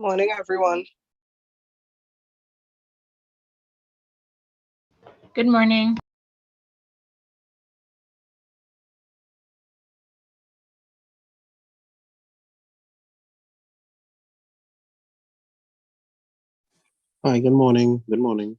Morning, everyone. Good morning. Hi, good morning. Good morning.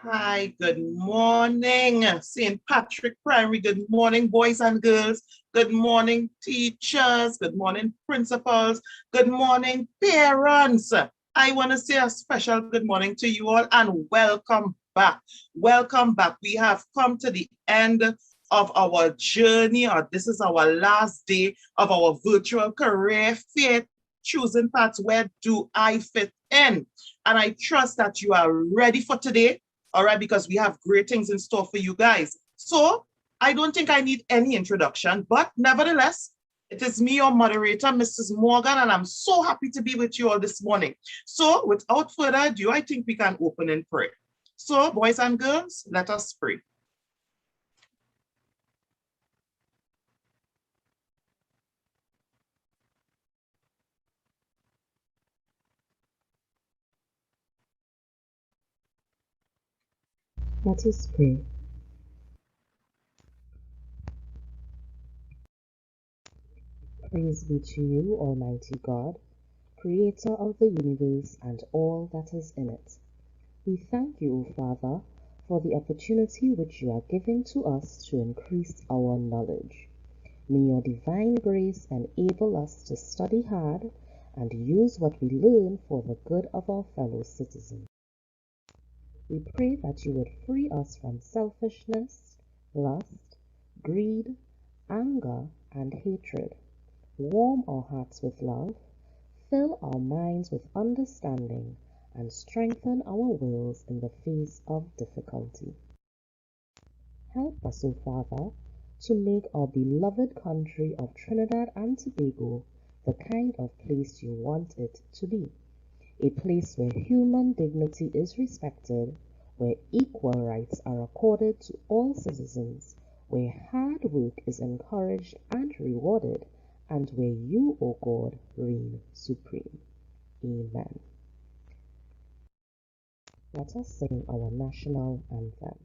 Hi, good morning, St. Patrick Primary. Good morning, boys and girls. Good morning, teachers. Good morning, principals. Good morning, parents. I want to say a special good morning to you all and welcome back. Welcome back. We have come to the end of our journey, or this is our last day of our virtual career fair choosing paths. Where do I fit in? And I trust that you are ready for today. All right, because we have great things in store for you guys. So I don't think I need any introduction, but nevertheless, it is me, your moderator, Mrs. Morgan, and I'm so happy to be with you all this morning. So without further ado, I think we can open in prayer. So boys and girls, let us pray. Let us pray. Praise be to you, Almighty God, Creator of the universe and all that is in it. We thank you, O Father, for the opportunity which you are giving to us to increase our knowledge. May your divine grace enable us to study hard and use what we learn for the good of our fellow citizens. We pray that you would free us from selfishness, lust, greed, anger, and hatred. Warm our hearts with love, fill our minds with understanding, and strengthen our wills in the face of difficulty. Help us, O Father, to make our beloved country of Trinidad and Tobago the kind of place you want it to be. A place where human dignity is respected, where equal rights are accorded to all citizens, where hard work is encouraged and rewarded, and where you, O God, reign supreme. Amen. Let us sing our national anthem.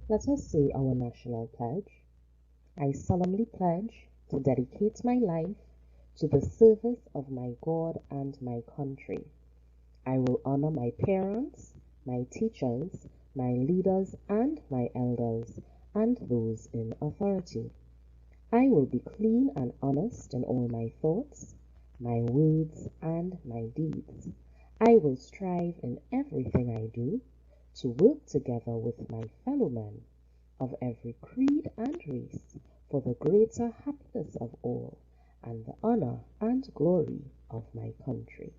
Let us say our national pledge. I solemnly pledge to dedicate my life to the service of my God and my country. I will honor my parents, my teachers, my leaders, and my elders, and those in authority. I will be clean and honest in all my thoughts, my words, and my deeds. I will strive in everything I do to work together with my fellow men of every creed and race for the greater happiness of all and the honor and glory of my country.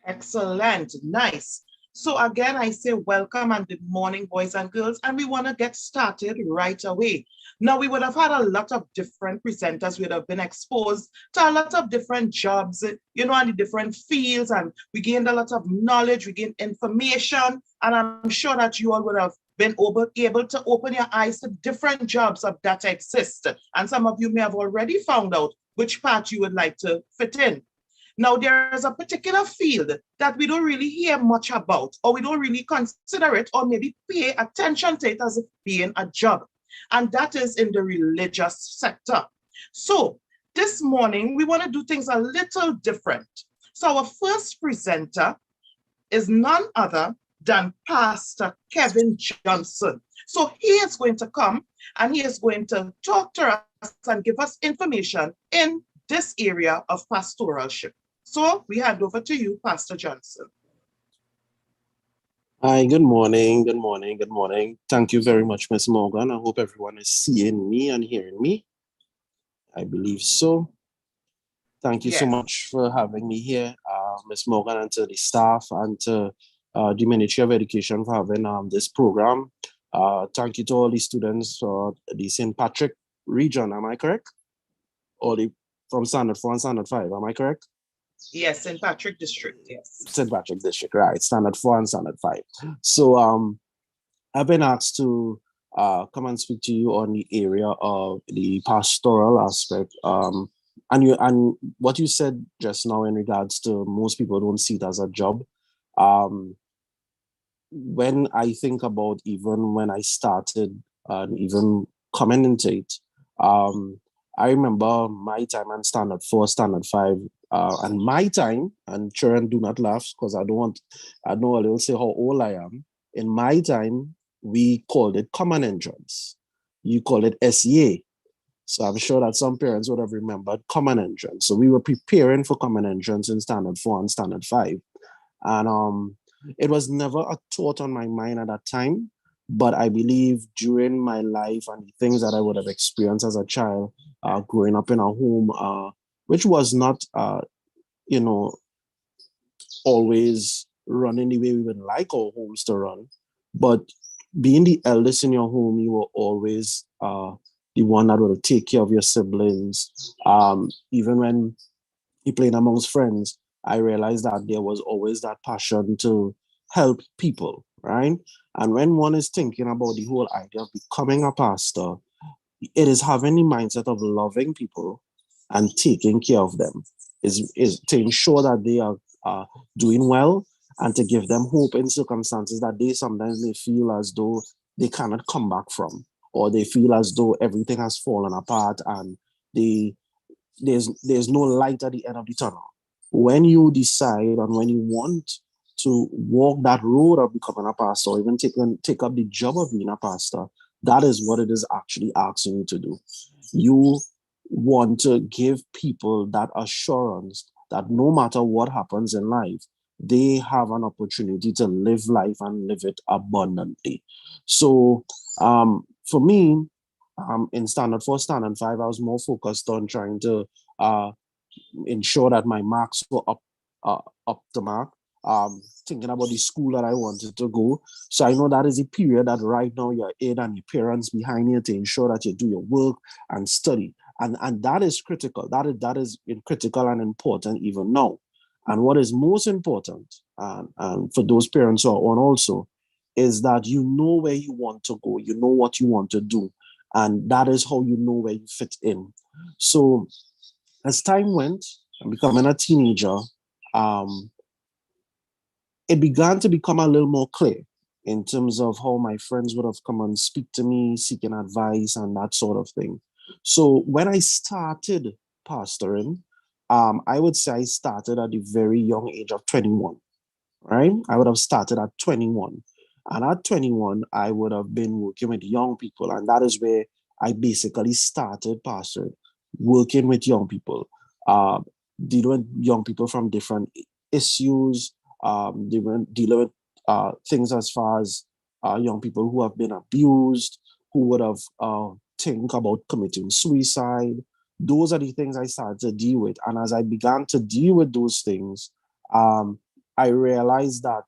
Excellent. Nice. So again, I say welcome and good morning, boys and girls, and we want to get started right away. Now, we would have had a lot of different presenters. We would have been exposed to a lot of different jobs, you know, and the different fields, and we gained a lot of knowledge, we gained information, and I'm sure that you all would have been able to open your eyes to different jobs that exist. And some of you may have already found out which part you would like to fit in. Now, there is a particular field that we don't really hear much about, or we don't really consider it, or maybe pay attention to it as it being a job, and that is in the religious sector. So this morning, we want to do things a little different. So our first presenter is none other than Pastor Kevin Johnson. So he is going to come and he is going to talk to us and give us information in this area of pastoralship. So we hand over to you, Pastor Johnson. Hi, good morning, good morning, good morning. Thank you very much, Ms. Morgan. I hope everyone is seeing me and hearing me. I believe so. Thank you so much for having me here, Ms. Morgan, and to the staff and to the Ministry of Education for having this program. Thank you to all the students for the St. Patrick region, am I correct? Or from Standard 4 and Standard 5, am I correct? Yes, St. Patrick District, yes. St. Patrick District, right. Standard 4 and Standard 5. So I've been asked to come and speak to you on the area of the pastoral aspect. And what you said just now in regards to most people don't see it as a job. Um, when I think about even when I started and even coming into it, um, I remember my time on Standard 4, Standard 5, and my time, and children do not laugh because I know they'll say how old I am. In my time, we called it Common Entrance. You call it SEA. So I'm sure that some parents would have remembered Common Entrance. So we were preparing for Common Entrance in Standard 4 and Standard 5. And it was never a thought on my mind at that time. But I believe during my life and the things that I would have experienced as a child, growing up in a home, which was not, you know, always running the way we would like our homes to run. But being the eldest in your home, you were always the one that would take care of your siblings. Even when you played amongst friends, I realized that there was always that passion to help people, right? And when one is thinking about the whole idea of becoming a pastor, it is having the mindset of loving people and taking care of them, is to ensure that they are doing well and to give them hope in circumstances that they sometimes may feel as though they cannot come back from, or they feel as though everything has fallen apart and they there's no light at the end of the tunnel. When you decide and when you want to walk that road of becoming a pastor, or even take up the job of being a pastor, that is what it is actually asking you to do. You want to give people that assurance that no matter what happens in life, they have an opportunity to live life and live it abundantly. So for me, in Standard 4, Standard 5, I was more focused on trying to uh, ensure that my marks were up the mark. Thinking about the school that I wanted to go. So I know that is a period that right now you're in and your parents behind you to ensure that you do your work and study. And that is critical. That is critical and important even now. And what is most important, and for those parents who are on also, is that you know where you want to go, you know what you want to do, and that is how you know where you fit in. So as time went and becoming a teenager, um, it began to become a little more clear in terms of how my friends would have come and speak to me, seeking advice and that sort of thing. So when I started pastoring, I would say I started at the very young age of 21, right? I would have started at 21. And at 21, I would have been working with young people. And that is where I basically started pastoring, working with young people, uh, dealing with young people from different issues, dealing with things as far as young people who have been abused, who would have think about committing suicide. Those are the things I started to deal with. And as I began to deal with those things, I realized that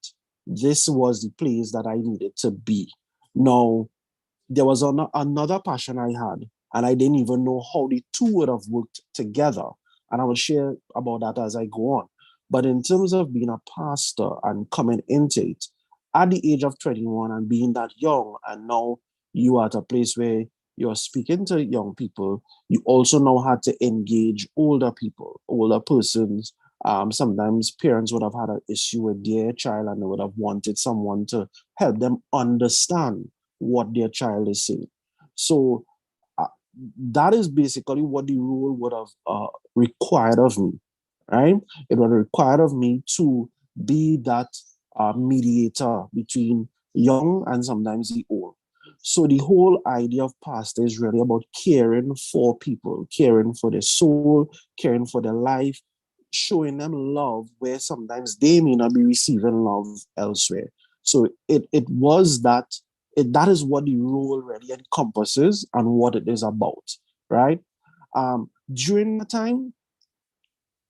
this was the place that I needed to be. Now, there was another passion I had, and I didn't even know how the two would have worked together. And I will share about that as I go on. But in terms of being a pastor and coming into it at the age of 21 and being that young, and now you are at a place where you're speaking to young people, you also know how to engage older people, older persons. Sometimes parents would have had an issue with their child and they would have wanted someone to help them understand what their child is saying. So uh, that is basically what the role would have required of me, right? It would have required of me to be that mediator between young and sometimes the old. So the whole idea of pastor is really about caring for people, caring for their soul, caring for their life, showing them love where sometimes they may not be receiving love elsewhere. So it was that that is what the role really encompasses and what it is about, right? During the time,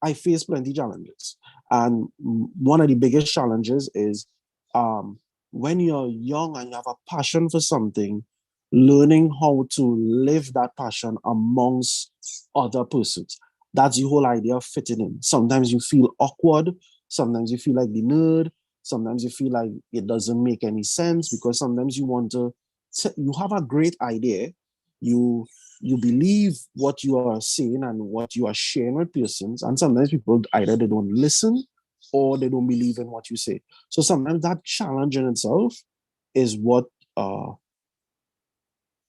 I faced plenty challenges, and one of the biggest challenges is um, when you're young and you have a passion for something, learning how to live that passion amongst other persons. That's the whole idea of fitting in. Sometimes you feel awkward, sometimes you feel like the nerd, Sometimes you feel like it doesn't make any sense because sometimes you have a great idea. You believe what you are saying and what you are sharing with persons, and sometimes people either they don't listen or they don't believe in what you say. So sometimes that challenge in itself is what uh,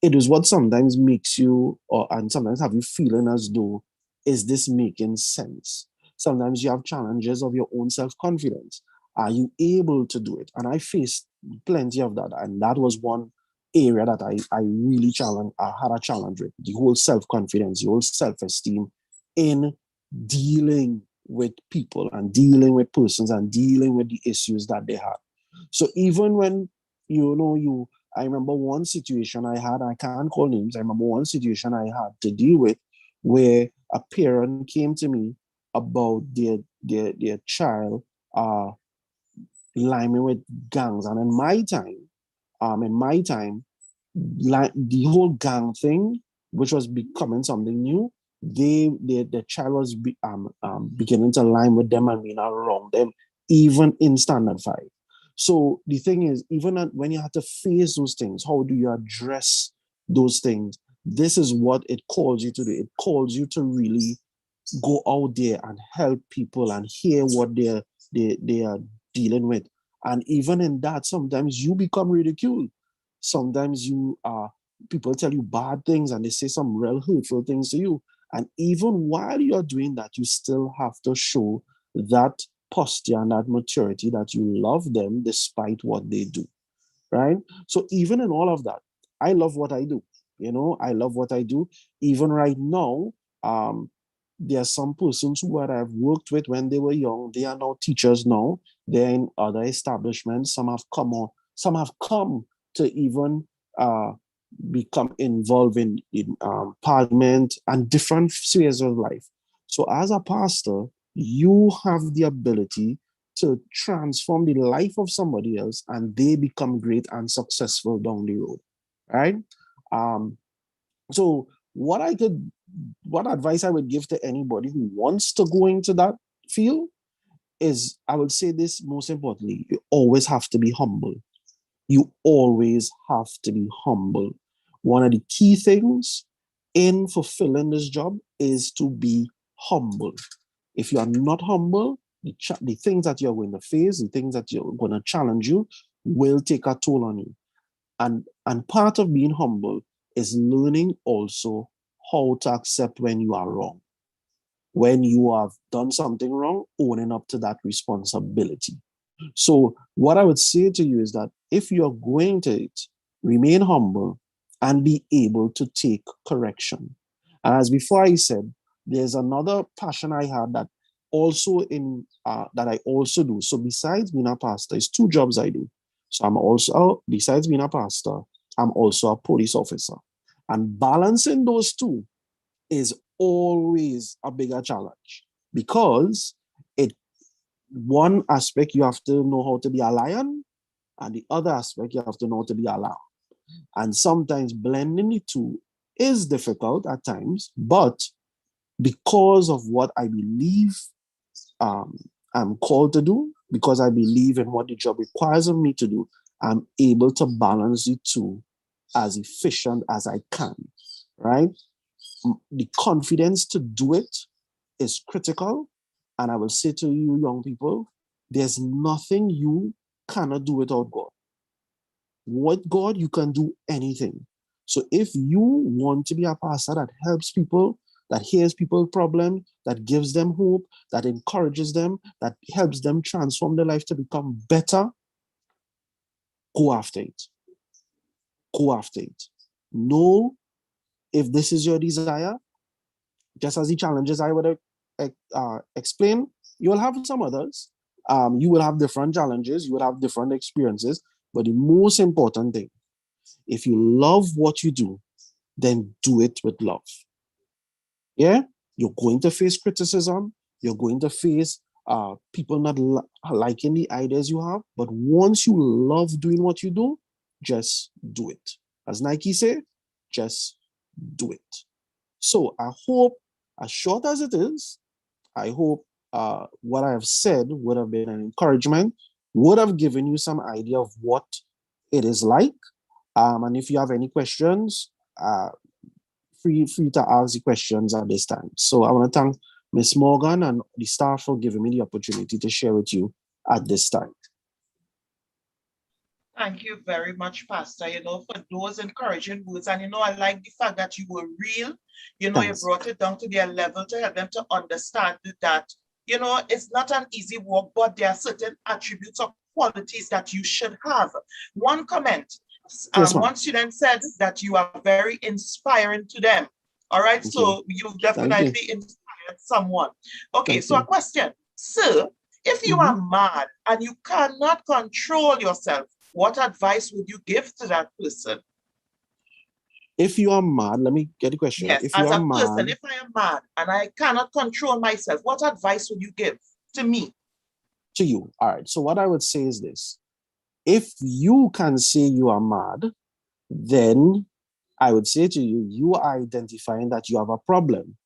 it is what sometimes makes you, and sometimes have you feeling as though, is this making sense? Sometimes you have challenges of your own self-confidence. Are you able to do it? And I faced plenty of that. And that was one area that I really I had a challenge with, the whole self-confidence, the whole self-esteem in dealing with people and dealing with persons and dealing with the issues that they had. So even when, I remember one situation I had, I can't call names. I remember one situation I had to deal with where a parent came to me about their child liming with gangs. And in my time, like the whole gang thing, which was becoming something new, the child was beginning to line with them and being around them, even in standard 5. So the thing is, even when you have to face those things, how do you address those things? This is what it calls you to do. It calls you to really go out there and help people and hear what they are dealing with. And even in that, sometimes you become ridiculed. Sometimes people tell you bad things and they say some real hurtful things to you. And even while you're doing that, you still have to show that posture and that maturity that you love them despite what they do. Right? So even in all of that, I love what I do. I love what I do. Even right now, there are some persons who I've worked with when they were young. They are now teachers now. They're in other establishments. Some have come to even become involved in parliament and different spheres of life. So as a pastor, you have the ability to transform the life of somebody else and they become great and successful down the road, right? So what advice I would give to anybody who wants to go into that field is, I would say this most importantly: you always have to be humble. You always have to be humble. One of the key things in fulfilling this job is to be humble. If you are not humble, the things that you're going to face, the things that you're going to challenge you, will take a toll on you. And part of being humble is learning also how to accept when you are wrong. When you have done something wrong, owning up to that responsibility. So what I would say to you is that if you're going to it, remain humble and be able to take correction. And as before I said, there's another passion I had that I also do. So besides being a pastor, it's 2 jobs I do. So I'm also, besides being a pastor, I'm also a police officer. And balancing those two is always a bigger challenge because it one aspect you have to know how to be a lion, and the other aspect you have to know how to be a lamb. And sometimes blending the two is difficult at times, but because of what I believe I'm called to do, because I believe in what the job requires of me to do, I'm able to balance the two as efficient as I can, right? The confidence to do it is critical. And I will say to you, young people, there's nothing you cannot do without God. With God, you can do anything. So if you want to be a pastor that helps people, that hears people's problem, that gives them hope, that encourages them, that helps them transform their life to become better, go after it. Go after it. Know if this is your desire, just as the challenges I would explain, you will have some others. You will have different challenges, you will have different experiences, but the most important thing, if you love what you do, then do it with love. Yeah, you're going to face criticism, you're going to face people not liking the ideas you have, but once you love doing what you do, just do it. As Nike say, just do it. So I hope, as short as it is, I hope what I have said would have been an encouragement would have given you some idea of what it is like. And if you have any questions, free to ask the questions at this time. So I want to thank Ms. Morgan and the staff for giving me the opportunity to share with you at this time. Thank you very much, Pastor, for those encouraging words. And, I like the fact that you were real. Thanks. You brought it down to their level to help them to understand that, it's not an easy walk, but there are certain attributes or qualities that you should have. One comment. Yes, One student said that you are very inspiring to them. All right, Thank so you definitely inspired someone. Okay, Thank so you. a question. Sir, if you are mad and you cannot control yourself, what advice would you give to that person? If you are mad, let me get the question. Yes, if as you are a person, mad, if I am mad and I cannot control myself, what advice would you give to me? To you. All right, so what I would say is this. If you can say you are mad, then I would say to you, you are identifying that you have a problem.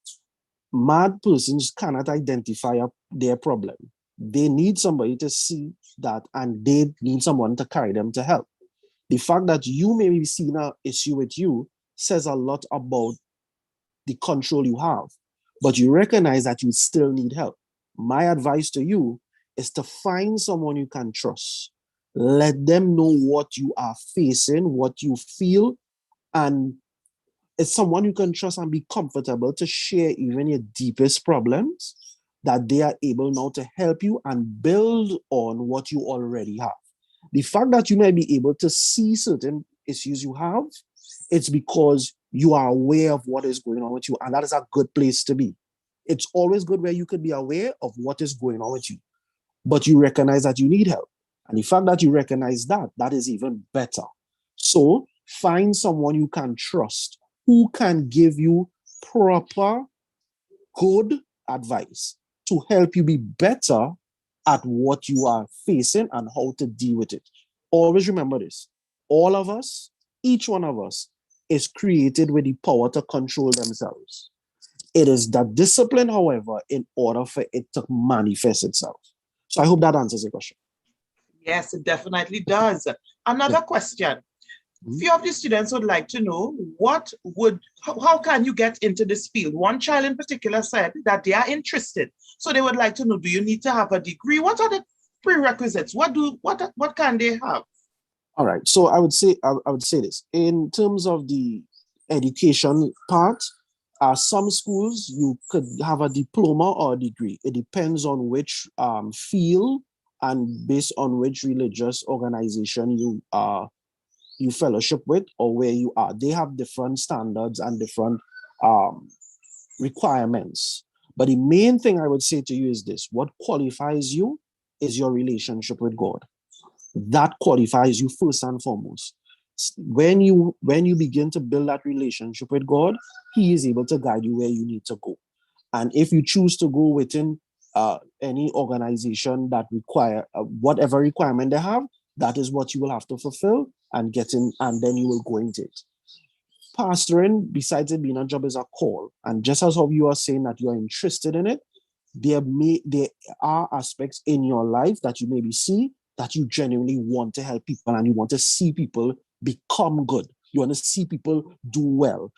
Mad persons cannot identify their problem. They need somebody to see that, and they need someone to carry them to help. The fact that you may be seeing an issue with you says a lot about the control you have, but you recognize that you still need help. My advice to you is to find someone you can trust. Let them know what you are facing, what you feel, and it's someone you can trust and be comfortable to share even your deepest problems, that they are able now to help you and build on what you already have. The fact that you may be able to see certain issues you have, it's because you are aware of what is going on with you, and that is a good place to be. It's always good where you could be aware of what is going on with you, but you recognize that you need help. And the fact that you recognize that, that is even better. So find someone you can trust who can give you proper, good advice to help you be better at what you are facing and how to deal with it. Always remember this. All of us, each one of us, is created with the power to control themselves. It is that discipline, however, in order for it to manifest itself. So I hope that answers your question. Yes, it definitely does. Another question. Few of the students would like to know how can you get into this field? One child in particular said that they are interested. So they would like to know, do you need to have a degree? What are the prerequisites? What can they have? All right. So I would say this. In terms of the education part, some schools you could have a diploma or a degree. It depends on which field and based on which religious organization you fellowship with or where you are. They have different standards and different requirements. But the main thing I would say to you is this: what qualifies you is your relationship with God. That qualifies you first and foremost. When you begin to build that relationship with God, He is able to guide you where you need to go. And if you choose to go within any organization that require whatever requirement they have, that is what you will have to fulfill and get in, and then you will go into it. Pastoring, besides it being a job, is a call. And just as how you are saying that you are interested in it, there are aspects in your life that you maybe see that you genuinely want to help people and you want to see people become good. You want to see people do well.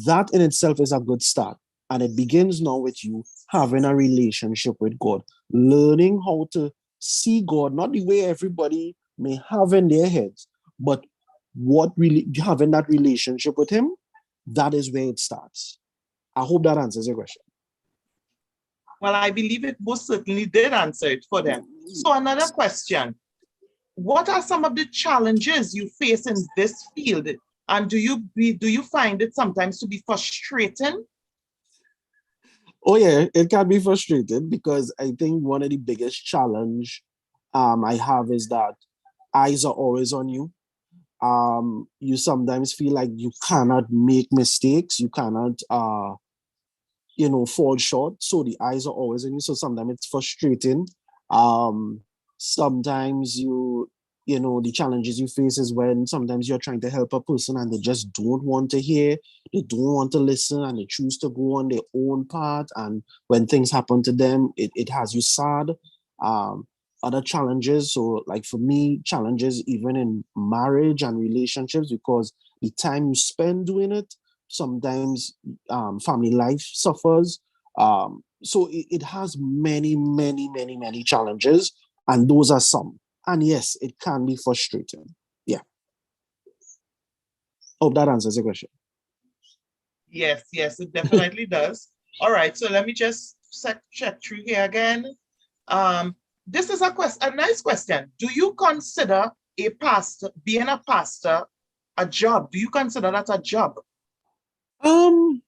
That in itself is a good start. And it begins now with you having a relationship with God, learning how to see God, not the way everybody may have in their heads, but what really having that relationship with Him, that is where it starts. I hope that answers your question. Well, I believe it most certainly did answer it for them. So another question. What are some of the challenges you face in this field? And do you find it sometimes to be frustrating? Oh yeah, it can be frustrating because I think one of the biggest challenge I have is that eyes are always on you. You sometimes feel like you cannot make mistakes. You cannot fall short. So the eyes are always on you. So sometimes it's frustrating. Sometimes the challenges you face is when sometimes you're trying to help a person and they just don't want to hear, they don't want to listen, and they choose to go on their own path. And when things happen to them, it has you sad. other challenges. So, like for me, challenges even in marriage and relationships, because the time you spend doing it, sometimes family life suffers. So it has many, many, many, many challenges, and those are some. And yes, it can be frustrating. Yeah. Hope that answers the question. Yes, yes, it definitely does. All right, so let me just check through here again. This is a nice question. Do you consider being a pastor, a job? Do you consider that a job? Um,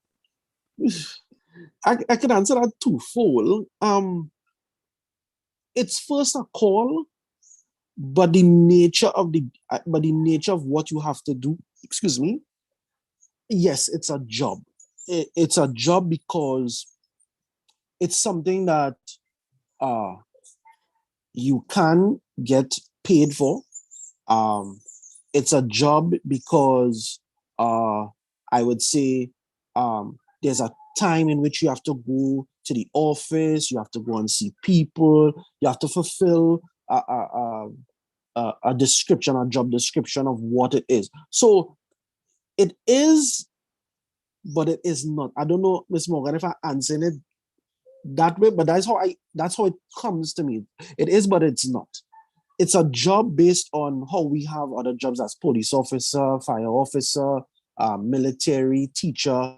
I can answer that twofold. It's first a call, but the nature of what you have to do, excuse me, yes, it's a job. It's a job because it's something that uh you can get paid for. Um, it's a job because I would say there's a time in which you have to go to the office, you have to go and see people, you have to fulfill a description, a job description of what it is. So it is, but it is not. I don't know, Miss Morgan, if I answer it that way, but that's how it comes to me. It is, but it's not. It's a job based on how we have other jobs as police officer, fire officer, military, teacher,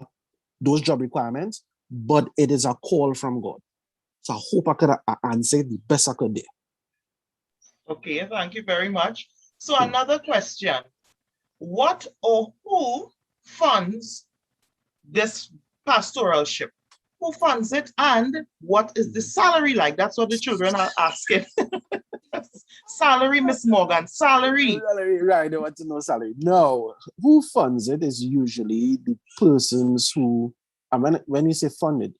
those job requirements, but it is a call from God. So I hope I could answer the best I could there. Okay, thank you very much. So another question. What or who funds this pastoralship? Who funds it, and what is the salary like? That's what the children are asking. Salary, Miss Morgan, salary. Right, they want to know salary. No, who funds it is usually the persons who, and when you say funded,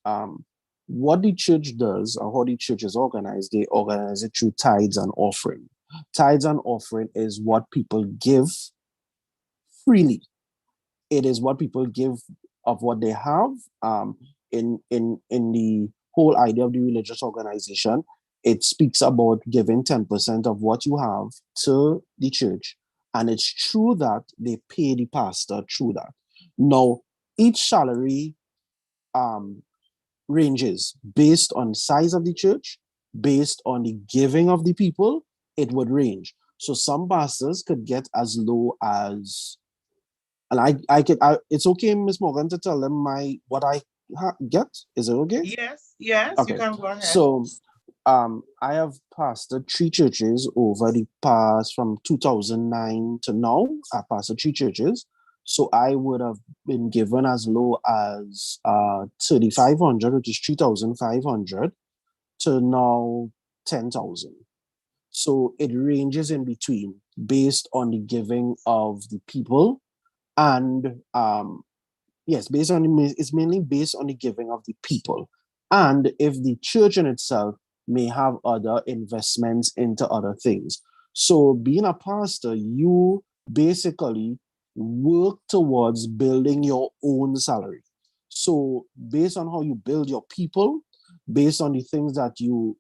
what the church does or how the church is organized, they organize it through tithes and offering. Tithes and offering is what people give freely. It is what people give of what they have. In the whole idea of the religious organization, it speaks about giving 10% of what you have to the church. And it's true that they pay the pastor through that. Now, each salary ranges based on size of the church, based on the giving of the people, it would range. So some pastors could get as low as, and it's okay, Miss Morgan, to tell them what I get. Is it okay? Yes, okay. You can go ahead. So, I have pastored 3 churches over the past, from 2009 to now. I pastored 3 churches. So I would have been given as low as 3,500, which is 3,500, to now 10,000. So it ranges in between based on the giving of the people, and yes, it's mainly based on the giving of the people, and if the church in itself may have other investments into other things. So being a pastor, you basically work towards building your own salary. So based on how you build your people, based on the things that you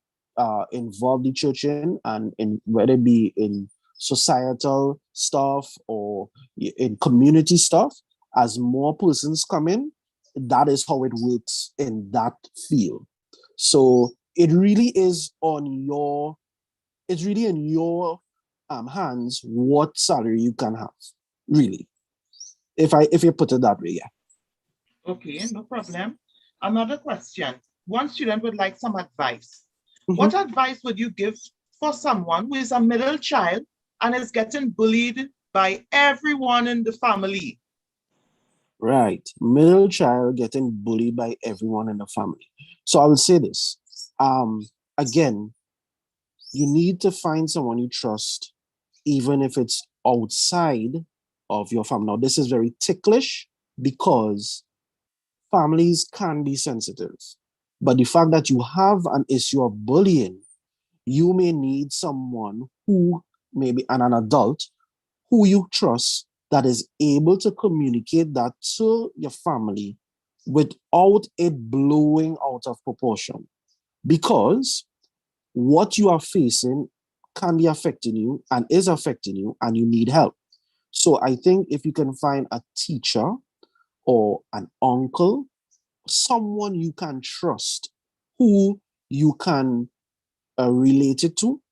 involve the church in, and in whether it be in societal stuff or in community stuff, as more persons come in, that is how it works in that field. So it really is it's really in your hands what salary you can have, really. If you put it that way, yeah. Okay, no problem. Another question. One student would like some advice. What advice would you give for someone who is a middle child and is getting bullied by everyone in the family? Right. Middle child getting bullied by everyone in the family. So I would say this. Again, you need to find someone you trust, even if it's outside of your family. Now, this is very ticklish because families can be sensitive. But the fact that you have an issue of bullying, you may need someone who, maybe an adult, who you trust, that is able to communicate that to your family without it blowing out of proportion. Because what you are facing can be affecting you and is affecting you, and you need help. So I think if you can find a teacher or an uncle, someone you can trust, who you can relate it to,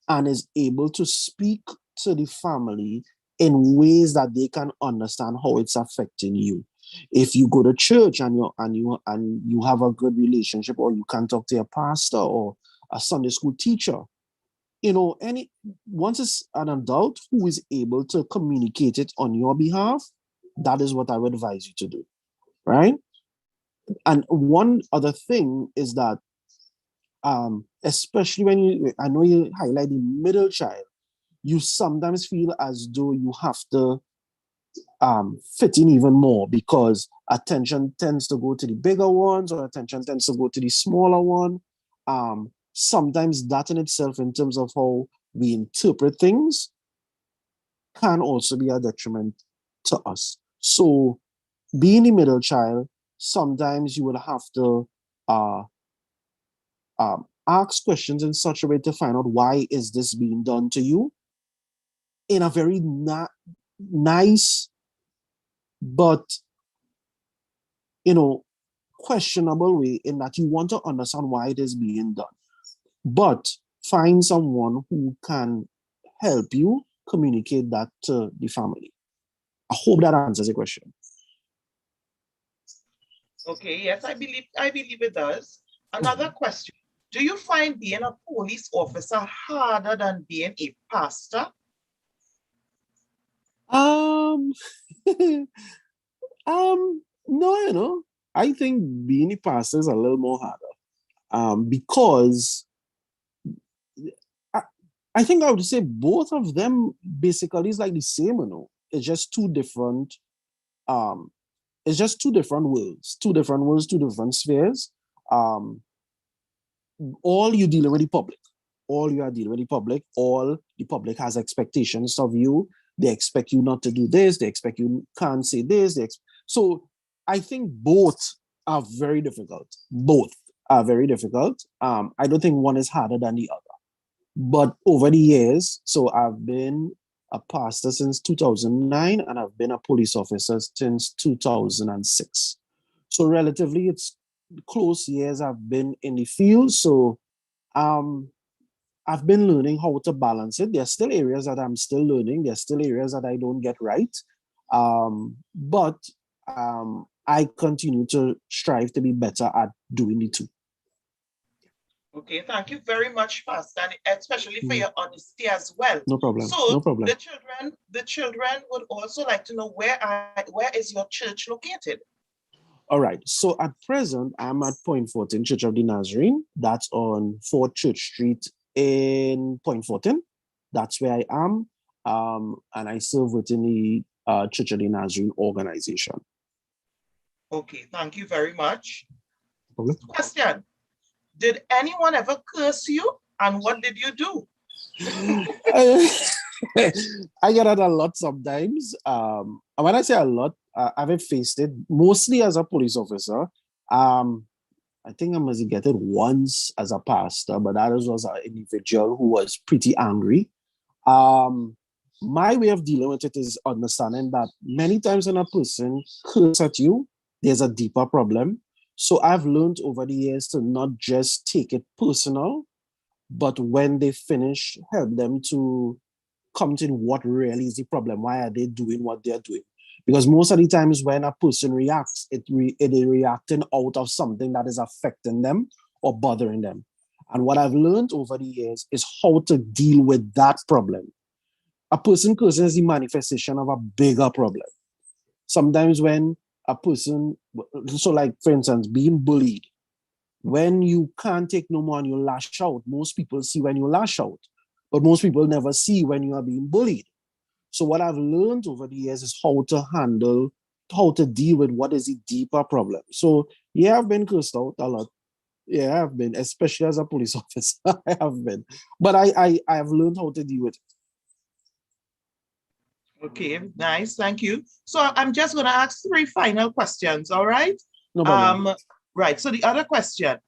and is able to speak to the family in ways that they can understand how it's affecting you. If you go to church and you have a good relationship, or you can talk to a pastor or a Sunday school teacher, once it's an adult who is able to communicate it on your behalf, that is what I would advise you to do, right? And one other thing is that, especially when I know you highlight the middle child, you sometimes feel as though you have to fit in even more, because attention tends to go to the bigger ones, or attention tends to go to the smaller one. Sometimes that in itself, in terms of how we interpret things, can also be a detriment to us. So being the middle child, sometimes you will have to ask questions in such a way to find out, why is this being done to you, in a very nice but questionable way, in that you want to understand why it is being done, but find someone who can help you communicate that to the family. I hope that answers the question. Okay, yes, I believe it does. Another question. Do you find being a police officer harder than being a pastor? No, I think being a pastor is a little more harder, because I think I would say both of them basically is like the same, It's just two different, worlds, two different spheres. All you dealing with the public. All you are dealing with the public. All the public has expectations of you. They expect you not to do this. They expect you can't say this. So I think both are very difficult. Both are very difficult. I don't think one is harder than the other. But over the years, so I've been a pastor since 2009, and I've been a police officer since 2006. So relatively, it's close years I've been in the field. So I've been learning how to balance it. There are still areas that I'm still learning. There are still areas that I don't get right. But I continue to strive to be better at doing the two. Okay, thank you very much, Pastor, and especially for your honesty as well. No problem. So no problem. The children would also like to know, where is your church located? All right. So at present, I'm at Point Fortin Church of the Nazarene. That's on 4th Church Street in Point Fortin. That's where I am. And I serve within the Church of the Nazarene organization. Okay, thank you very much. Okay. Question. Did anyone ever curse you, and what did you do? I get that a lot sometimes. When I say a lot, I haven't faced it, mostly as a police officer. I think I must get it once as a pastor, but that was an individual who was pretty angry. My way of dealing with it is understanding that many times when a person curses at you, there's a deeper problem. So I've learned over the years to not just take it personal, but when they finish, help them to come to what really is the problem. Why are they doing what they're doing? Because most of the times when a person reacts, it is reacting out of something that is affecting them or bothering them. And what I've learned over the years is how to deal with that problem. A person cursing is the manifestation of a bigger problem. Sometimes when a person, so like for instance, being bullied, when you can't take no more and you lash out, most people see when you lash out, but most people never see when you are being bullied. So what I've learned over the years is how to deal with what is the deeper problem. So yeah, I've been cursed out a lot. Yeah, I've been, especially as a police officer, I have been. But I have learned how to deal with it. Okay, nice, thank you. So I'm just going to ask 3 final questions, all right? No problem. Right, so the other question,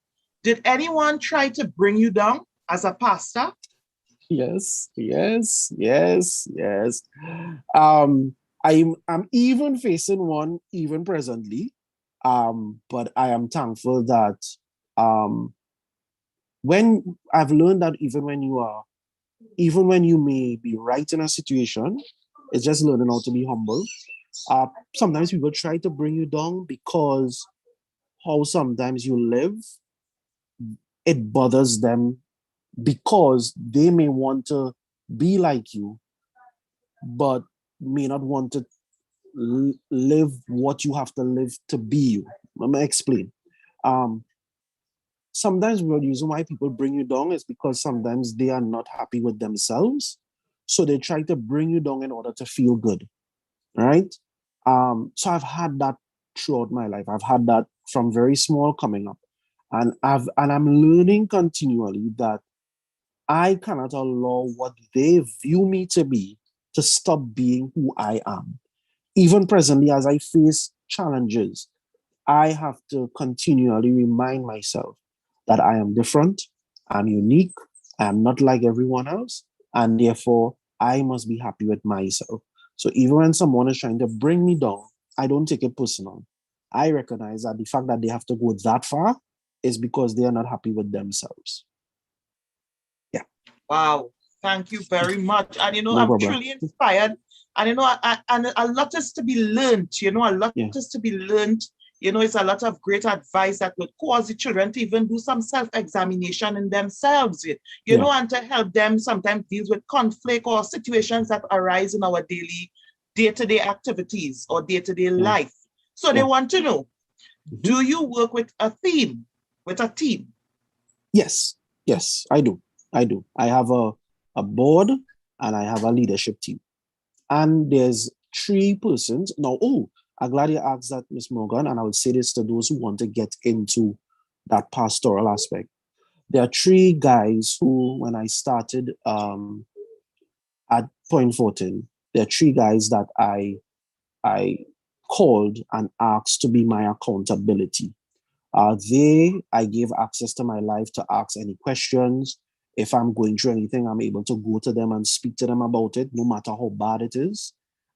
did anyone try to bring you down? as a pastor? Yes. I'm even facing one even presently. But I am thankful that when I've learned that even when you may be right in a situation, it's just learning how to be humble. Sometimes people try to bring you down because how sometimes you live, it bothers them because they may want to be like you, but may not want to live what you have to live to be you. Let me explain. Um, Sometimes the reason why people bring you down is because sometimes they are not happy with themselves. So they try to bring you down in order to feel good. Right? So I've had that throughout my life. I've had that from very small coming up. And I'm learning continually that I cannot allow what they view me to be to stop being who I am. Even presently, as I face challenges, I have to continually remind myself that I am different, I'm unique, I'm not like everyone else, and therefore I must be happy with myself. So even when someone is trying to bring me down, I don't take it personal. I recognize that the fact that they have to go that far is because they are not happy with themselves. Yeah. Wow. Thank you very much. And No I'm problem. truly inspired. And and a lot is to be learned, a lot Yeah. is to be learned. It's a lot of great advice that would cause the children to even do some self-examination in themselves, Yeah. and to help them sometimes deal with conflict or situations that arise in our daily day-to-day activities or day-to-day Yeah. life. So they Yeah. want to know, do you work with a team? Yes, I do. I have a board and I have a leadership team. And there's 3 persons. Now, I'm glad you asked that, Ms. Morgan, and I would say this to those who want to get into that pastoral aspect. There are 3 guys who, when I started at Point 14, there are 3 guys that I called and asked to be my accountability. I gave access to my life to ask any questions. If I'm going through anything, I'm able to go to them and speak to them about it, no matter how bad it is.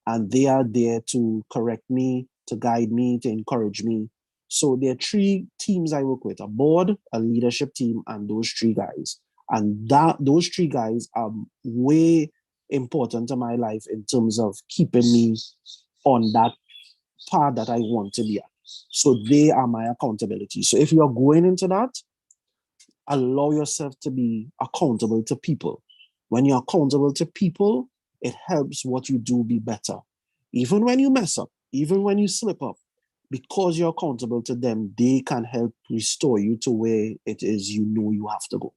And they are there to correct me, to guide me, to encourage me. So there are 3 teams I work with: a board, a leadership team, and those 3 guys. And those 3 guys are way important to my life in terms of keeping me on that path that I want to be at. So they are my accountability. So if you're going into that, allow yourself to be accountable to people. When you're accountable to people, it helps what you do be better. Even when you mess up, even when you slip up, because you're accountable to them, they can help restore you to where it is you have to go.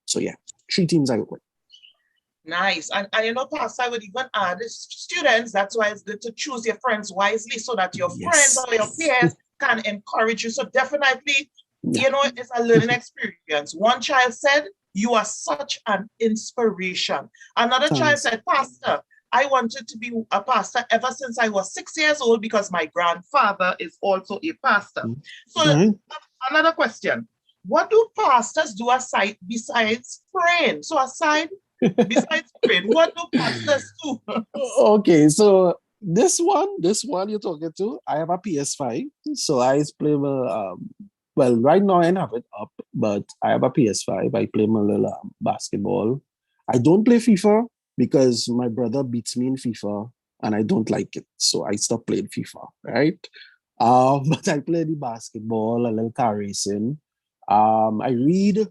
So yeah, 3 teams I work with. Nice. And Pastor, I would even add students, that's why it's good to choose your friends wisely so that your friends or your peers can encourage you. So definitely, it's a learning experience. One child said, "You are such an inspiration." Another child said, "Pastor, I wanted to be a pastor ever since I was 6 years old because my grandfather is also a pastor." So another question. What do pastors do besides praying? So besides praying, what do pastors do? Okay, so this one you're talking to, I have a PS5, so I play well, right now I don't have it up, but I have a PS5. I play my little basketball. I don't play FIFA because my brother beats me in FIFA and I don't like it, so I stopped playing FIFA, right? But I play the basketball, a little car racing. I read.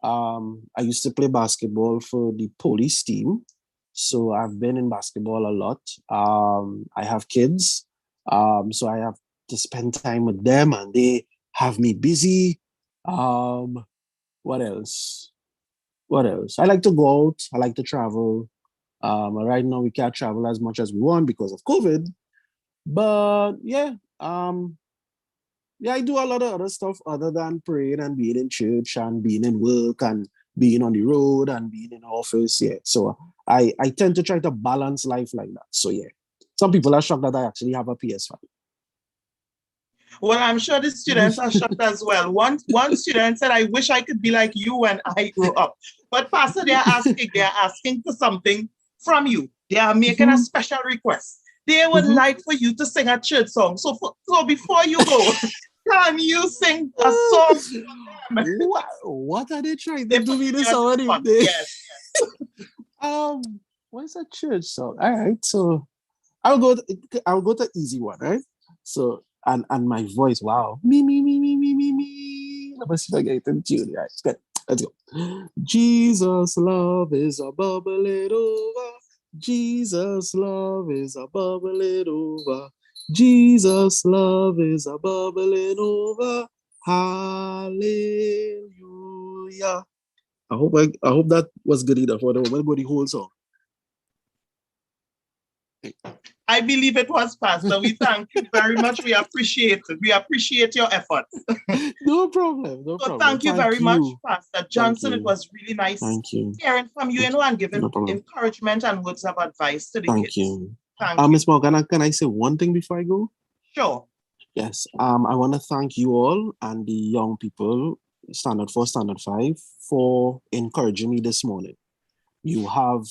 I used to play basketball for the police team. So I've been in basketball a lot. I have kids. So I have to spend time with them and they have me busy. What else? What else? I like to go out. I like to travel. Right now we can't travel as much as we want because of COVID. But yeah, yeah, I do a lot of other stuff other than praying and being in church and being in work and being on the road and being in office. Yeah. So I tend to try to balance life like that. So yeah. Some people are shocked that I actually have a PS5. Well, I'm sure the students are shocked as well. One student said, I wish I could be like you when I grow up. But Pastor, they're asking for something from you. They are making a special request. They would like for you to sing a church song. So before you go, can you sing a song for them? What are they trying to do me this already? Yes. What's a church song? All right, so I'll go to easy one, right? So and my voice, wow, me. Let me see if I get it in tune. Right, good. Let's go. Jesus' love is a bubbling over. Jesus' love is a bubbling over. Jesus' love is a bubbling over. Hallelujah. I hope that was good enough for the moment. Go the whole song. I believe it was, Pastor. We thank you very much. We appreciate it. We appreciate your effort. No problem. Thank you very much, Pastor Johnson. It was really nice hearing from you, and giving encouragement and words of advice to the kids. Thank you. Thank you. Ms. Morgan, can I say one thing before I go? Sure. Yes. I want to thank you all and the young people, Standard 4, Standard 5, for encouraging me this morning. You have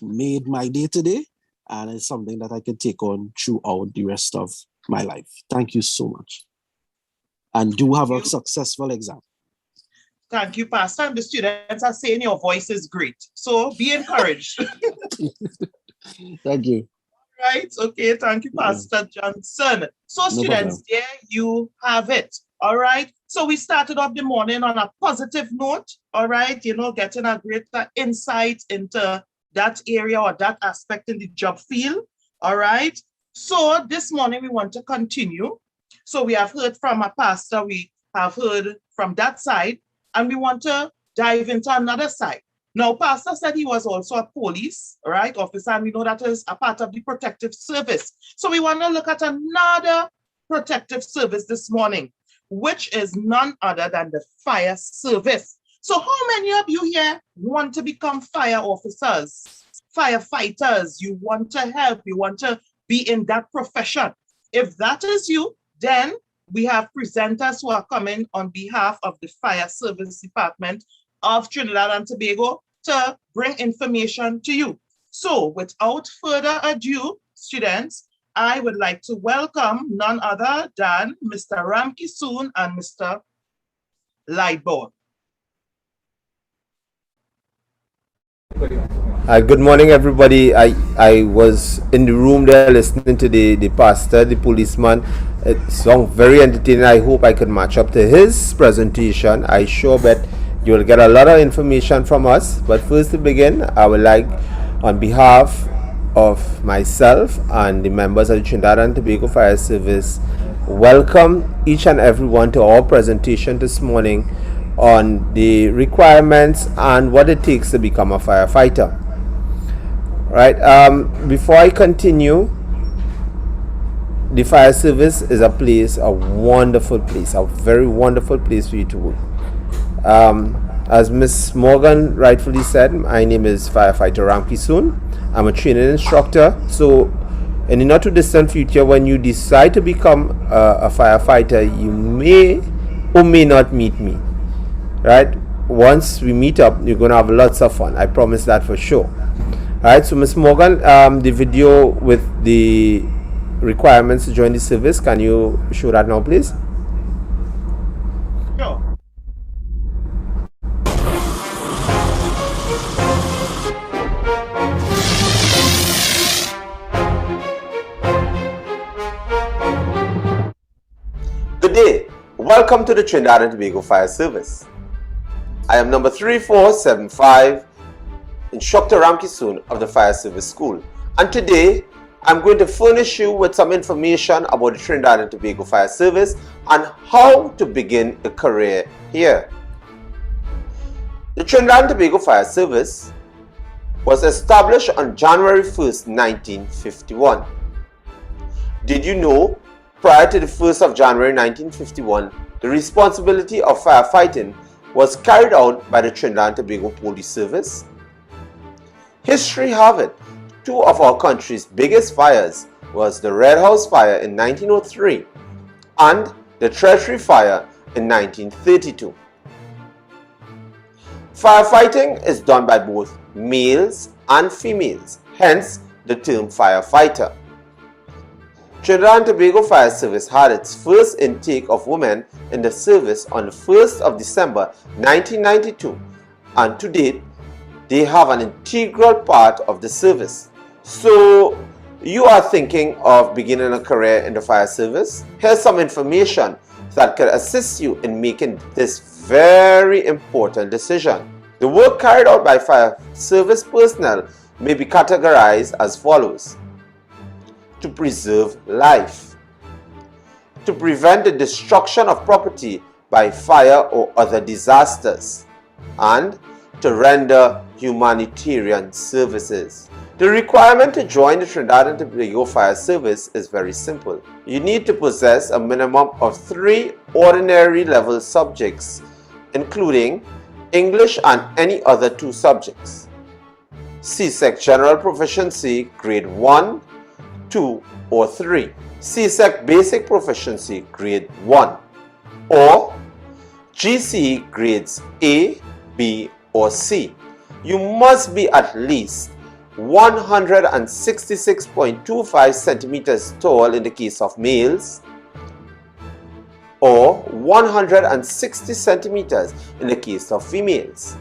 made my day today, and it's something that I can take on throughout the rest of my life. Thank you so much. And do have a successful exam. Thank you, Pastor. And the students are saying your voice is great. So be encouraged. Thank you. Right? Okay. Thank you, Pastor Johnson. So students, there you have it. All right. So we started off the morning on a positive note. All right. Getting a greater insight into that area or that aspect in the job field. All right. So this morning we want to continue. So we have heard from a pastor, we have heard from that side, and we want to dive into another side. Now, Pastor said he was also a police, right, officer, and we know that is a part of the protective service. So we want to look at another protective service this morning, which is none other than the fire service. So how many of you here want to become fire officers, firefighters? You want to help, you want to be in that profession. If that is you, then we have presenters who are coming on behalf of the Fire Service Department of Trinidad and Tobago to bring information to you. So without further ado, students, I would like to welcome none other than Mr. Ramki Soon and Mr. Lightboard. Good morning, everybody. I was in the room there listening to the pastor, the policeman. It sounded very entertaining. I hope I can match up to his presentation. I sure bet you will get a lot of information from us. But first to begin, I would like, on behalf of myself and the members of the Trinidad and Tobago Fire Service, welcome each and everyone to our presentation this morning on the requirements and what it takes to become a firefighter. Right. Before I continue, the fire service is a wonderful place, a very wonderful place for you to work. As Ms. Morgan rightfully said, my name is Firefighter Ramki Soon. I'm a training instructor. So in the not too distant future, when you decide to become a firefighter, you may or may not meet me. Right? Once we meet up, you're going to have lots of fun. I promise that for sure. All right, so Ms. Morgan, the video with the requirements to join the service, can you show that now, please? Sure. Good day. Welcome to the Trinidad and Tobago Fire Service. I am number 3475, Instructor Ramki Soon of the Fire Service School. And today, I'm going to furnish you with some information about the Trinidad and Tobago Fire Service and how to begin a career here. The Trinidad and Tobago Fire Service was established on January 1st, 1951. Did you know, prior to the 1st of January 1951, the responsibility of firefighting was carried out by the Trinidad and Tobago Police Service? History have it, two of our country's biggest fires was the Red House Fire in 1903 and the Treasury Fire in 1932. Firefighting is done by both males and females, hence the term firefighter. Trinidad and Tobago Fire Service had its first intake of women in the service on the 1st of December 1992, and to date, they have an integral part of the service. So, you are thinking of beginning a career in the fire service? Here's some information that could assist you in making this very important decision. The work carried out by fire service personnel may be categorized as follows: to preserve life, to prevent the destruction of property by fire or other disasters, and to render humanitarian services. The requirement to join the Trinidad and Tobago Fire Service is very simple. You need to possess a minimum of 3 ordinary level subjects, including English and any other 2 subjects. CSEC General Proficiency Grade 1, 2 or 3. CSEC Basic Proficiency Grade 1 or GCE Grades A, B or C. You must be at least 166.25 centimeters tall in the case of males, or 160 centimeters in the case of females.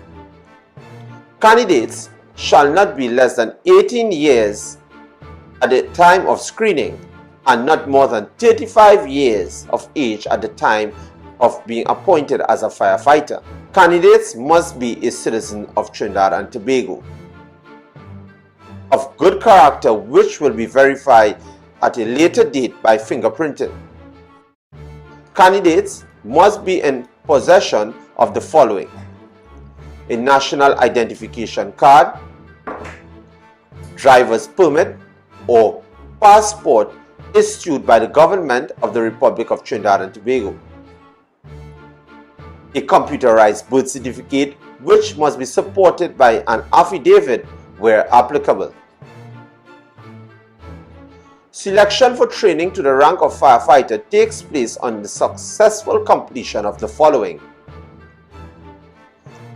Candidates shall not be less than 18 years at the time of screening and not more than 35 years of age at the time of being appointed as a firefighter. Candidates must be a citizen of Trinidad and Tobago, of good character, which will be verified at a later date by fingerprinting. Candidates must be in possession of the following: a national identification card, driver's permit or passport issued by the government of the Republic of Trinidad and Tobago, a computerized birth certificate which must be supported by an affidavit where applicable. Selection for training to the rank of firefighter takes place on the successful completion of the following: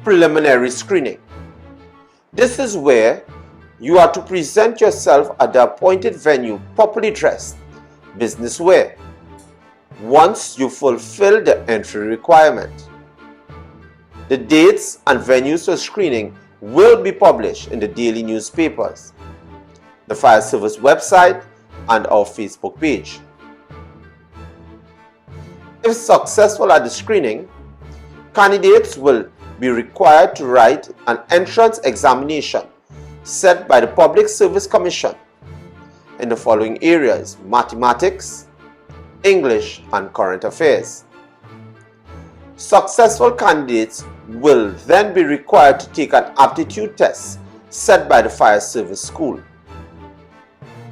preliminary screening. This is where you are to present yourself at the appointed venue properly dressed, business wear, once you fulfill the entry requirement. The dates and venues for screening will be published in the daily newspapers, the fire service website, and our Facebook page. If successful at the screening, candidates will be required to write an entrance examination set by the Public Service Commission in the following areas: mathematics, English, and current affairs. Successful candidates will then be required to take an aptitude test set by the Fire Service School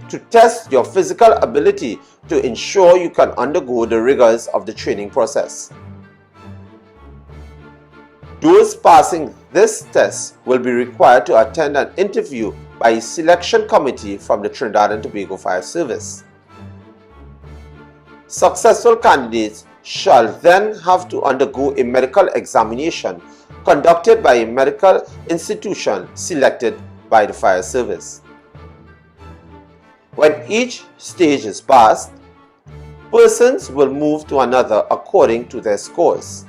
to test your physical ability to ensure you can undergo the rigors of the training process. Those passing this test will be required to attend an interview by a selection committee from the Trinidad and Tobago Fire Service. Successful candidates shall then have to undergo a medical examination conducted by a medical institution selected by the fire service. When each stage is passed, persons will move to another according to their scores.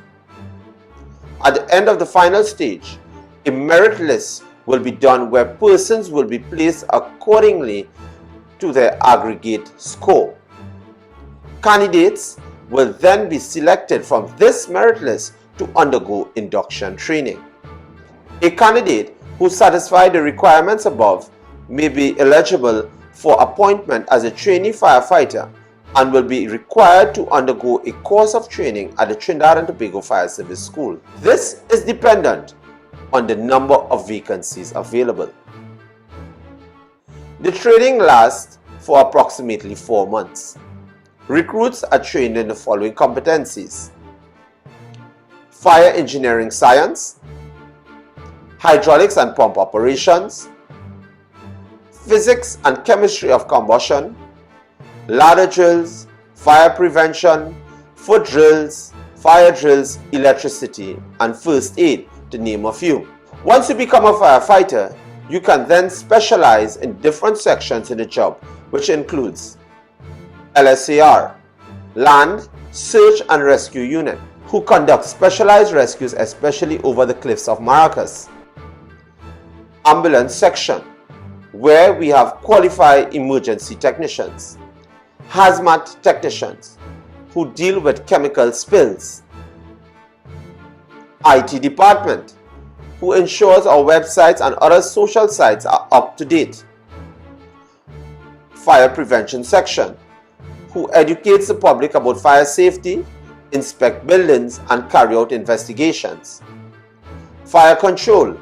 At the end of the final stage, a merit list will be done where persons will be placed accordingly to their aggregate score. Candidates will then be selected from this merit list to undergo induction training. A candidate who satisfies the requirements above may be eligible for appointment as a trainee firefighter and will be required to undergo a course of training at the Trinidad and Tobago Fire Service School. This is dependent on the number of vacancies available. The training lasts for approximately 4 months. Recruits are trained in the following competencies: fire engineering science, hydraulics and pump operations, physics and chemistry of combustion, ladder drills, fire prevention, foot drills, fire drills, electricity, and first aid, to name a few. Once you become a firefighter, you can then specialize in different sections in the job, which includes LSAR, Land Search and Rescue Unit, who conduct specialized rescues especially over the cliffs of Maracas. Ambulance section, where we have qualified emergency technicians. Hazmat technicians, who deal with chemical spills. IT department, who ensures our websites and other social sites are up to date. Fire prevention section, who educates the public about fire safety, inspect buildings, and carry out investigations. Fire control,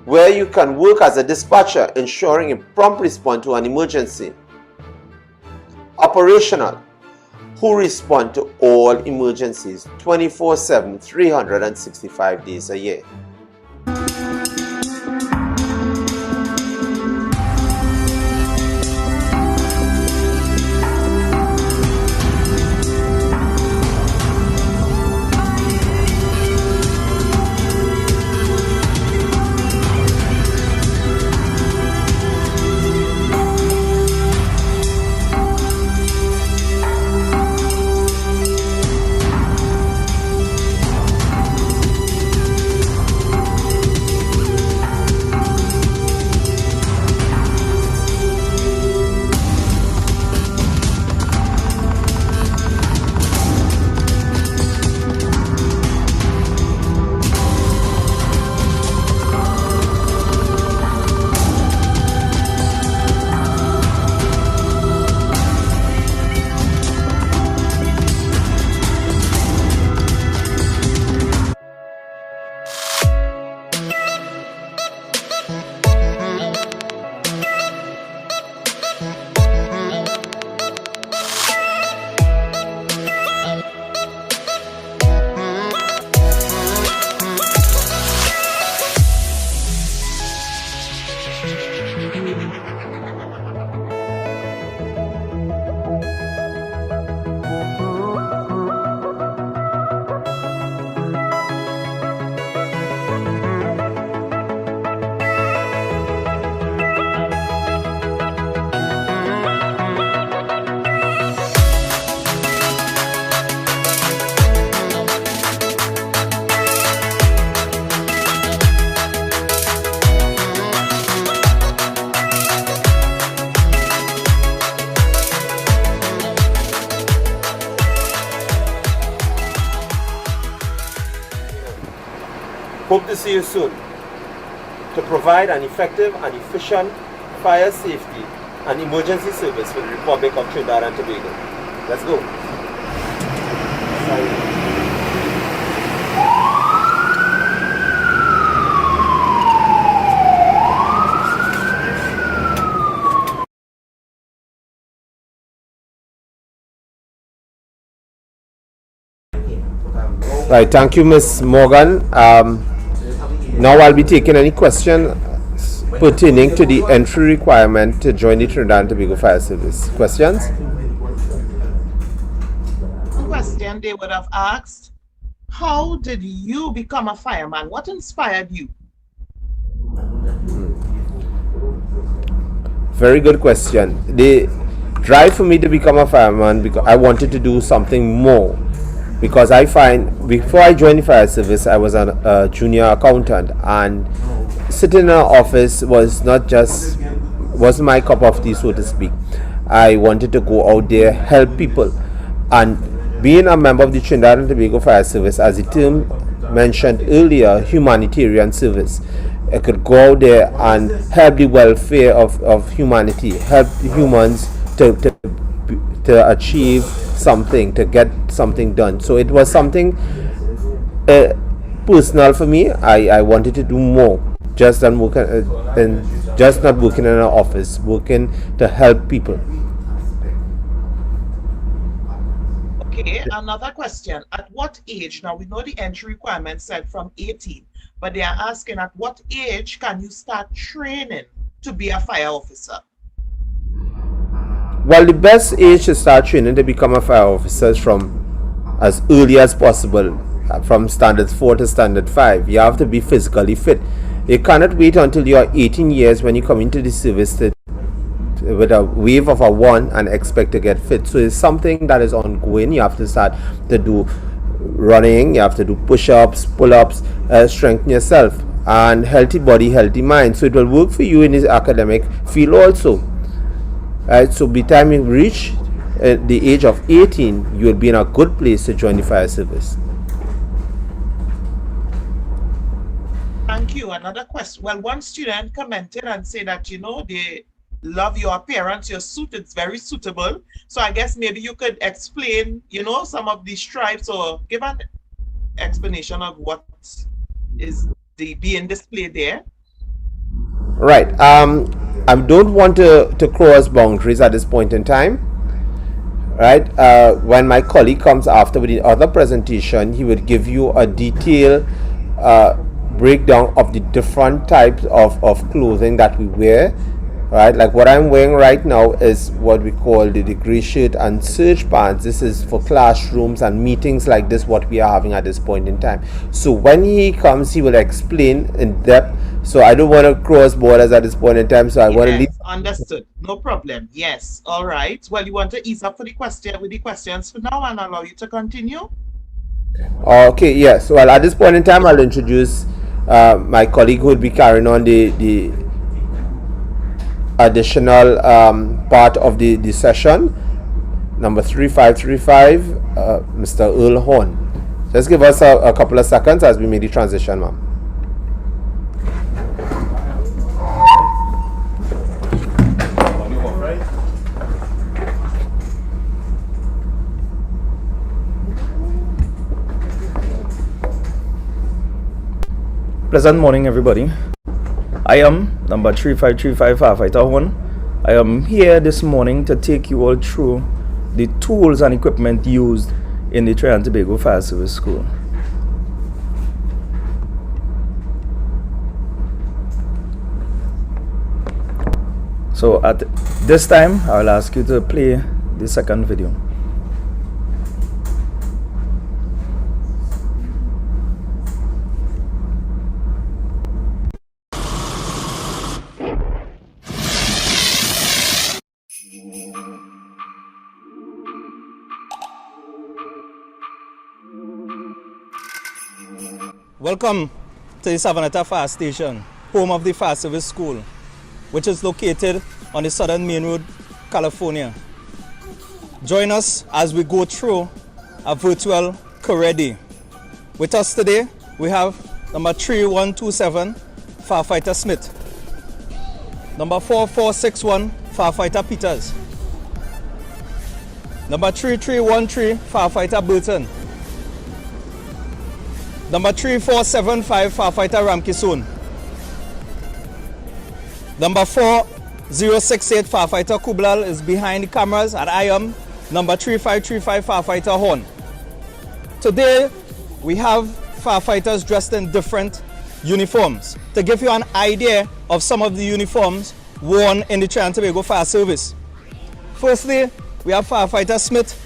where you can work as a dispatcher ensuring a prompt response to an emergency. Operational, who respond to all emergencies 24/7, 365 days a year. Hope to see you soon to provide an effective and efficient fire safety and emergency service for the Republic of Trinidad and Tobago. Let's go. Right, thank you, Ms. Morgan. Now I'll be taking any question pertaining to the entry requirement to join the Trinidad and Tobago Fire Service. Questions? Question they would have asked, how did you become a fireman? What inspired you? Very good question. The drive for me to become a fireman, because I wanted to do something more. Because I find, before I joined the fire service, I was a junior accountant, and sitting in an office wasn't my cup of tea, so to speak. I wanted to go out there, help people, and being a member of the Trinidad and Tobago Fire Service, as the term mentioned earlier, humanitarian service. I could go out there and help the welfare of humanity, help the humans to achieve something, to get something done. So it was something personal for me. I wanted to do more, just not working in an office, working to help people. Okay, another question. At what age, now we know the entry requirement said from 18, but they are asking at what age can you start training to be a fire officer? Well, the best age to start training to become a fire officer is from as early as possible, from standard 4 to standard 5. You have to be physically fit. You cannot wait until you are 18 years when you come into the service with a wave of a wand and expect to get fit. So it's something that is ongoing. You have to start to do running, you have to do push-ups, pull-ups, strengthen yourself, and healthy body, healthy mind. So it will work for you in this academic field also. Right, so by the time you reach the age of 18, you will be in a good place to join the fire service. Thank you. Another question. Well, one student commented and said that, you know, they love your appearance, your suit, it's very suitable. So I guess maybe you could explain, you know, some of the stripes, or give an explanation of what is being displayed there. Right. I don't want to cross boundaries at this point in time. Right. When my colleague comes after with the other presentation, he would give you a detailed breakdown of the different types of clothing that we wear. Right, like what I'm wearing right now is what we call the degree shirt and serge pants. This is for classrooms and meetings like this, what we are having at this point in time. So when he comes, he will explain in depth. So I don't want to cross borders at this point in time. So I want to leave. Understood. No problem. Yes. All right. Well, you want to ease up for the questions for now and allow you to continue? Okay. Yes. Well, at this point in time, I'll introduce my colleague who will be carrying on the additional part of the session, number 3535, Mr. Earl Horn. Just give us a couple of seconds as we make the transition, ma'am. Pleasant morning, everybody. I am number 3535 Firefighter Horn. I am here this morning to take you all through the tools and equipment used in the Trinidad and Tobago Fire Service School. So at this time, I will ask you to play the second video. Welcome to the Savanetta Fire Station, home of the Fire Service School, which is located on the Southern Main Road, California. Join us as we go through a virtual career day. With us today, we have number 3127, Firefighter Smith. Number 4461, Firefighter Peters. Number 3313, Firefighter Burton. Number 3475, Firefighter Ramkissoon. Number 4068, Firefighter Kublal is behind the cameras, and I am number 3535, Firefighter Horn. Today, we have firefighters dressed in different uniforms. To give you an idea of some of the uniforms worn in the Trinidad and Tobago Fire Service. Firstly, we have Firefighter Smith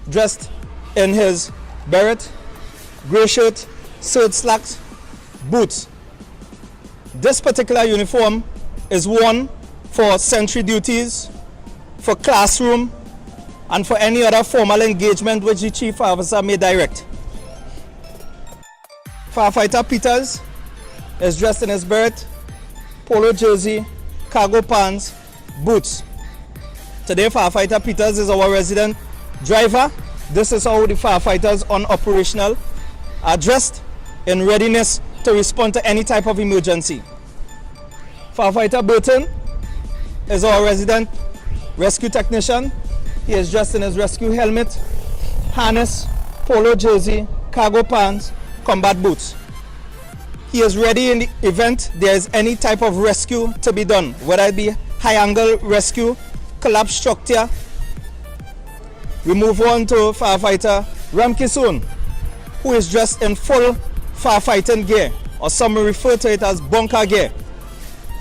dressed in his beret, grey shirt, serge slacks, boots. This particular uniform is worn for sentry duties, for classroom, and for any other formal engagement which the chief officer may direct. Firefighter Peters is dressed in his beret, polo jersey, cargo pants, boots. Today, Firefighter Peters is our resident driver. This is how the firefighters on operational are dressed in readiness to respond to any type of emergency. Firefighter Burton is our resident rescue technician. He is dressed in his rescue helmet, harness, polo jersey, cargo pants, combat boots. He is ready in the event there is any type of rescue to be done, whether it be high angle rescue, collapse structure. We move on to Firefighter Ramkissoon, who is dressed in full firefighting gear, or some refer to it as bunker gear.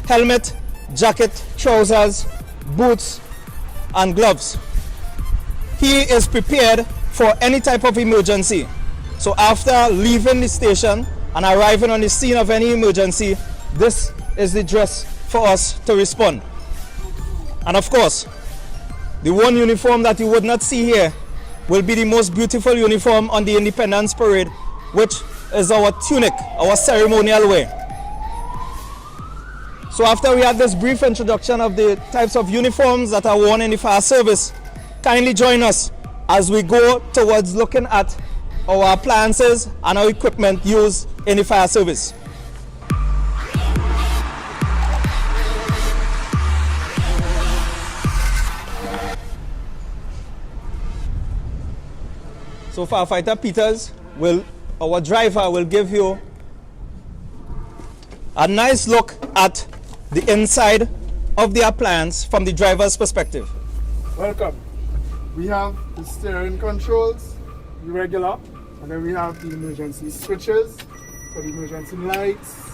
Helmet, jacket, trousers, boots, and gloves. He is prepared for any type of emergency. So after leaving the station and arriving on the scene of any emergency, this is the dress for us to respond. And of course, the one uniform that you would not see here will be the most beautiful uniform on the Independence Parade, which is our tunic, our ceremonial wear. So after we had this brief introduction of the types of uniforms that are worn in the fire service, kindly join us as we go towards looking at our appliances and our equipment used in the fire service. So Firefighter Peters our driver will give you a nice look at the inside of the appliance from the driver's perspective. Welcome. We have the steering controls, the regular, and then we have the emergency switches for the emergency lights.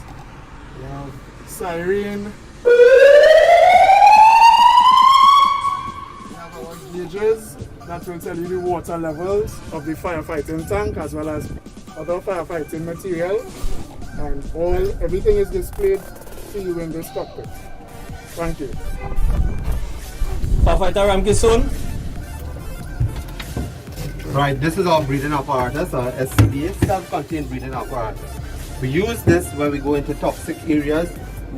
We have siren. We have our gauges that will tell you the water levels of the firefighting tank as well as other firefighting material. And everything is displayed to you in this cockpit. Thank you. Firefighter Ramkisoon. Right, this is our breathing apparatus, our SCBA, self-contained breathing apparatus. We use this when we go into toxic areas.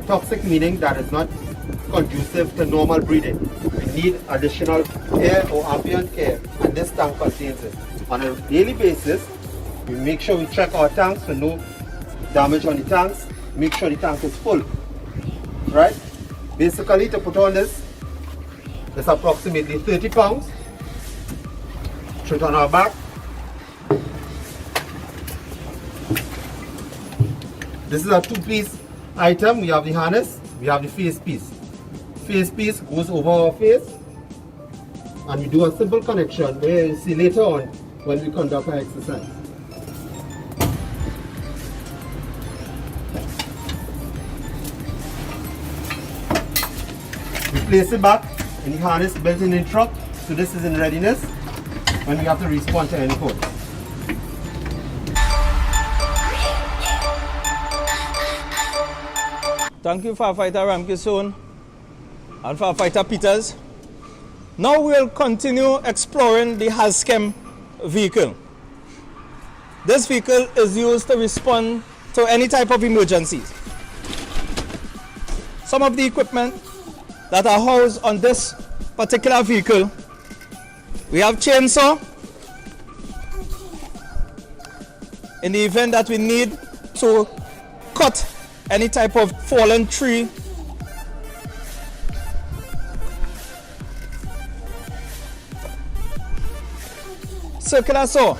Toxic meaning that is not conducive to normal breathing. We need additional air or ambient air, and this tank contains it. On a daily basis, we make sure we check our tanks for no damage on the tanks, make sure the tank is full. Right? Basically, to put on this, it's approximately 30 pounds. Put it on our back. This is a two-piece item. We have the harness, we have the face piece. Face piece goes over our face, and we do a simple connection where you see later on when we conduct our exercise. We place it back in the harness built in the truck, so this is in readiness when we have to respond to any code. Thank you, Firefighter Ramkisoon and Firefighter Peters. Now we'll continue exploring the HAZChem vehicle. This vehicle is used to respond to any type of emergencies. Some of the equipment that are housed on this particular vehicle, we have chainsaw in the event that we need to cut any type of fallen tree. Circular saw.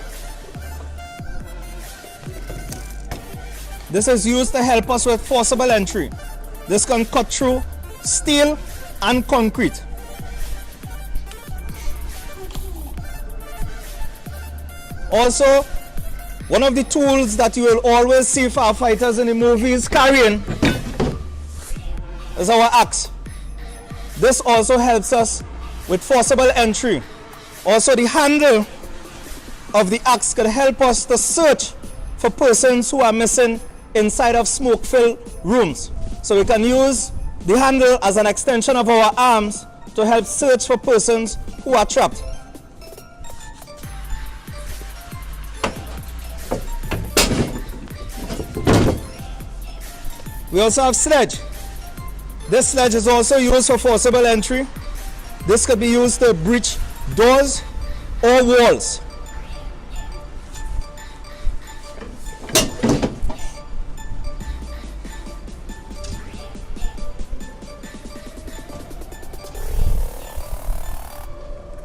This is used to help us with forcible entry. This can cut through steel and concrete. Also, one of the tools that you will always see firefighters in the movies carrying is our axe. This also helps us with forcible entry. Also, the handle of the axe can help us to search for persons who are missing inside of smoke-filled rooms. So we can use the handle as an extension of our arms to help search for persons who are trapped. We also have sledge. This sledge is also used for forcible entry. This could be used to breach doors or walls.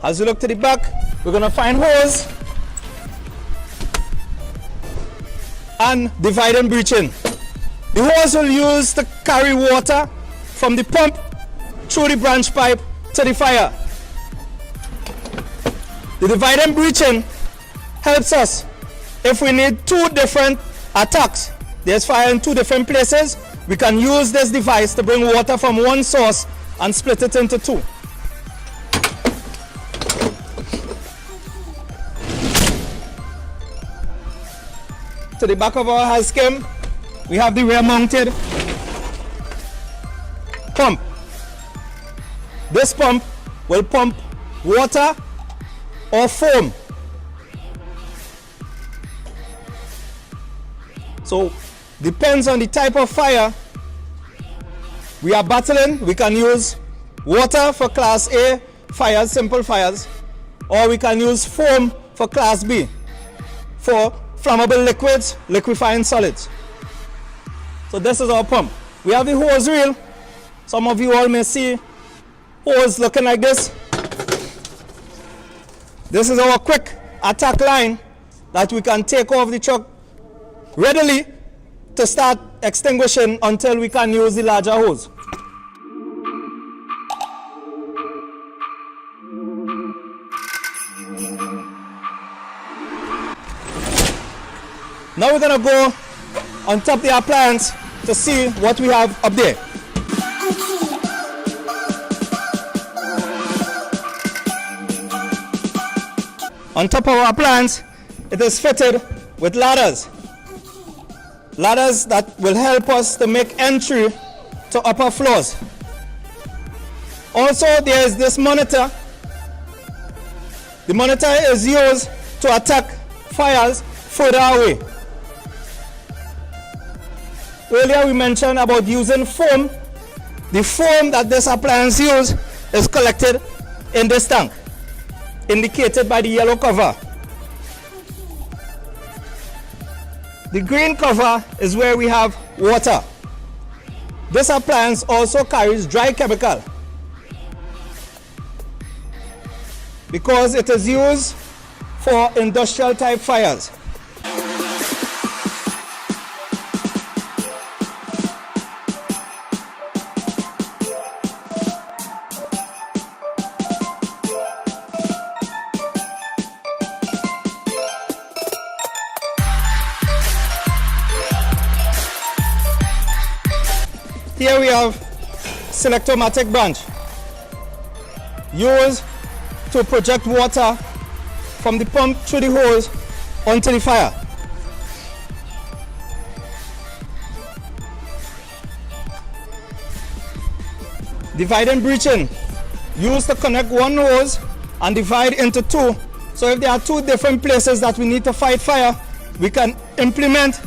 As we look to the back, we're going to find hose and divide and breaching. The hose will use to carry water from the pump through the branch pipe to the fire. The divide and breaching helps us if we need two different attacks. There's fire in two different places. We can use this device to bring water from one source and split it into two. to the back of our high skim, we have the rear mounted pump. This pump will pump water or foam. So depends on the type of fire we are battling. We can use water for class A fires, simple fires, or we can use foam for class B, for flammable liquids, liquefying solids. So this is our pump. We have the hose reel. Some of you all may see hose looking like this. This is our quick attack line that we can take off the truck readily to start extinguishing until we can use the larger hose. Now we're going to go on top of the appliance to see what we have up there. On top of our appliance, it is fitted with ladders. Ladders that will help us to make entry to upper floors. Also, there is this monitor. The monitor is used to attack fires further away. Earlier we mentioned about using foam. The foam that this appliance uses is collected in this tank, indicated by the yellow cover. The green cover is where we have water. This appliance also carries dry chemical because it is used for industrial type fires. Here we have Selectomatic branch used to project water from the pump through the hose onto the fire. Divide and breaching used to connect one hose and divide into two. So if there are two different places that we need to fight fire, we can implement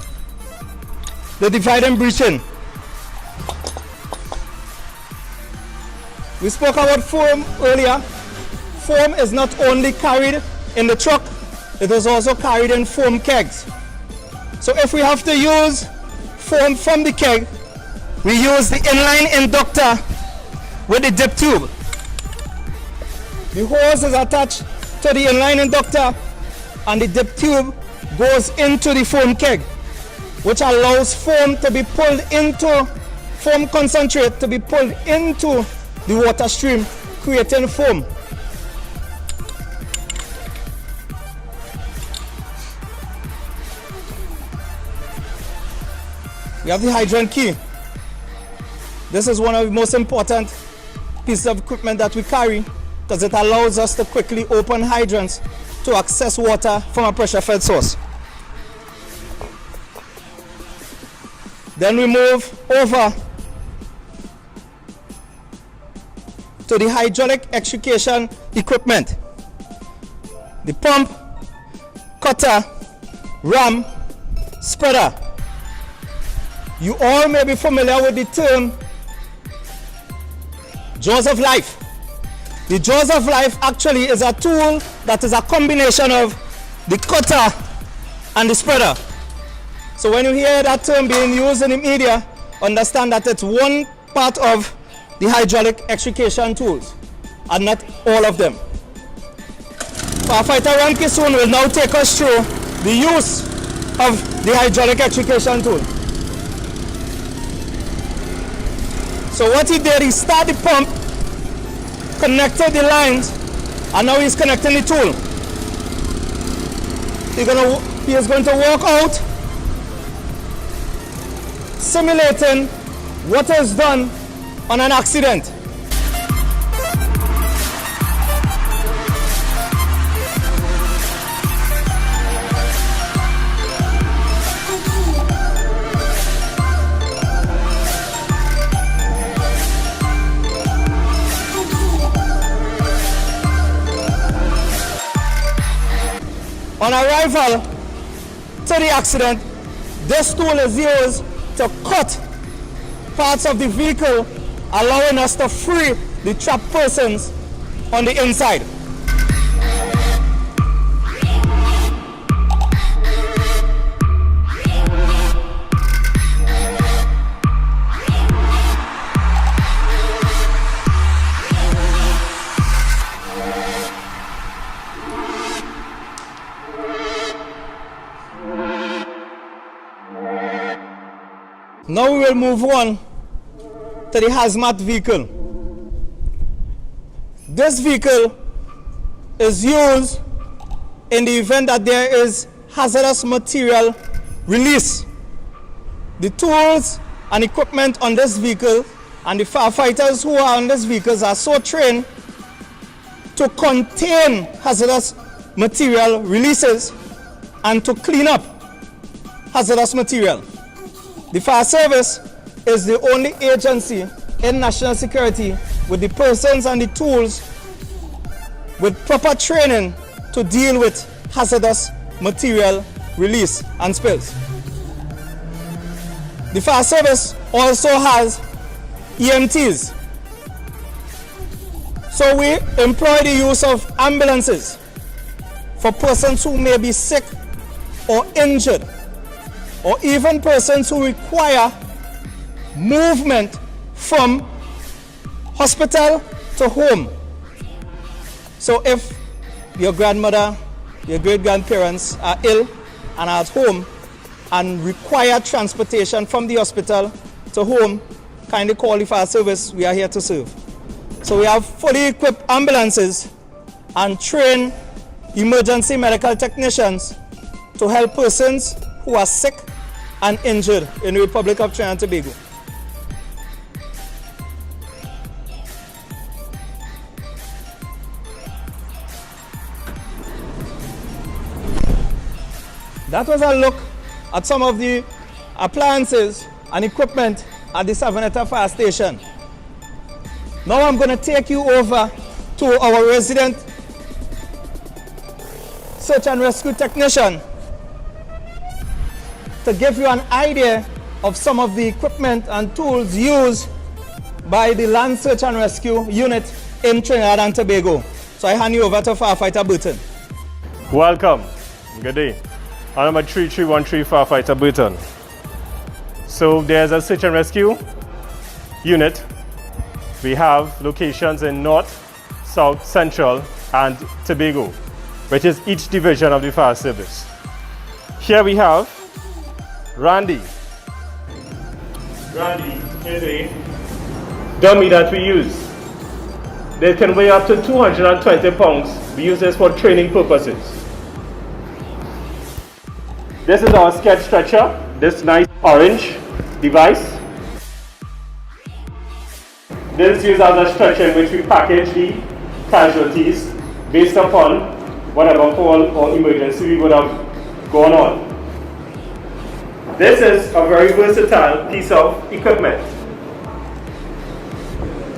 the divide and breaching. We spoke about foam earlier. Foam is not only carried in the truck, it is also carried in foam kegs. So if we have to use foam from the keg, we use the inline inductor with the dip tube. The hose is attached to the inline inductor and the dip tube goes into the foam keg, which allows foam to be pulled into, foam concentrate to be pulled into the water stream, creating foam. We have the hydrant key. This is one of the most important pieces of equipment that we carry because it allows us to quickly open hydrants to access water from a pressure-fed source. Then we move over to the hydraulic extrication equipment. The pump, cutter, ram, spreader. You all may be familiar with the term jaws of life. The jaws of life actually is a tool that is a combination of the cutter and the spreader. So when you hear that term being used in the media, understand that it's one part of the hydraulic extrication tools and not all of them. Firefighter Ranky soon will now take us through the use of the hydraulic extrication tool. So what he did, he started the pump, connected the lines, and now he's connecting the tool. He is going to walk out, simulating what is done on an accident. arrival to the accident, this tool is used to cut parts of the vehicle, allowing us to free the trapped persons on the inside. Now we will move on to the hazmat vehicle. This vehicle is used in the event that there is hazardous material release. The tools and equipment on this vehicle and the firefighters who are on these vehicles are so trained to contain hazardous material releases and to clean up hazardous material. The fire service is the only agency in national security with the persons and the tools with proper training to deal with hazardous material release and spills. The fire service also has EMTs. So we employ the use of ambulances for persons who may be sick or injured, or even persons who require movement from hospital to home. So if your grandmother, your great-grandparents are ill and are at home and require transportation from the hospital to home, kindly call the fire service. We are here to serve. So we have fully equipped ambulances and trained emergency medical technicians to help persons who are sick and injured in the Republic of Trinidad and Tobago. That was a look at some of the appliances and equipment at the Savanetta Fire Station. Now I'm going to take you over to our resident search and rescue technician to give you an idea of some of the equipment and tools used by the Land Search and Rescue Unit in Trinidad and Tobago. So I hand you over to Firefighter Burton. Welcome. Good day. I'm number 3313 Firefighter Burton. So there's a search and rescue unit. We have locations in North, South, Central, and Tobago, which is each division of the fire service. Here we have Randy. Randy is a dummy that we use. They can weigh up to 220 pounds. We use this for training purposes. This is our sketch stretcher, this nice orange device. This is used as a stretcher in which we package the casualties based upon whatever call or emergency we would have gone on. This is a very versatile piece of equipment.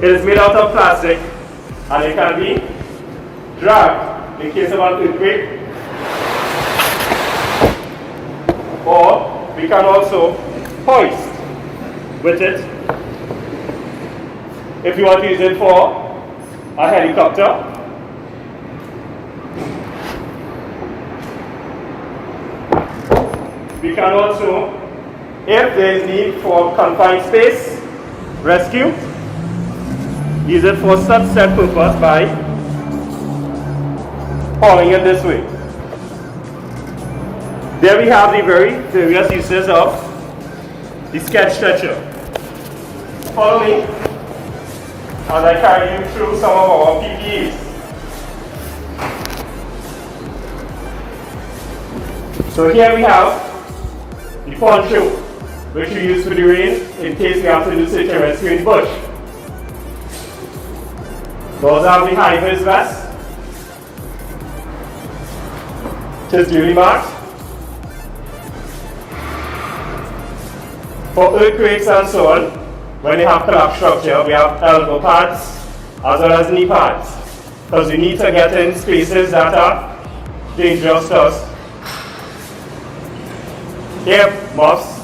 It is made out of plastic and it can be dragged in case of an earthquake, or we can also hoist with it if you want to use it for a helicopter. We can also, if there is need for confined space rescue, use it for such set purpose by hauling it this way. There we have the various uses of the sketch stretcher. Follow me as I carry you through some of our PPEs. So here we have the poncho, which we use for the rain in case we have to do search and rescue in bush. Those are the high-vis vest, which is duly marked. For earthquakes and so on, when you have collapsed structure, we have elbow pads as well as knee pads, because we need to get in spaces that are dangerous to us ear muffs,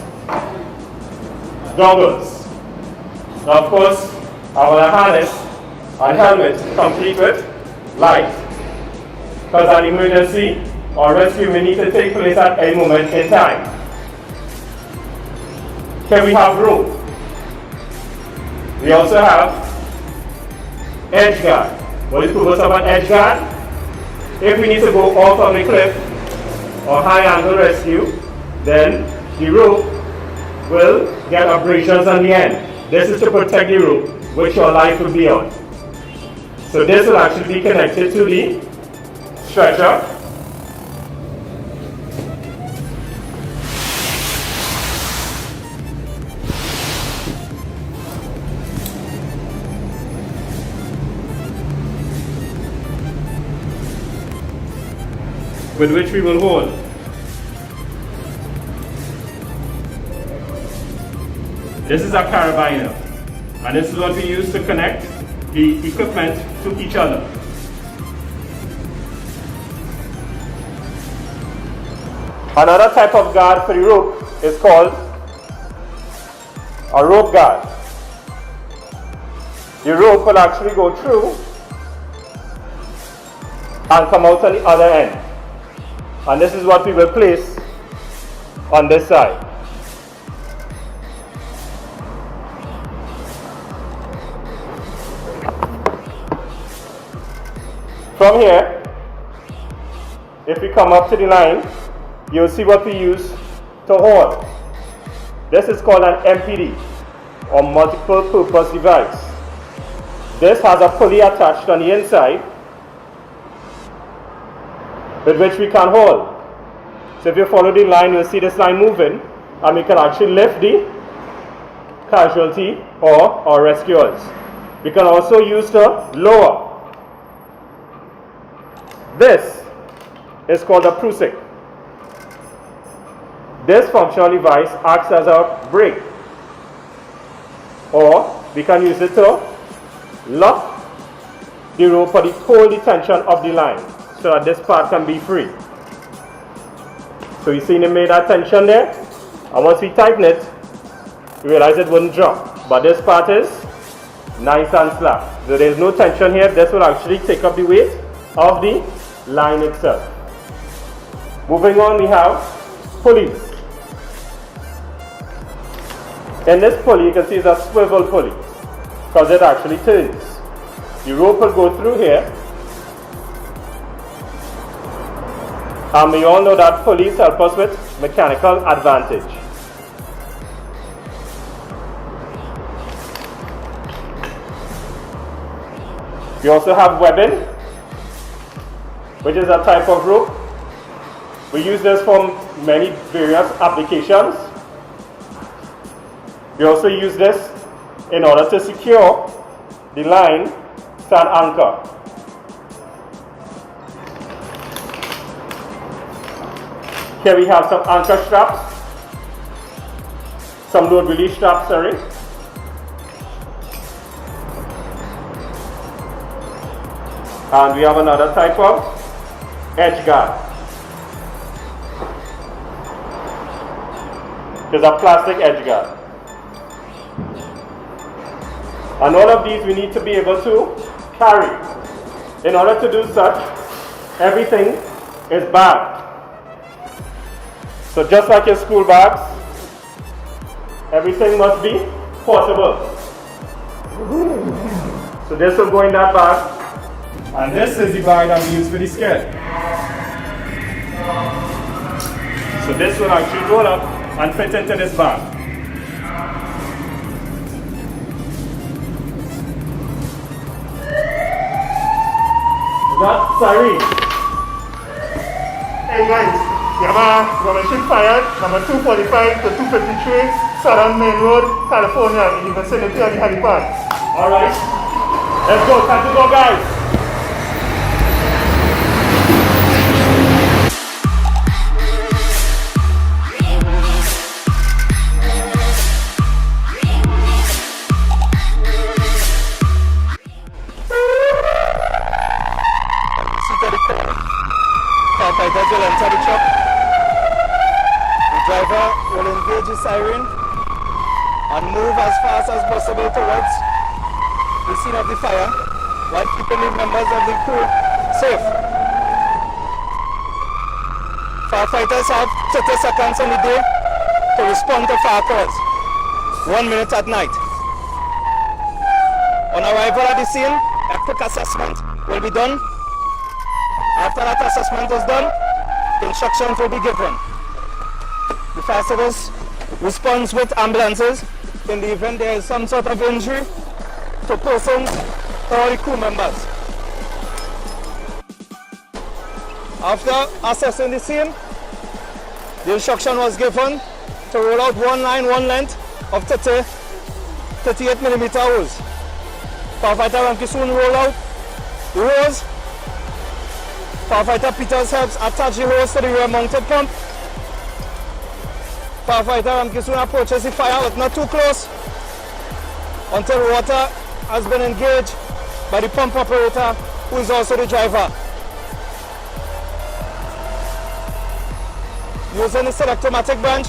goggles. Now of course, our harness and helmet complete with light. Because an emergency or rescue may need to take place at any moment in time. Here we have rope. We also have edge guard. What is the purpose of an edge guard? If we need to go off on the cliff or high angle rescue, then the rope will get abrasions on the end. This is to protect the rope which your life will be on. So this will actually be connected to the stretcher. With which we will hold. This is a carabiner, and this is what we use to connect the equipment to each other. Another type of guard for the rope is called a rope guard. The rope will actually go through and come out on the other end. And this is what we will place on this side. From here, if we come up to the line, you'll see what we use to hold. This is called an MPD, or multiple purpose device. This has a pulley attached on the inside with which we can hold. So if you follow the line, you'll see this line moving, and we can actually lift the casualty or rescuers. We can also use the lower. This is called a Prusik. This functional device acts as a brake, or we can use it to lock the rope for the whole tension of the line, so that this part can be free. So you see it made that tension there, and once we tighten it, we realize it wouldn't drop. But this part is nice and slack. So there is no tension here. This will actually take up the weight of the line itself. Moving on, we have pulleys. In this pulley, you can see it's a swivel pulley because it actually turns. The rope will go through here. And we all know that pulleys help us with mechanical advantage. We also have webbing, which is a type of rope. We use this for many various applications. We also use this in order to secure the line to an anchor. Here we have some anchor straps, some load release straps, sorry. And we have another type of edge guard. There's a plastic edge guard. And all of these we need to be able to carry. In order to do such, everything is bagged. So just like your school bags, everything must be portable. So this will go in that bag. And this is the bag that we use for the scale. So this will actually roll up and fit into this bag. That's Sari. Hey guys, we have a machine fired, number 245 to 253, Southern Main Road, California, in the vicinity of the helipad. Alright, let's go, time to go guys. Firefighters will enter the truck. The driver will engage the siren and move as fast as possible towards the scene of the fire while keeping the members of the crew safe. Firefighters have 30 seconds in the day to respond to fire calls. 1 minute at night. On arrival at the scene, a quick assessment will be done. After that assessment is done, instructions will be given. The fire service responds with ambulances in the event there is some sort of injury to persons or the crew members. After assessing the scene, the instruction was given to roll out one line, one length of 38mm hose. Firefighter Ramki soon roll out the hose. Firefighter Peters helps attach the hose to the rear mounted pump. Firefighter Ramki soon approaches the fire, but not too close, until water has been engaged by the pump operator, who is also the driver. Using the selectomatic branch,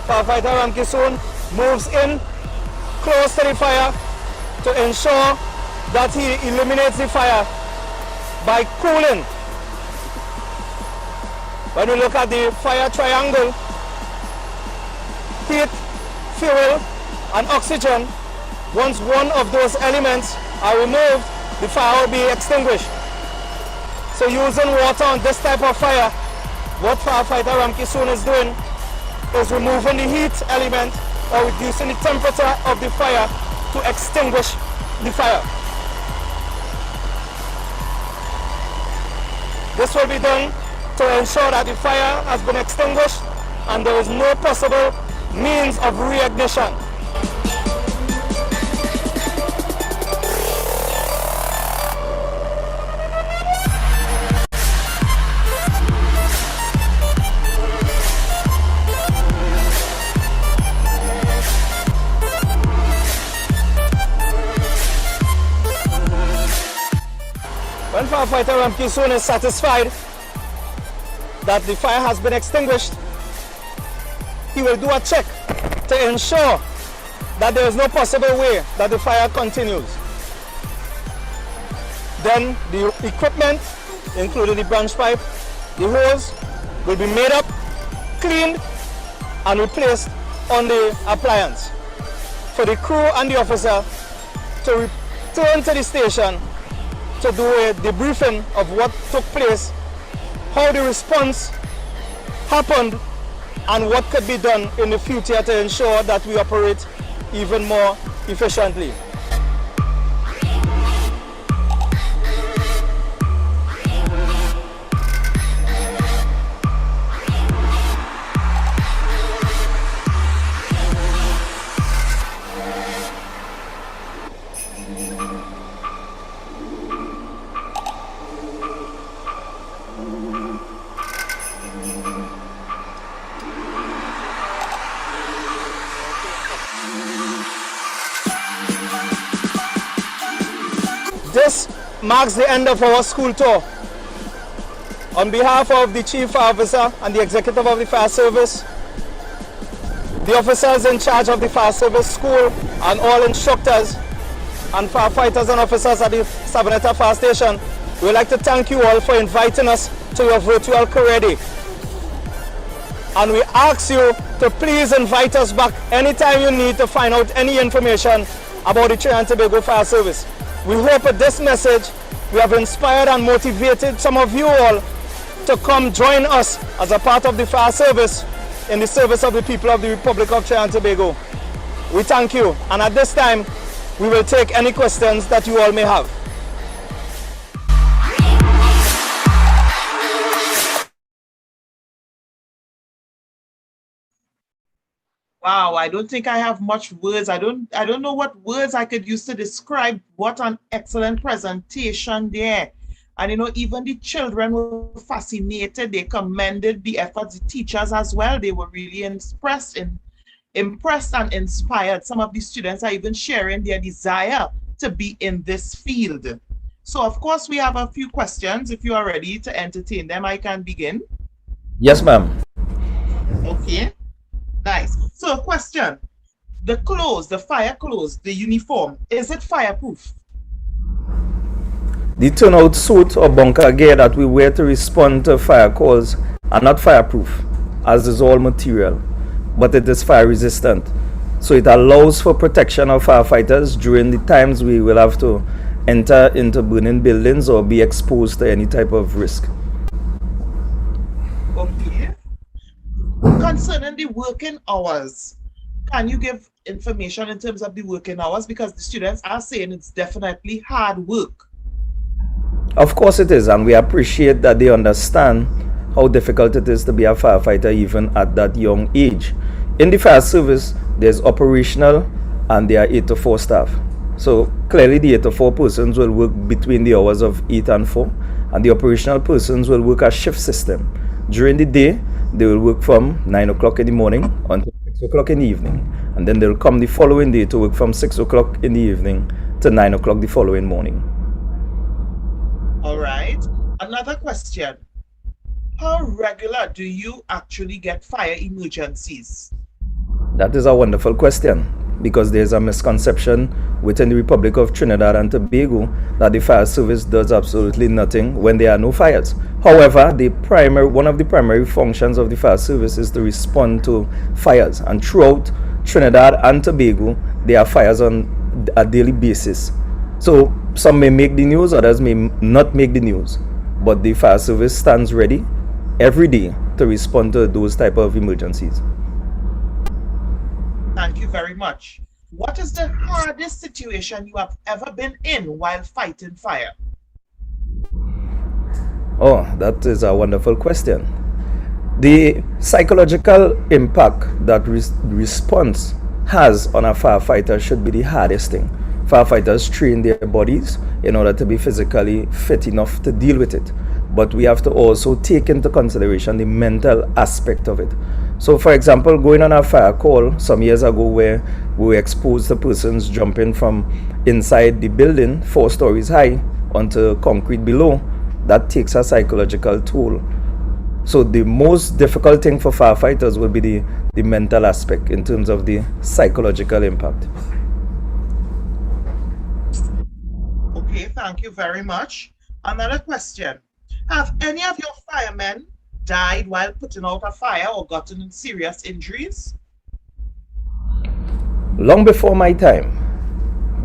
Firefighter Ramki soon moves in close to the fire to ensure that he eliminates the fire by cooling. When you look at the fire triangle, heat, fuel, and oxygen, once one of those elements are removed, the fire will be extinguished. So using water on this type of fire, what Firefighter Ramki soon is doing is removing the heat element or reducing the temperature of the fire to extinguish the fire. This will be done to ensure that the fire has been extinguished and there is no possible means of reignition. When Firefighter Ramki soon is satisfied that the fire has been extinguished, he will do a check to ensure that there is no possible way that the fire continues. Then the equipment, including the branch pipe, the hose, will be made up, cleaned, and replaced on the appliance. For the crew and the officer to return to the station to do a debriefing of what took place, how the response happened, and what could be done in the future to ensure that we operate even more efficiently. This marks the end of our school tour. On behalf of the Chief Fire Officer and the Executive of the Fire Service, the officers in charge of the Fire Service School, and all instructors and firefighters and officers at the Savanetta Fire Station, we would like to thank you all for inviting us to your virtual career day. And we ask you to please invite us back anytime you need to find out any information about the Trinidad and Tobago Fire Service. We hope with this message we have inspired and motivated some of you all to come join us as a part of the fire service in the service of the people of the Republic of Trinidad and Tobago. We thank you, and at this time we will take any questions that you all may have. Wow, I don't think I have much words. I don't know what words I could use to describe what an excellent presentation there. And you know, even the children were fascinated. They commended the efforts, the teachers as well. They were really impressed and inspired. Some of the students are even sharing their desire to be in this field. So of course we have a few questions. If you are ready to entertain them, I can begin. Yes, ma'am. Okay. So question, the clothes, the fire clothes, the uniform, is it fireproof? The turnout suit or bunker gear that we wear to respond to fire calls are not fireproof, as is all material, but it is fire resistant. So it allows for protection of firefighters during the times we will have to enter into burning buildings or be exposed to any type of risk. Okay. Concerning the working hours, can you give information in terms of the working hours? Because the students are saying it's definitely hard work. Of course it is, and we appreciate that they understand how difficult it is to be a firefighter even at that young age. In the fire service, there's operational and there are 8 to 4 staff. So clearly the 8 to 4 persons will work between the hours of 8 and 4, and the operational persons will work a shift system. During the day, they will work from 9 o'clock in the morning until 6 o'clock in the evening, and then they'll come the following day to work from 6 o'clock in the evening to 9 o'clock the following morning. All right. Another question. How regular do you actually get fire emergencies? That is a wonderful question, because there's a misconception within the Republic of Trinidad and Tobago that the fire service does absolutely nothing when there are no fires. However, one of the primary functions of the fire service is to respond to fires, and throughout Trinidad and Tobago there are fires on a daily basis. So some may make the news, others may not make the news, but the fire service stands ready every day to respond to those type of emergencies. Thank you very much. What is the hardest situation you have ever been in while fighting fire? Oh, that is a wonderful question. The psychological impact that response has on a firefighter should be the hardest thing. Firefighters train their bodies in order to be physically fit enough to deal with it. But we have to also take into consideration the mental aspect of it. So for example, going on a fire call some years ago where we were exposed to persons jumping from inside the building 4 stories high onto concrete below, that takes a psychological toll. So the most difficult thing for firefighters will be the mental aspect in terms of the psychological impact. Okay, thank you very much. Another question. Have any of your firemen died while putting out a fire or gotten serious injuries? Long before my time,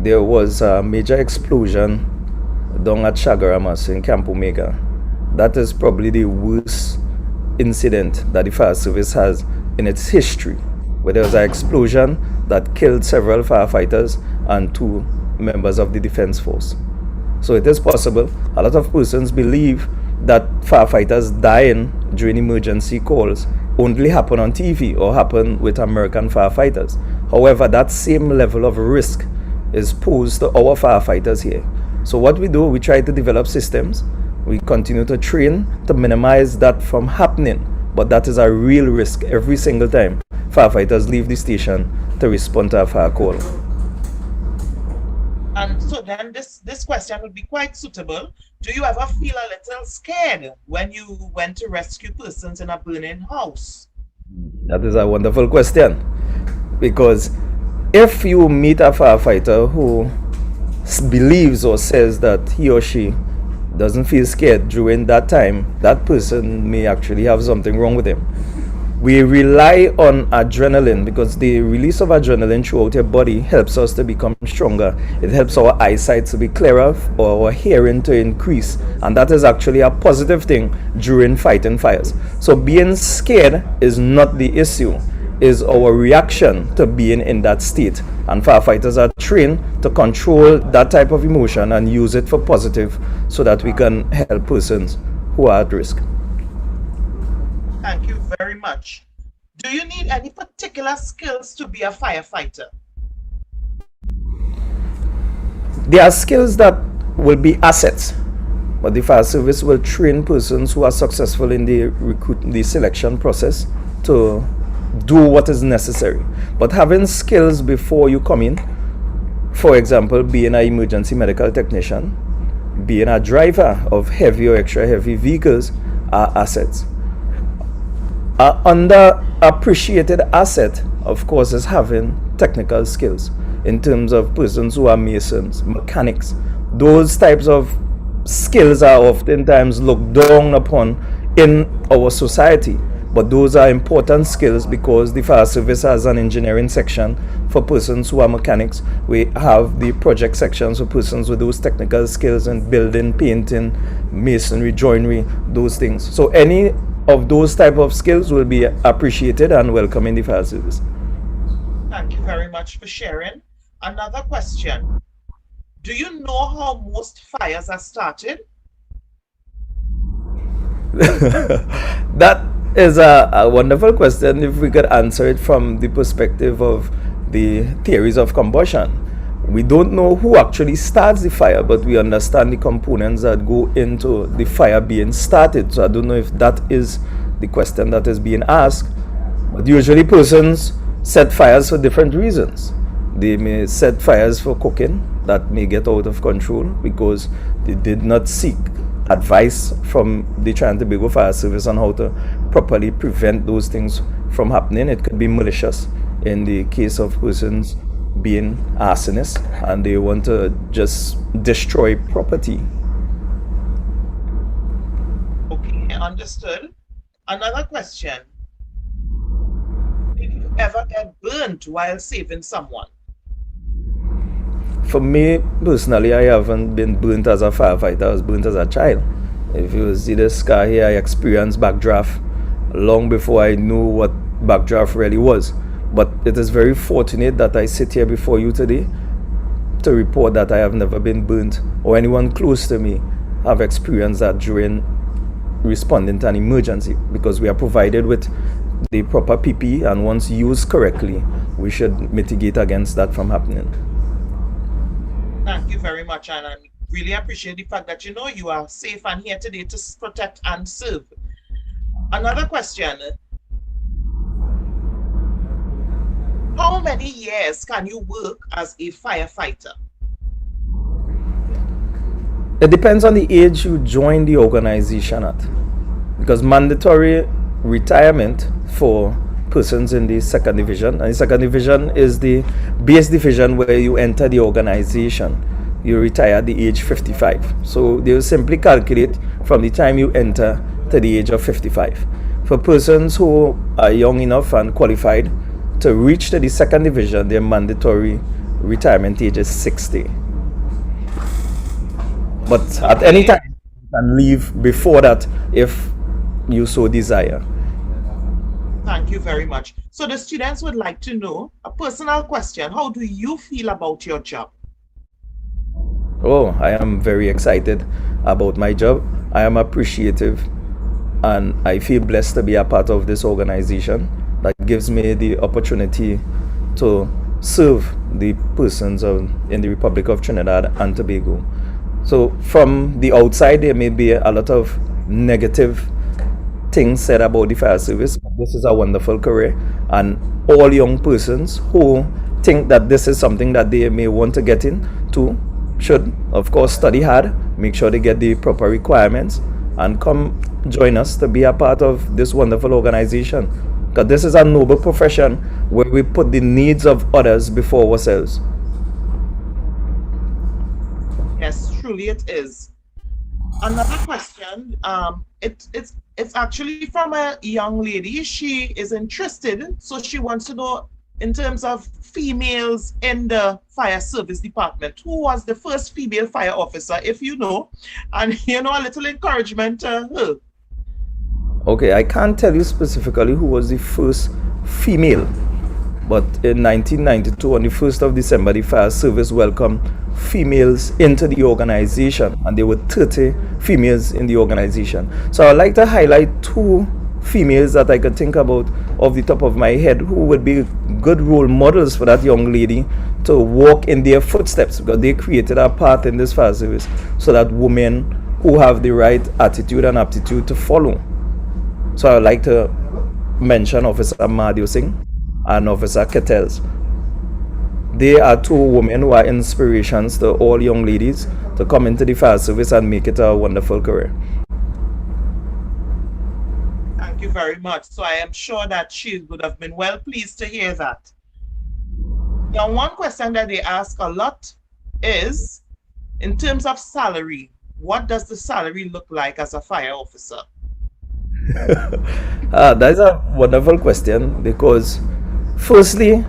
there was a major explosion down at Chagaramas in Camp Omega. That is probably the worst incident that the fire service has in its history, where there was an explosion that killed several firefighters and 2 members of the defense force. So it is possible. A lot of persons believe that firefighters dying during emergency calls only happen on TV or happen with American firefighters. However, that same level of risk is posed to our firefighters here. So what we do, we try to develop systems. We continue to train to minimize that from happening, but that is a real risk every single time firefighters leave the station to respond to a fire call. And so then this question would be quite suitable. Do you ever feel a little scared when you went to rescue persons in a burning house? That is a wonderful question, because if you meet a firefighter who believes or says that he or she doesn't feel scared during that time, that person may actually have something wrong with him. We rely on adrenaline because the release of adrenaline throughout your body helps us to become stronger. It helps our eyesight to be clearer or our hearing to increase, and that is actually a positive thing during fighting fires. So being scared is not the issue, is our reaction to being in that state, and firefighters are trained to control that type of emotion and use it for positive so that we can help persons who are at risk. Thank you very much. Do you need any particular skills to be a firefighter? There are skills that will be assets, but the fire service will train persons who are successful in the selection process to do what is necessary. But having skills before you come in, for example, being an emergency medical technician, being a driver of heavy or extra heavy vehicles, are assets. underappreciated asset, of course, is having technical skills in terms of persons who are masons, mechanics. Those types of skills are oftentimes looked down upon in our society, but those are important skills because the fire service has an engineering section for persons who are mechanics. We have the project sections for persons with those technical skills in building, painting, masonry, joinery, those things. So any of those type of skills will be appreciated and welcome in the fire service. Thank you very much for sharing. Another question. Do you know how most fires are started? That is a wonderful question if we could answer it from the perspective of the theories of combustion. We don't know who actually starts the fire, but we understand the components that go into the fire being started. So I don't know if that is the question that is being asked. But usually persons set fires for different reasons. They may set fires for cooking that may get out of control because they did not seek advice from the Trinidad and Tobago Fire Service on how to properly prevent those things from happening. It could be malicious in the case of persons being arsonists and they want to just destroy property. Okay, understood. Another question. Did you ever get burnt while saving someone? For me personally, I haven't been burnt as a firefighter. I was burnt as a child. If you see this scar here, I experienced backdraft long before I knew what backdraft really was. But it is very fortunate that I sit here before you today to report that I have never been burnt or anyone close to me have experienced that during responding to an emergency, because we are provided with the proper PPE, and once used correctly, we should mitigate against that from happening. Thank you very much, and I really appreciate the fact that you are safe and here today to protect and serve. Another question. How many years can you work as a firefighter? It depends on the age you join the organization at, because mandatory retirement for persons in the second division, and the second division is the base division where you enter the organization. You retire at the age 55. So they will simply calculate from the time you enter to the age of 55. For persons who are young enough and qualified to reach to the second division, their mandatory retirement age is 60. But at any time, you can leave before that if you so desire. Thank you very much. So the students would like to know a personal question. How do you feel about your job? Oh, I am very excited about my job. I am appreciative and I feel blessed to be a part of this organization that gives me the opportunity to serve the persons in the Republic of Trinidad and Tobago. So from the outside, there may be a lot of negative things said about the fire service, but this is a wonderful career, and all young persons who think that this is something that they may want to get into should, of course, study hard, make sure they get the proper requirements, and come join us to be a part of this wonderful organization. Because this is a noble profession where we put the needs of others before ourselves. Yes, truly it is. Another question, it's actually from a young lady. She is interested, so she wants to know in terms of females in the fire service department, who was the first female fire officer, if you know, and a little encouragement to her. Okay, I can't tell you specifically who was the first female, but in 1992, on the 1st of December, the fire service welcomed females into the organization, and there were 30 females in the organization. So I'd like to highlight two females that I could think about off the top of my head who would be good role models for that young lady to walk in their footsteps, because they created a path in this fire service so that women who have the right attitude and aptitude to follow. So I'd like to mention Officer Madhu Singh and Officer Kettles. They are two women who are inspirations to all young ladies to come into the fire service and make it a wonderful career. Thank Thank you very much. So I am sure that she would have been well pleased to hear that. Now, one question that they ask a lot is, in terms of salary, what does the salary look like as a fire officer? That's a wonderful question because, firstly,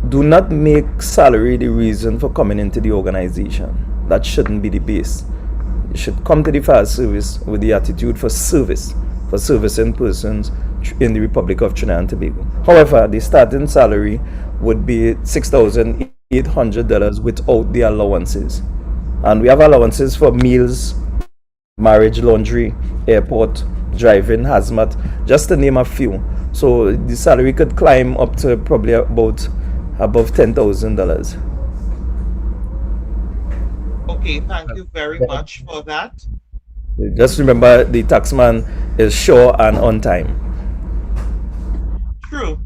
do not make salary the reason for coming into the organization. That shouldn't be the base. You should come to the fire service with the attitude for servicing persons in the Republic of Trinidad and Tobago. However, the starting salary would be $6,800 without the allowances. And we have allowances for meals, marriage, laundry, airport, driving, hazmat, just to name a few. So the salary could climb up to probably above $10,000. Okay, thank you very much for that. Just remember, the taxman is sure and on time. True.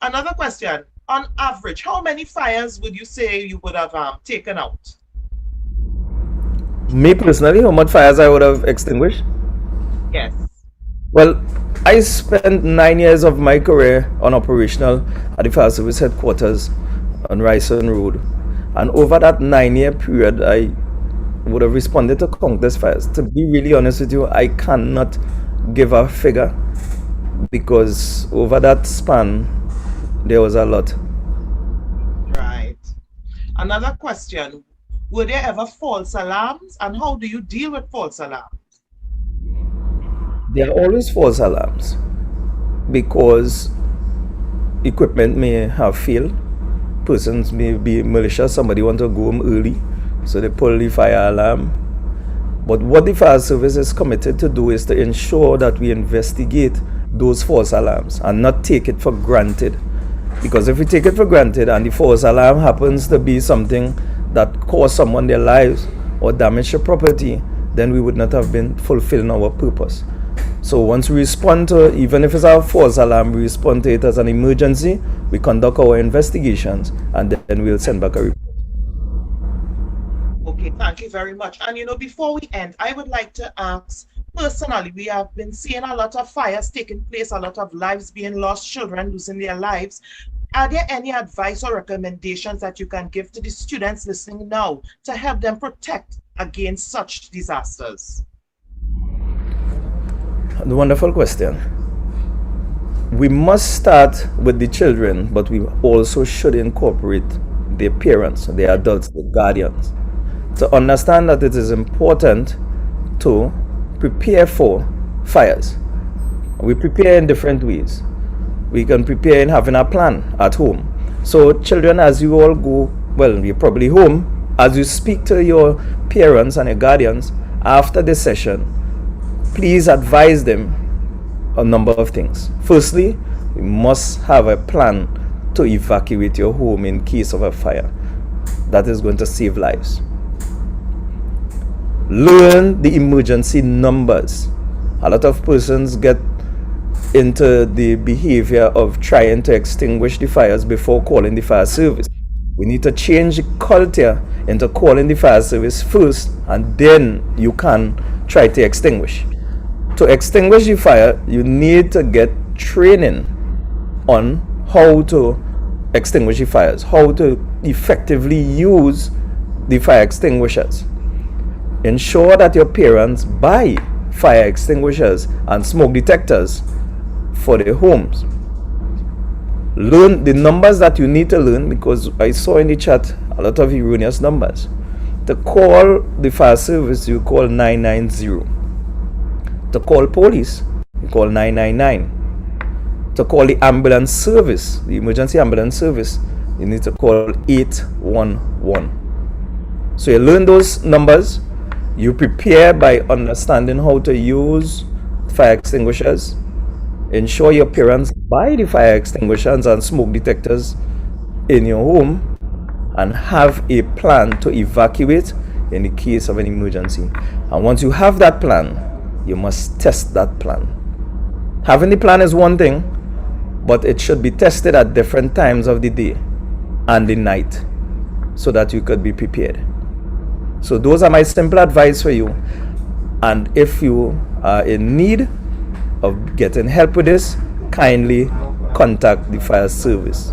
Another question. On average, how many fires would you say you would have taken out? Me personally, how much fires I would have extinguished? Yes. Well, I spent 9 years of my career on operational at the fire service headquarters on Ryson Road. And over that 9-year period, I would have responded to countless fires. To be really honest with you, I cannot give a figure because over that span, there was a lot. Right. Another question. Were there ever false alarms, and how do you deal with false alarms? There are always false alarms because equipment may have failed. Persons may be malicious, somebody want to go home early, so they pull the fire alarm. But what the fire service is committed to do is to ensure that we investigate those false alarms and not take it for granted. Because if we take it for granted and the false alarm happens to be something that caused someone their lives or damage their property, then we would not have been fulfilling our purpose. So once we respond to, even if it's a false alarm, we respond to it as an emergency, we conduct our investigations, and then we'll send back a report. Okay, thank you very much. And before we end, I would like to ask, personally, we have been seeing a lot of fires taking place, a lot of lives being lost, children losing their lives. Are there any advice or recommendations that you can give to the students listening now to help them protect against such disasters? A wonderful question. We must start with the children, but we also should incorporate their parents, their adults, the guardians, to understand that it is important to prepare for fires. We prepare in different ways. We can prepare in having a plan at home. So children, as you all go, well, you're probably home, as you speak to your parents and your guardians after this session, please advise them a number of things. Firstly, you must have a plan to evacuate your home in case of a fire. That is going to save lives. Learn the emergency numbers. A lot of persons get into the behavior of trying to extinguish the fires before calling the fire service. We need to change the culture into calling the fire service first, and then you can try to extinguish. To extinguish the fire, you need to get training on how to extinguish the fires, how to effectively use the fire extinguishers. Ensure that your parents buy fire extinguishers and smoke detectors for their homes. Learn the numbers that you need to learn, because I saw in the chat a lot of erroneous numbers. To call the fire service, you call 990. To call police, you call 999. To call the ambulance service, the emergency ambulance service, you need to call 811. So you learn those numbers, you prepare by understanding how to use fire extinguishers. Ensure your parents buy the fire extinguishers and smoke detectors in your home, and have a plan to evacuate in the case of an emergency. And once you have that plan, you must test that plan. Having the plan is one thing, but it should be tested at different times of the day and the night so that you could be prepared. So those are my simple advice for you. And if you are in need, of getting help with this, kindly contact the fire service.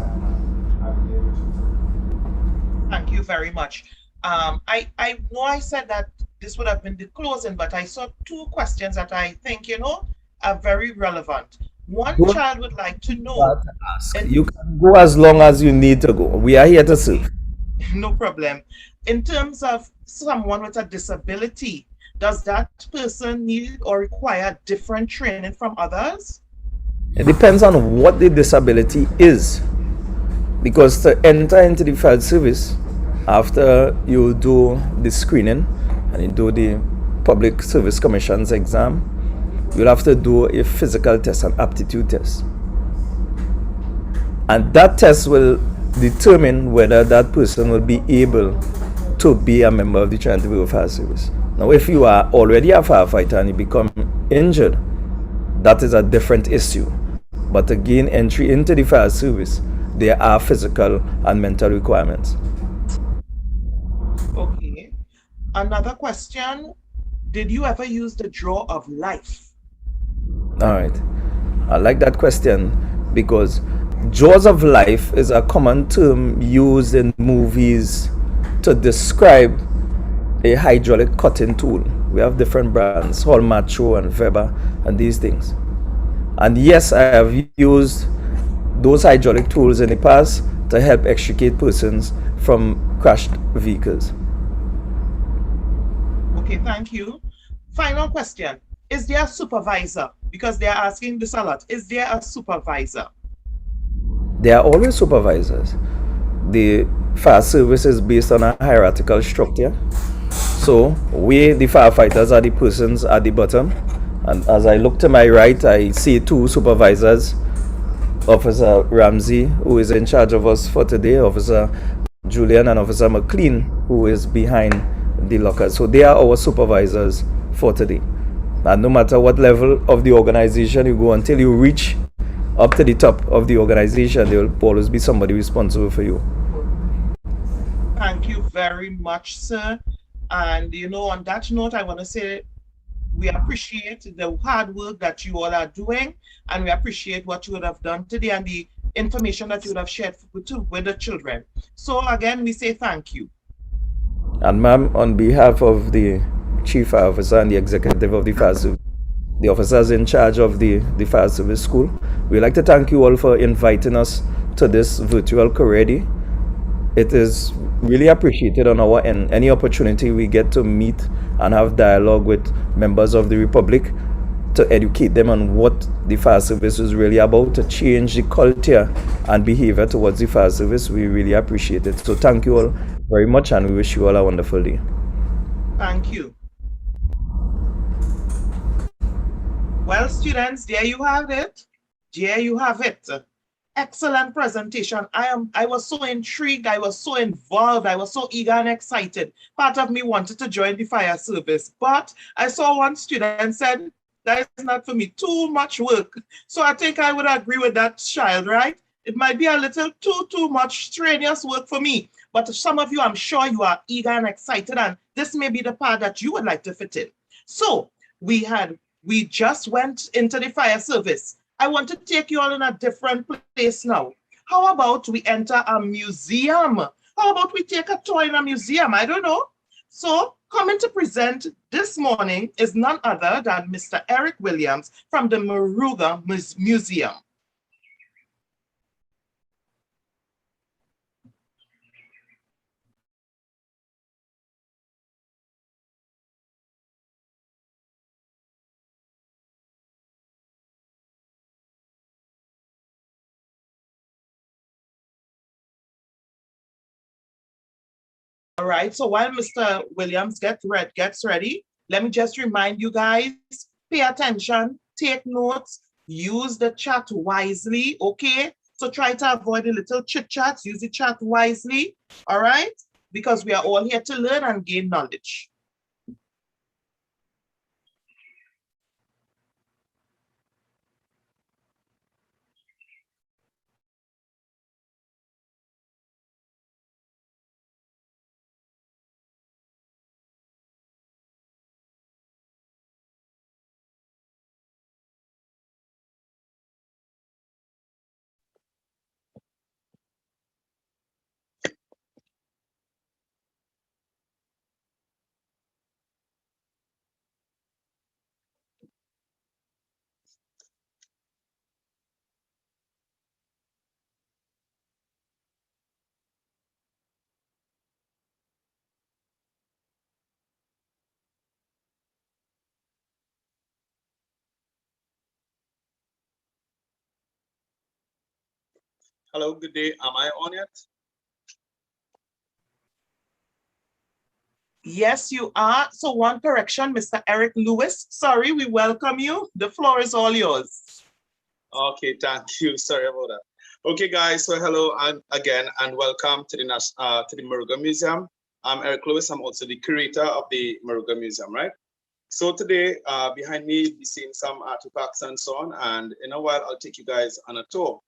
Thank you very much. I know I said that this would have been the closing, but I saw two questions that I think, are very relevant. One Don't child would like to know, start to ask. and You can go as long as you need to go. We are here to serve. no problem, in terms of someone with a disability, does that person need or require different training from others? It depends on what the disability is. Because to enter into the fire service, after you do the screening and you do the Public Service Commission's exam, you'll have to do a physical test, an aptitude test. And that test will determine whether that person will be able to be a member of the Trinity Valley Fire Service. Now, if you are already a firefighter and you become injured, that is a different issue. But to gain entry into the fire service, there are physical and mental requirements. Okay. Another question, did you ever use the draw of life? All right. I like that question because jaws of life is a common term used in movies to describe a hydraulic cutting tool. We have different brands, Hall Macho and Weber and these things. And yes, I have used those hydraulic tools in the past to help extricate persons from crashed vehicles. Okay, thank you. Final question. Is there a supervisor? Because they're asking this a lot. Is there a supervisor? There are always supervisors. The fire service is based on a hierarchical structure. So we, the firefighters, are the persons at the bottom. And as I look to my right, I see two supervisors. Officer Ramsey, who is in charge of us for today, Officer Julian, and Officer McLean, who is behind the locker. So they are our supervisors for today. And no matter what level of the organization you go, until you reach up to the top of the organization, there will always be somebody responsible for you. Thank you very much, sir. And on that note, I want to say we appreciate the hard work that you all are doing, and we appreciate what you would have done today and the information that you would have shared with the children. So again, we say thank you. And ma'am, on behalf of the Chief Fire Officer and the executive of the fire service, the officers in charge of the fire service school, we'd like to thank you all for inviting us to this virtual career day. It is really appreciated on our end. Any opportunity we get to meet and have dialogue with members of the Republic to educate them on what the fire service is really about, to change the culture and behavior towards the fire service, we really appreciate it. So thank you all very much, and we wish you all a wonderful day. Thank you. Well, students, there you have it. There you have it. Excellent presentation. I was so intrigued, I was so involved, I was so eager and excited. Part of me wanted to join the fire service, but I saw one student said, that is not for me, too much work. So I think I would agree with that child, right? It might be a little too much strenuous work for me, but some of you, I'm sure you are eager and excited, and this may be the part that you would like to fit in. So we just went into the fire service. I want to take you all in a different place now. How about we enter a museum? How about we take a tour in a museum? I don't know. So coming to present this morning is none other than Mr. Eric Williams from the Moruga Museum. All right, so while Mr. Williams gets ready, let me just remind you guys, pay attention, take notes, use the chat wisely, okay? So try to avoid the little chit chats, use the chat wisely, all right? Because we are all here to learn and gain knowledge. Hello, good day. Am I on yet? Yes, you are. So one correction, Mr. Eric Lewis. Sorry, we welcome you. The floor is all yours. Okay, thank you. Sorry about that. Okay, guys. So hello and again, and welcome to the Moruga Museum. I'm Eric Lewis. I'm also the curator of the Moruga Museum, right? So today, behind me, you'll be seeing some artifacts and so on. And in a while, I'll take you guys on a tour.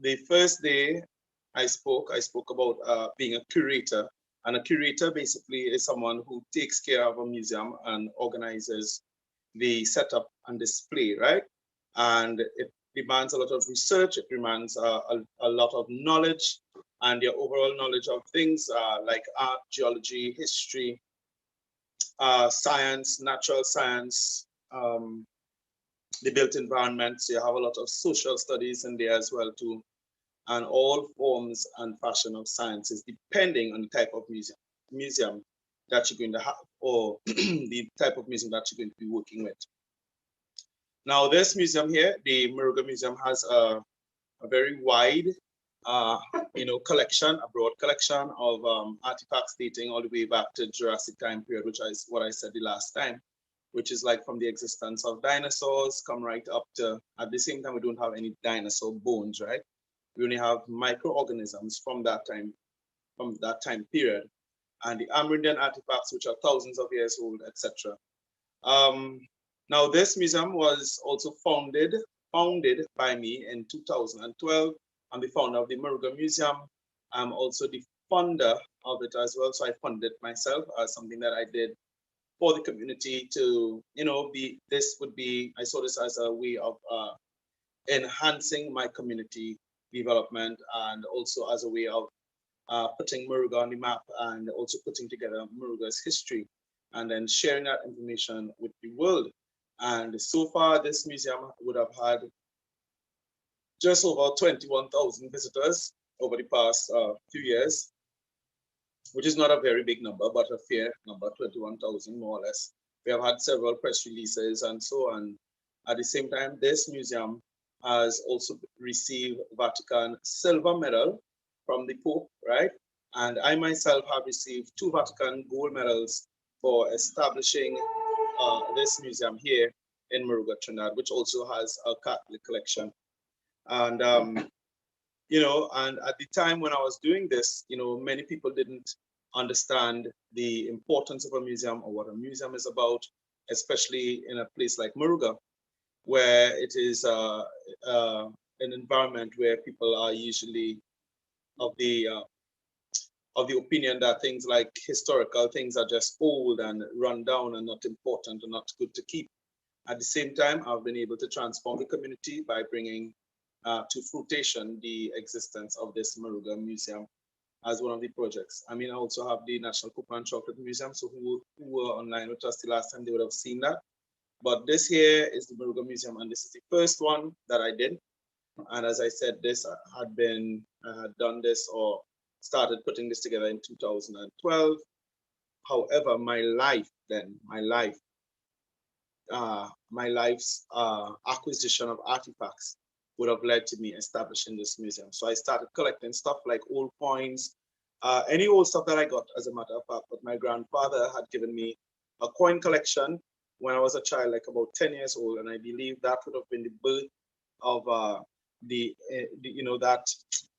The first day I spoke about being a curator. And a curator basically is someone who takes care of a museum and organizes the setup and display, right? And it demands a lot of research, it demands a lot of knowledge, and your overall knowledge of things like art, geology, history, science, natural science, the built environment. So you have a lot of social studies in there as well too, and all forms and fashion of sciences, depending on the type of museum that you're going to have, or the type of museum that you're going to be working with. Now, this museum here, the Moruga Museum, has a very wide, collection, a broad collection of artifacts dating all the way back to Jurassic time period, which is what I said the last time, which is like from the existence of dinosaurs, come right up to, at the same time, we don't have any dinosaur bones, right? We only have microorganisms from that time period, and the Amerindian artifacts, which are thousands of years old, etc. Now, this museum was also founded by me in 2012. I'm the founder of the Moruga Museum. I'm also the funder of it as well. So I funded it myself as something that I did for the community to, I saw this as a way of enhancing my community development, and also as a way of putting Moruga on the map, and also putting together Moruga's history, and then sharing that information with the world. And so far, this museum would have had just over 21,000 visitors over the past few years, which is not a very big number, but a fair number, 21,000 more or less. We have had several press releases and so on. At the same time, this museum has also received Vatican silver medal from the Pope, right? And I myself have received 2 Vatican gold medals for establishing this museum here in Moruga, Trinidad, which also has a Catholic collection. And, and at the time when I was doing this, many people didn't understand the importance of a museum or what a museum is about, especially in a place like Moruga, where it is an environment where people are usually of the opinion that things like historical things are just old and run down and not important and not good to keep. At the same time, I've been able to transform the community by bringing to fruition the existence of this Moruga Museum as one of the projects. I mean, I also have the National Cooper and Chocolate Museum, so who were online with us the last time, they would have seen that. But this here is the Moruga Museum, and this is the first one that I did. And as I said, I had done this or started putting this together in 2012. However, my life's acquisition of artifacts would have led to me establishing this museum. So I started collecting stuff like old coins, any old stuff that I got, as a matter of fact. But my grandfather had given me a coin collection when I was a child, like about 10 years old, and I believe that would have been the birth of that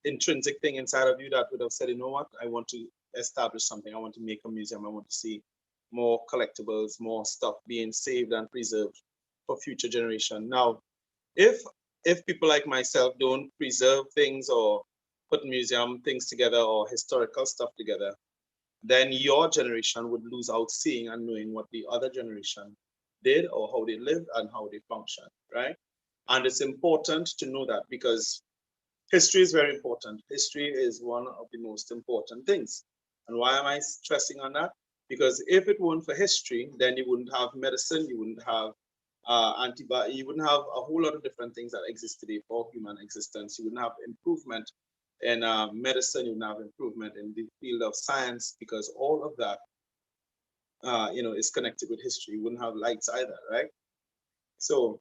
intrinsic thing inside of you that would have said, you know what, I want to establish something. I want to make a museum. I want to see more collectibles, more stuff being saved and preserved for future generation. Now, if people like myself don't preserve things or put museum things together or historical stuff together, then your generation would lose out seeing and knowing what the other generation did or how they lived and how they functioned, right? And it's important to know that, because history is very important. History is one of the most important things. And why am I stressing on that? Because if it weren't for history, then you wouldn't have medicine, you wouldn't have you wouldn't have a whole lot of different things that exist today for human existence. You wouldn't have improvement in medicine, you wouldn't have improvement in the field of science, because all of that is connected with history. You wouldn't have lights either, right? So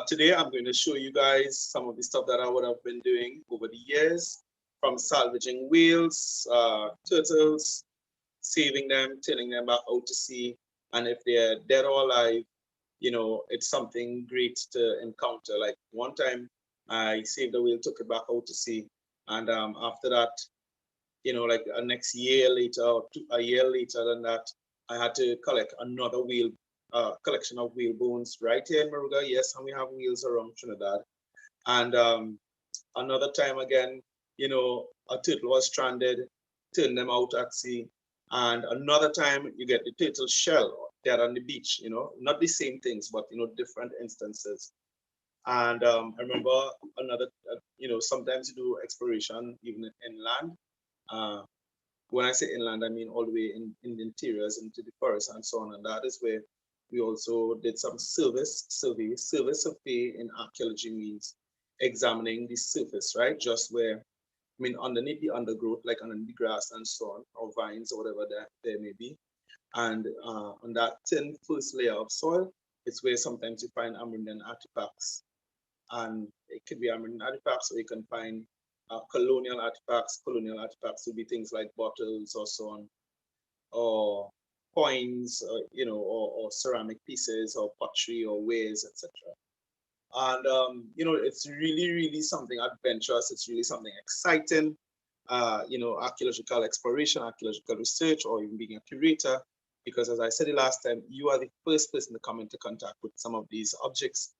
Today, I'm going to show you guys some of the stuff that I would have been doing over the years, from salvaging whales, turtles, saving them, turning them back out to sea. And if they're dead or alive, you know, it's something great to encounter. Like one time I saved a whale, took it back out to sea. And after that, you know, like next year later, or a year later than that, I had to collect another whale, collection of whale bones right here in Moruga. Yes, and we have whales around Trinidad. And another time again, you know, a turtle was stranded, turned them out at sea. And another time you get the turtle shell dead on the beach, you know, not the same things, but, you know, different instances. And I remember another, you know, sometimes you do exploration even inland. When I say inland, I mean all the way in the interiors into the forest and so on. And that is where we also did some survey. Survey in archaeology means examining the surface, right? Just where, I mean, underneath the undergrowth, like underneath the grass and so on, or vines or whatever there may be. And on that thin first layer of soil, it's where sometimes you find Amerindian artifacts. And it could be Amerindian artifacts, or you can find colonial artifacts. Colonial artifacts would be things like bottles or so on, or coins, you know, or ceramic pieces, or pottery, or wares, etc. And you know, it's really, really something adventurous. It's really something exciting. You know, archaeological exploration, archaeological research, or even being a curator. Because as I said the last time, you are the first person to come into contact with some of these objects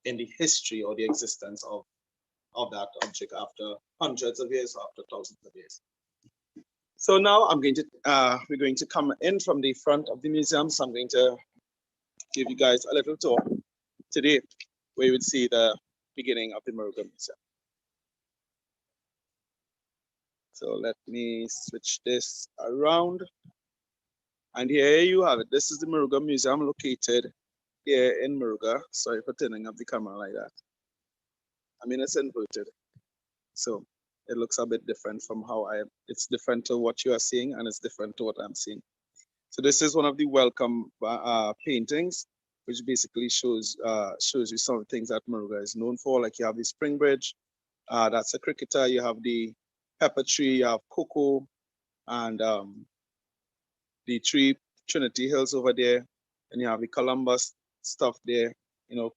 in the history or the existence of that object after hundreds of years, after thousands of years. So now we're going to come in from the front of the museum. So I'm going to give you guys a little tour today, where you would see the beginning of the Moruga Museum. So let me switch this around. And here you have it. This is the Moruga Museum, located here in Moruga. Sorry for turning up the camera like that. I mean, it's inverted, so it looks a bit different from it's different to what you are seeing, and it's different to what I'm seeing. So this is one of the welcome paintings, which basically shows you some of the things that Moruga is known for. Like you have the Spring Bridge, that's a cricketer. You have the pepper tree, you have cocoa, and the tree Trinity Hills over there, and you have the Columbus stuff there, you know,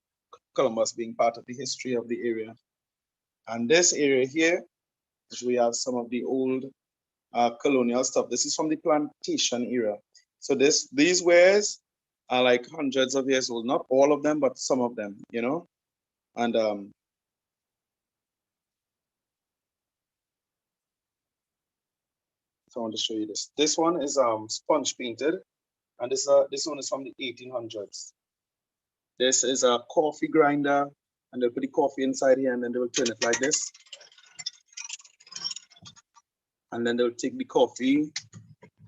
Columbus being part of the history of the area. And this area here, we have some of the old colonial stuff. This is from the plantation era. So these wares are like hundreds of years old, not all of them, but some of them, you know. And so I want to show you this. This one is sponge painted, and this one is from the 1800s. This is a coffee grinder, and they'll put the coffee inside here, and then they will turn it like this. And then they'll take the coffee,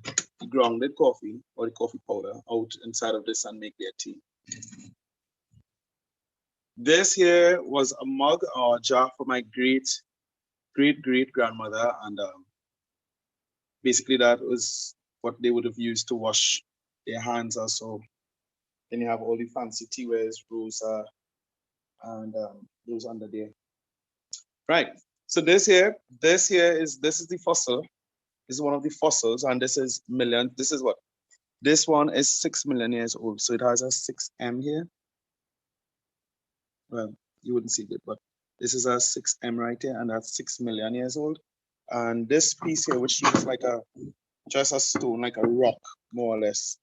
the grounded coffee, or the coffee powder, out inside of this and make their tea. This here was a mug or a jar for my great grandmother, and basically that was what they would have used to wash their hands or so. Then you have all the fancy teawares, Rosa, and those under there. Right. So this is the fossil. This is one of the fossils, and this is million. This is what? This one is 6 million years old. So it has a 6M here. Well, you wouldn't see it, but this is a 6M right here, and that's 6 million years old. And this piece here, which looks like just a stone, like a rock, more or less,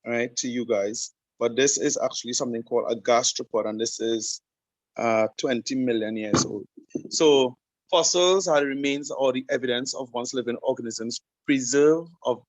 right, to you guys. But this is actually something called a gastropod, and this is 20 million years old. So fossils are the remains or the evidence of once living organisms preserved of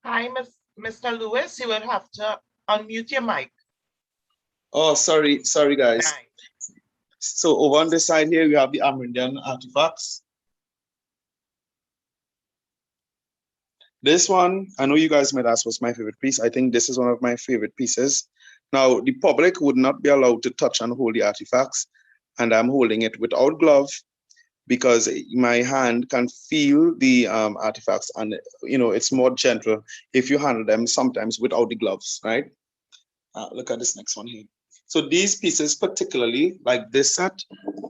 Hi, Mr. Lewis. You will have to unmute your mic. Oh, sorry, guys. Right. So over on this side here, we have the Amerindian artifacts. This one, I know you guys might ask what's my favorite piece. I think this is one of my favorite pieces. Now, the public would not be allowed to touch and hold the artifacts, and I'm holding it without glove because my hand can feel the artifacts, and it's more gentle if you handle them sometimes without the gloves, right? Look at this next one here. So these pieces, particularly like this set,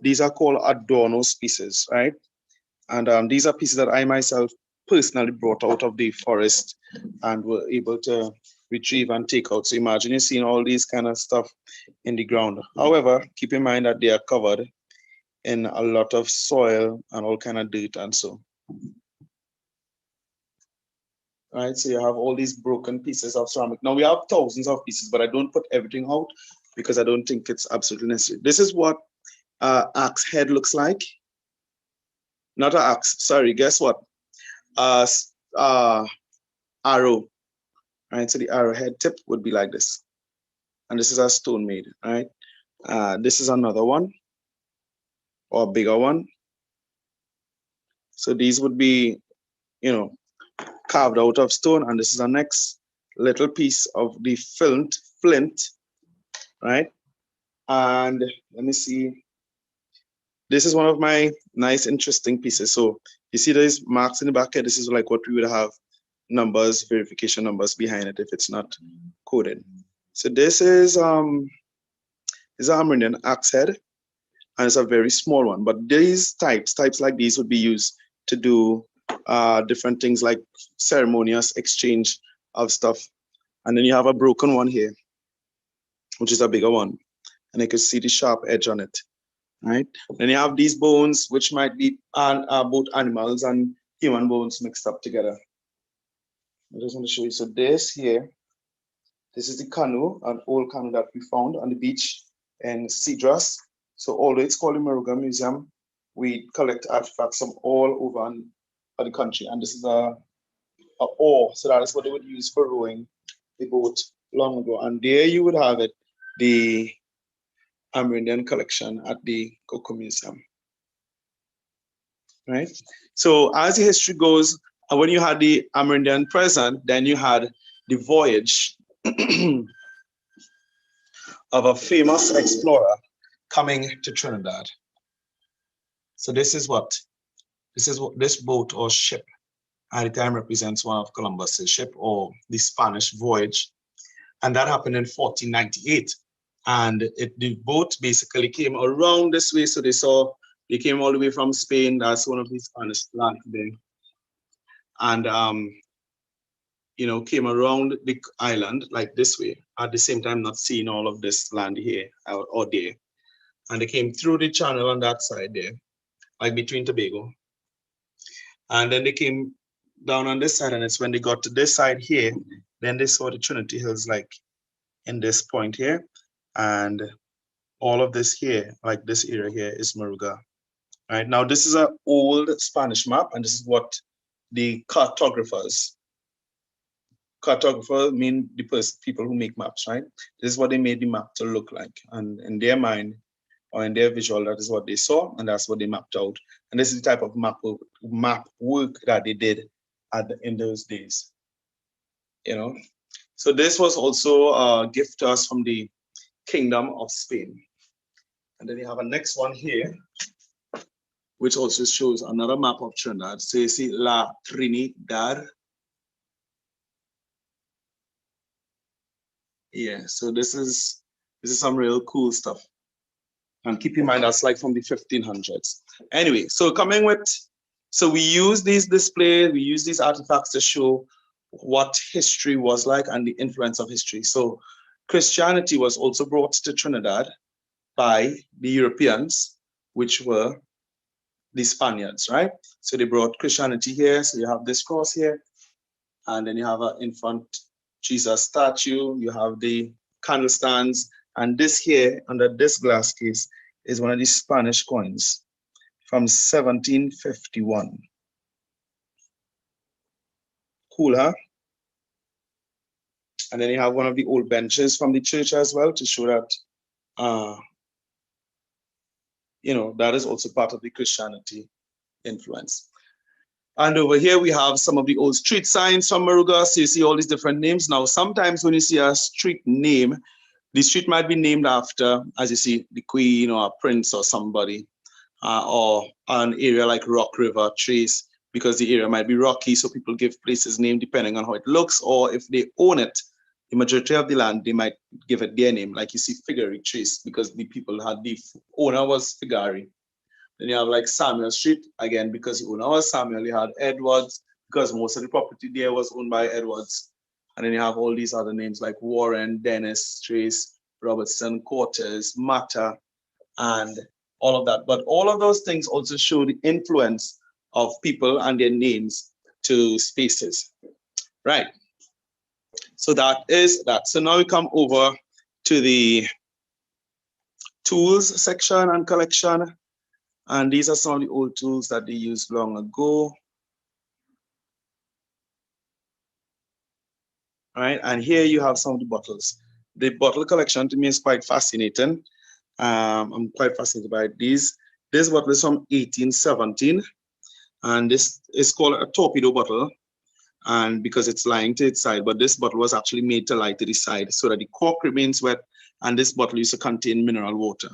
these are called Adorno's pieces, right? And these are pieces that I myself personally brought out of the forest and were able to retrieve and take out. So imagine you're seeing all these kind of stuff in the ground. However, keep in mind that they are covered in a lot of soil and all kind of dirt and so. All right, so you have all these broken pieces of ceramic. Now we have thousands of pieces, but I don't put everything out because I don't think it's absolutely necessary. This is what axe head looks like. Not an axe, sorry, guess what? Arrow, right? So the arrowhead tip would be like this. And this is a stone made, right? This is another one, or a bigger one. So these would be, carved out of stone. And this is the next little piece of the flint, right? And let me see. This is one of my nice, interesting pieces. So you see there's marks in the back here. This is like what we would have numbers, verification numbers behind it if it's not coded. So this is an Amerindian axe head, and it's a very small one. But these types like these would be used to do different things like ceremonious exchange of stuff. And then you have a broken one here, which is a bigger one. And you can see the sharp edge on it, right? Then you have these bones, which might be both animals and human bones mixed up together. I just want to show you. So this here, this is the canoe, an old canoe that we found on the beach in Cedras. So although it's called the Moruga Museum, we collect artifacts from all over the country. And this is a oar. So that is what they would use for rowing the boat long ago. And there you would have it, the Amerindian collection at the Coco Museum. Right? So as the history goes, when you had the Amerindian present, then you had the voyage of a famous explorer coming to Trinidad. So this is what this boat or ship at the time represents one of Columbus's ship, or the Spanish voyage. And that happened in 1498. And the boat basically came around this way. So they came all the way from Spain. That's one of the Spanish land today. And, came around the island like this way, at the same time not seeing all of this land here or there. And they came through the channel on that side there, like between Tobago. And then they came down on this side, and it's when they got to this side here, then they saw the Trinity Hills like in this point here. And all of this here, like this area here, is Moruga. Right now, this is an old Spanish map, and this is what the cartographers mean the people who make maps, right? This is what they made the map to look like, and in their mind or in their visual, that is what they saw, and that's what they mapped out. And this is the type of map work that they did in those days. So this was also a gift to us from the Kingdom of Spain. And then you have a next one here, which also shows another map of Trinidad. So you see La Trinidad. Yeah, so this is some real cool stuff. And keep in mind, that's like from the 1500s. Anyway, so we use these displays, we use these artifacts to show what history was like and the influence of history. So Christianity was also brought to Trinidad by the Europeans, which were the Spaniards, right? So they brought Christianity here. So you have this cross here, and then you have an infant Jesus statue. You have the candle stands, and this here under this glass case is one of the Spanish coins from 1751. Cool, huh? And then you have one of the old benches from the church as well to show that, that is also part of the Christianity influence. And over here we have some of the old street signs from Moruga. So you see all these different names. Now, sometimes when you see a street name, the street might be named after, as you see, the queen or a prince or somebody, or an area like Rock River, Trace, because the area might be rocky, so people give places name depending on how it looks, or if they own it, the majority of the land, they might give it their name, like you see Figari Trace, because the people had, the owner was Figari. Then you have like Samuel Street, again, because the owner was Samuel, you had Edwards, because most of the property there was owned by Edwards. And then you have all these other names like Warren, Dennis, Trace, Robertson, Quarters, Mata, and all of that. But all of those things also show the influence of people and their names to spaces, right? So that is that. So now we come over to the tools section and collection. And these are some of the old tools that they used long ago. All right, and here you have some of the bottles. The bottle collection to me is quite fascinating. I'm quite fascinated by these. This bottle is from 1817, and this is called a torpedo bottle, and because it's lying to its side, but this bottle was actually made to lie to the side so that the cork remains wet, and this bottle used to contain mineral water.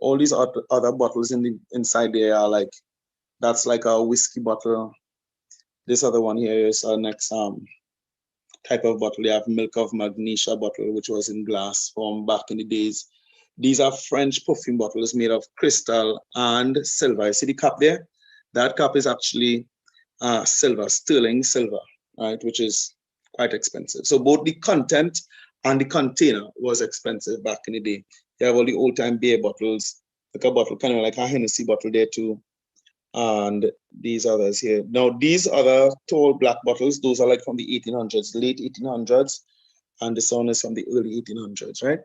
All these other bottles inside there are like, that's like a whiskey bottle. This other one here is our next type of bottle. You have milk of magnesia bottle, which was in glass from back in the days. These are French perfume bottles made of crystal and silver. You see the cap there? That cap is actually silver, sterling silver, right? Which is quite expensive. So both the content and the container was expensive back in the day. You have all the old time beer bottles, like a bottle, kind of like a Hennessy bottle there too. And these others here. Now, these other tall black bottles, those are like from the 1800s, late 1800s. And this one is from the early 1800s, right?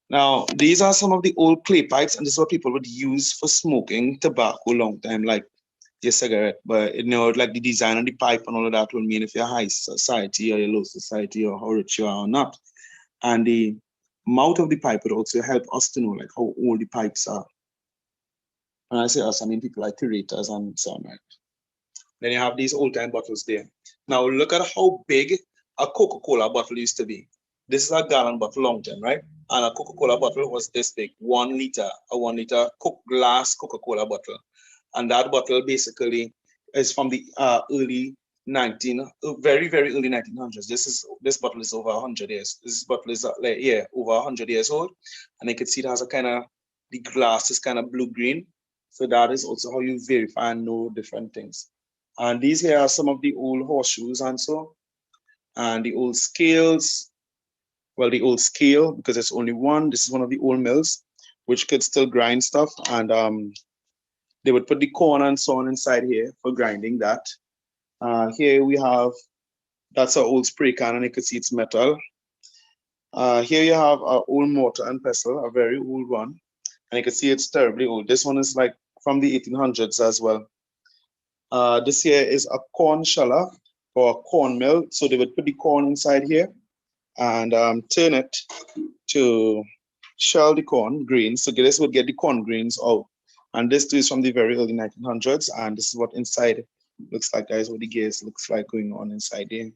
Now, these are some of the old clay pipes, and this is what people would use for smoking tobacco long time, like your cigarette. But like the design of the pipe and all of that will mean if you're high society or you're low society or how rich you are or not. And the mouth of the pipe would also help us to know like how old the pipes are. When I say us, I mean people like curators and so on, right? Then you have these old time bottles there. Now look at how big a Coca-Cola bottle used to be. This is a gallon bottle long time, right? And a Coca-Cola bottle was this big, 1 liter, a 1 liter glass Coca-Cola bottle. And that bottle basically is from the very, very early 1900s. This bottle is over 100 years. This bottle is over 100 years old. And you can see it has a kind of, the glass is kind of blue-green. So that is also how you verify and know different things. And these here are some of the old horseshoes and so. And the old scales. Well, the old scale, because it's only one. This is one of the old mills, which could still grind stuff. And they would put the corn and so on inside here for grinding that. Here we have, that's our old spray can, and you can see it's metal. Here you have our old mortar and pestle, a very old one. And you can see it's terribly old. This one is like from the 1800s as well. This here is a corn sheller or a corn mill. So they would put the corn inside here and turn it to shell the corn grains. So this would get the corn grains out. And this too is from the very early 1900s. And this is what inside looks like, guys, what the gears looks like going on inside there.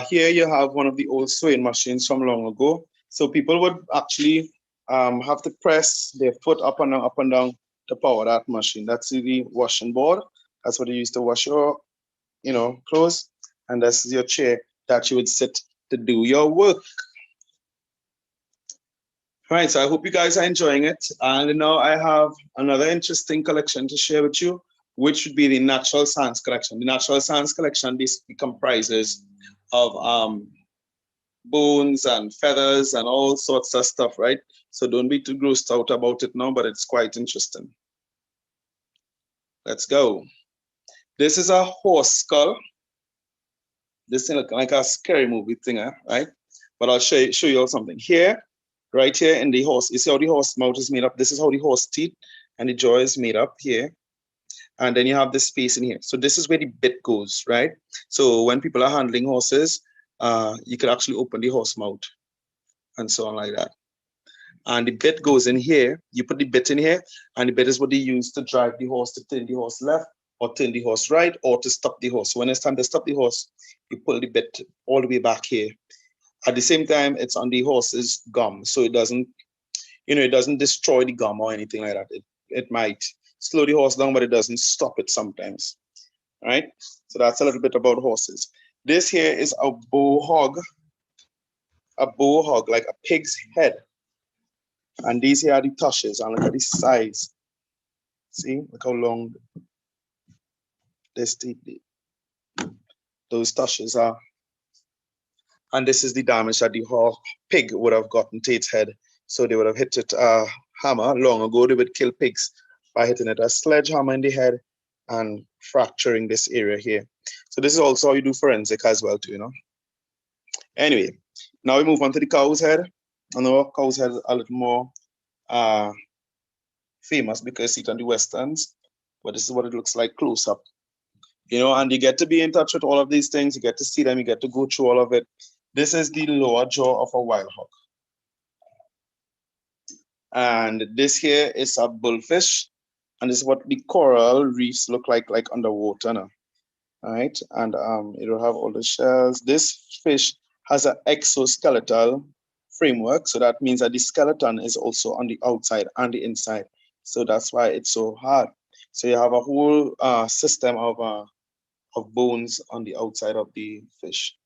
Here you have one of the old sewing machines from long ago. So people would actually have to press their foot up and down to power that machine. That's the washing board. That's what you used to wash your, clothes. And this is your chair that you would sit to do your work. All right, so I hope you guys are enjoying it. And now I have another interesting collection to share with you, which would be the Natural Science Collection. The Natural Science Collection basically comprises of bones and feathers and all sorts of stuff, right? So don't be too grossed out about it now, but it's quite interesting. Let's go. This is a horse skull. This thing looks like a scary movie thing, right? But I'll show you all something. Here, right here in the horse, you see how the horse mouth is made up? This is how the horse teeth and the jaw is made up here. And then you have this space in here. So this is where the bit goes, right? So when people are handling horses, you could actually open the horse mouth and so on like that. And the bit goes in here. You put the bit in here, and the bit is what they use to drive the horse, to turn the horse left or turn the horse right, or to stop the horse. So when it's time to stop the horse, you pull the bit all the way back here. At the same time, it's on the horse's gum, so it doesn't, it doesn't destroy the gum or anything like that. It might slow the horse down, but it doesn't stop it sometimes, right? So that's a little bit about horses. This here is a bow hog, like a pig's head. And these here are the tushes, and look at the size. See, look how long those tushes are. And this is the damage that the pig would have gotten to its head. So they would have hit it a hammer long ago. They would kill pigs by hitting it a sledgehammer in the head and fracturing this area here. So this is also how you do forensic as well too, Anyway, now we move on to the cow's head. I know cow's head is a little more famous because you see it on the westerns, but this is what it looks like close up. And you get to be in touch with all of these things. You get to see them. You get to go through all of it. This is the lower jaw of a wild hog. And this here is a bullfish. And this is what the coral reefs look like underwater now. All right. And it will have all the shells. This fish has an exoskeletal framework. So that means that the skeleton is also on the outside and the inside. So that's why it's so hard. So you have a whole system of bones on the outside of the fish.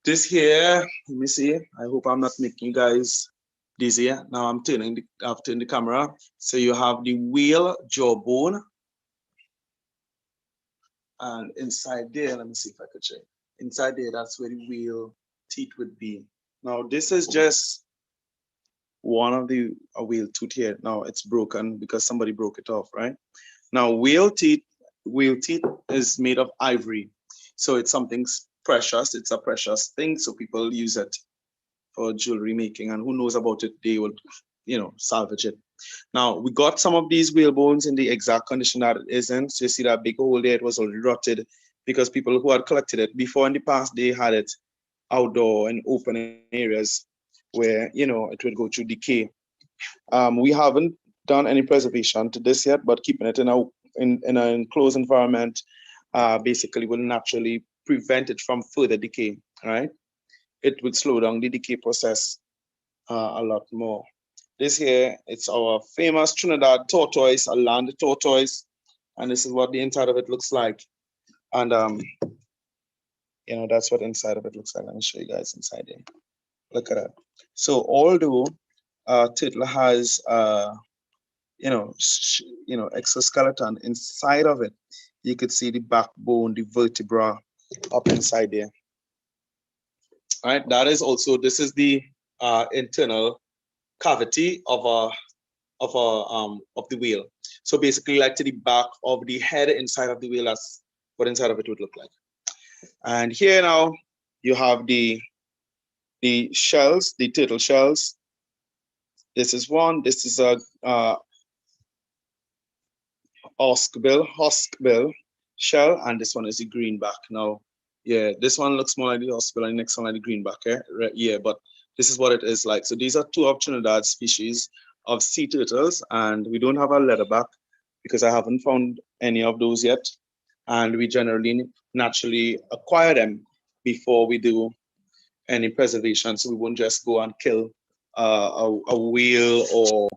This here, let me see. I hope I'm not making you guys dizzy. Now I've turned the camera. So you have the whale jawbone. And inside there, let me see if I could check. Inside there, that's where the whale teeth would be. Now this is just one of the whale tooth here. Now it's broken because somebody broke it off, right? Now whale teeth is made of ivory. So it's something precious. It's a precious thing. So people use it for jewelry making, and who knows about it, they will, salvage it. Now we got some of these whale bones in the exact condition that it is in. So you see that big hole there, it was already rotted because people who had collected it before in the past, they had it outdoor and open areas where, it would go through decay. We haven't done any preservation to this yet, but keeping it in an enclosed environment basically will naturally prevent it from further decay, right? It would slow down the decay process a lot more. This here, it's our famous Trinidad tortoise, a land tortoise, and this is what the inside of it looks like. And that's what inside of it looks like. Let me show you guys inside here. Look at that. So although turtle has exoskeleton inside of it, you could see the backbone, the vertebra up inside there. All right, this is the internal cavity of the whale. So basically, like to the back of the head inside of the whale, that's what inside of it would look like. And here now you have the shells, the turtle shells. This is one. This is a huskbill shell, and this one is the greenback. Now, yeah, this one looks more like the huskbill, and the next one like the greenback. Yeah, but this is what it is like. So these are two of Trinidad species of sea turtles, and we don't have a leatherback because I haven't found any of those yet. And we generally naturally acquire them before we do any preservation. So we won't just go and kill a whale or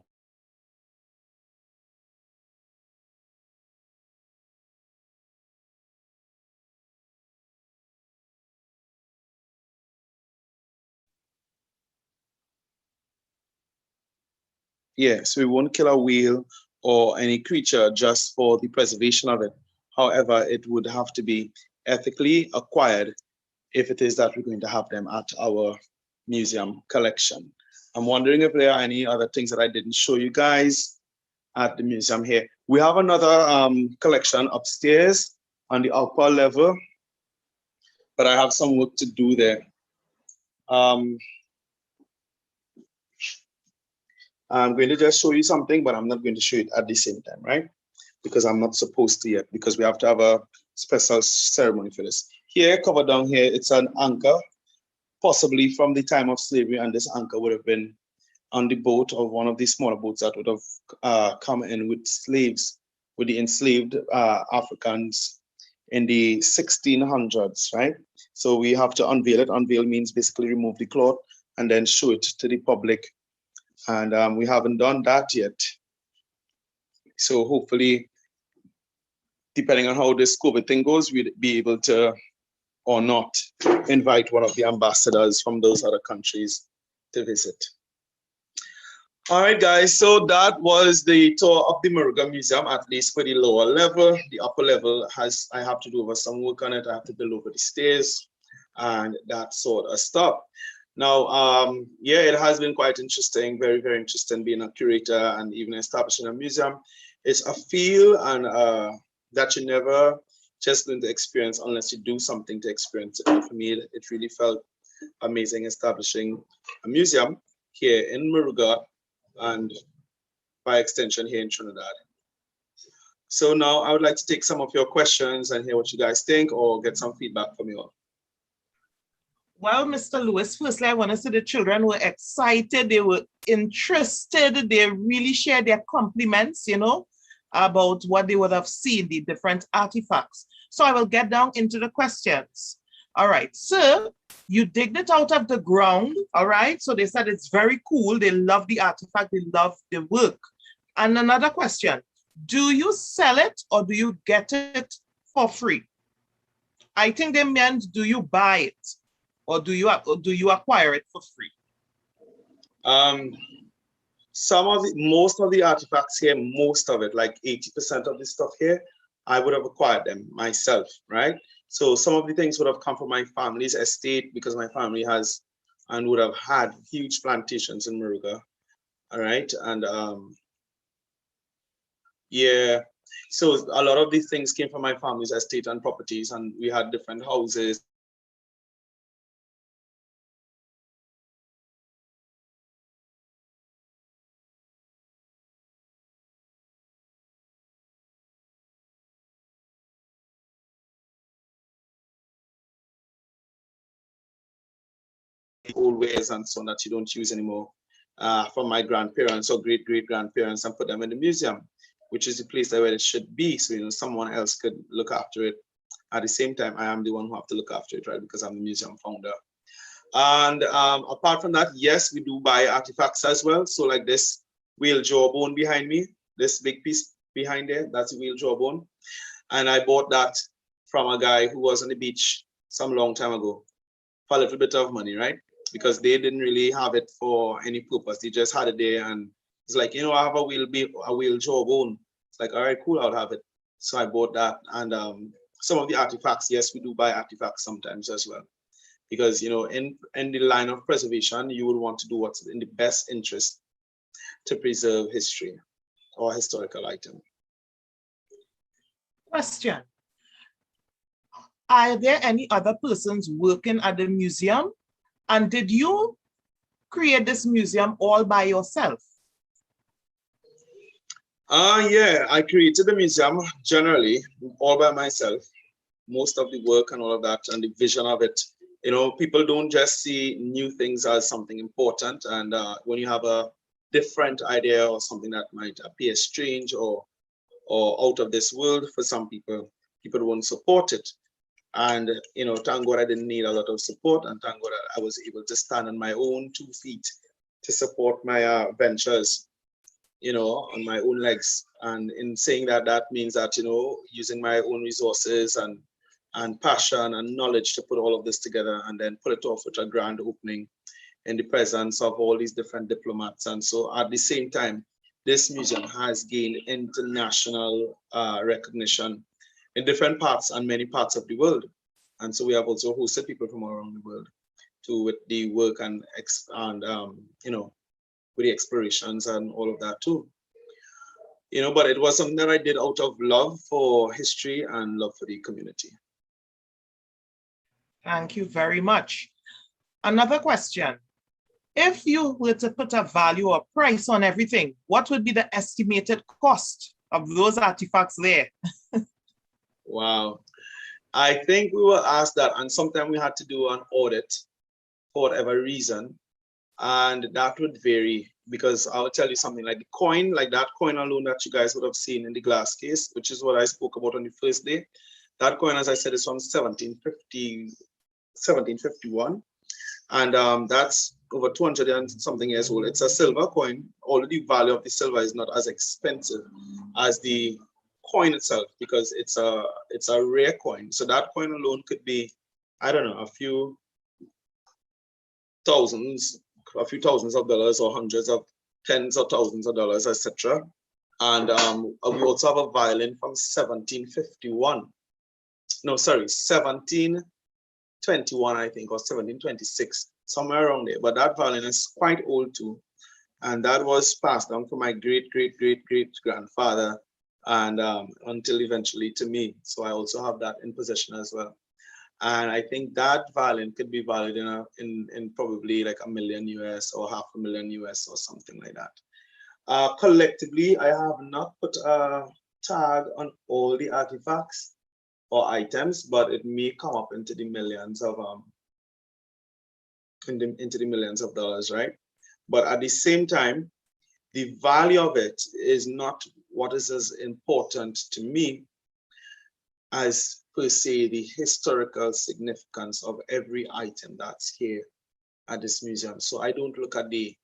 so we won't kill a whale or any creature just for the preservation of it. However, it would have to be ethically acquired if it is that we're going to have them at our museum collection. I'm wondering if there are any other things that I didn't show you guys at the museum here. We have another collection upstairs on the upper level, but I have some work to do there. I'm going to just show you something, but I'm not going to show it at the same time, right? because I'm not supposed to yet, because we have to have a special ceremony for this. Here, covered down here, it's an anchor, possibly from the time of slavery, and this anchor would have been on the boat of one of these smaller boats that would have come in with slaves, with the enslaved Africans in the 1600s, right? So we have to unveil it. Unveil means basically remove the cloth and then show it to the public. And we haven't done that yet. So hopefully, depending on how this COVID thing goes, we'd be able to, or not, invite one of the ambassadors from those other countries to visit. All right, guys, so that was the tour of the Moruga Museum, at least for the lower level. The upper level I have to do over some work on it. I have to build over the stairs and that sort of stuff. Now, yeah, it has been quite interesting, very, very interesting being a curator and even establishing a museum. It's a feel and that you never just going to experience unless you do something to experience it. And for me, it really felt amazing establishing a museum here in Moruga, and by extension here in Trinidad. So now I would like to take some of your questions and hear what you guys think, or get some feedback from you all. Well, Mr. Lewis, firstly, I want to say the children were excited, they were interested, they really shared their compliments, you know, about what they would have seen, the different artifacts. So I will get down into the questions. All right, so you digged it out of the ground, all right? So they said it's very cool. They love the artifact, they love the work. And another question, do you sell it or do you get it for free? I think they meant, do you buy it or do you acquire it for free? Most of the artifacts here, most of it, like 80% of the stuff here, I would have acquired them myself, right? So some of the things would have come from my family's estate, because my family has and would have had huge plantations in Moruga, all right? And yeah, so a lot of these things came from my family's estate and properties, and we had different houses. Old ways and so on that you don't use anymore from my grandparents or great-great-grandparents, and put them in the museum, which is the place where it should be. So, you know, someone else could look after it. At the same time, I am the one who have to look after it, right? Because I'm the museum founder. And apart from that, yes, we do buy artifacts as well. So like this whale jawbone behind me, this big piece behind there, that's a whale jawbone. And I bought that from a guy who was on the beach some long time ago for a little bit of money, right? Because they didn't really have it for any purpose. They just had it there, and it's like, you know, I have a whale jawbone. It's like, all right, cool, I'll have it. So I bought that. And some of the artifacts, yes, we do buy artifacts sometimes as well. Because, you know, in the line of preservation, you would want to do what's in the best interest to preserve history or historical item. Question. Are there any other persons working at the museum? And did you create this museum all by yourself? Yeah, I created the museum generally all by myself. Most of the work and all of that and the vision of it. You know, people don't just see new things as something important. And when you have a different idea or something that might appear strange or out of this world for some people, people won't support it. And, you know, thank God I didn't need a lot of support, and thank God I was able to stand on my own 2 feet to support my ventures, you know, on my own legs. And in saying that, that means that, you know, using my own resources and passion and knowledge to put all of this together and then pull it off with a grand opening in the presence of all these different diplomats. And so at the same time, this museum has gained international recognition in different parts and many parts of the world. And so we have also hosted people from around the world with the work and you know, with the explorations and all of that too. You know, but it was something that I did out of love for history and love for the community. Thank you very much. Another question. If you were to put a value or price on everything, what would be the estimated cost of those artifacts there? Wow. I think we were asked that, and sometimes we had to do an audit for whatever reason, and that would vary, because I'll tell you something, like the coin, like that coin alone that you guys would have seen in the glass case, which is what I spoke about on the first day. That coin, as I said, is from 1751, and that's over 200 and something years old. It's a silver coin. Although the value of the silver is not as expensive as the coin itself, because it's a rare coin. So that coin alone could be, I don't know, a few thousands of dollars, or hundreds of tens of thousands of dollars, etc. And we also have a violin from 1751. No, sorry, 1721, I think, or 1726, somewhere around there. But that violin is quite old too. And that was passed down from my great grandfather, and until eventually to me. So I also have that in possession as well. And I think that violin could be valued in probably like $1 million US or $500,000 US or something like that. Collectively, I have not put a tag on all the artifacts or items, but it may come up into the millions of dollars, right? But at the same time, the value of it is not what is as important to me as per se the historical significance of every item that's here at this museum. So I don't look at the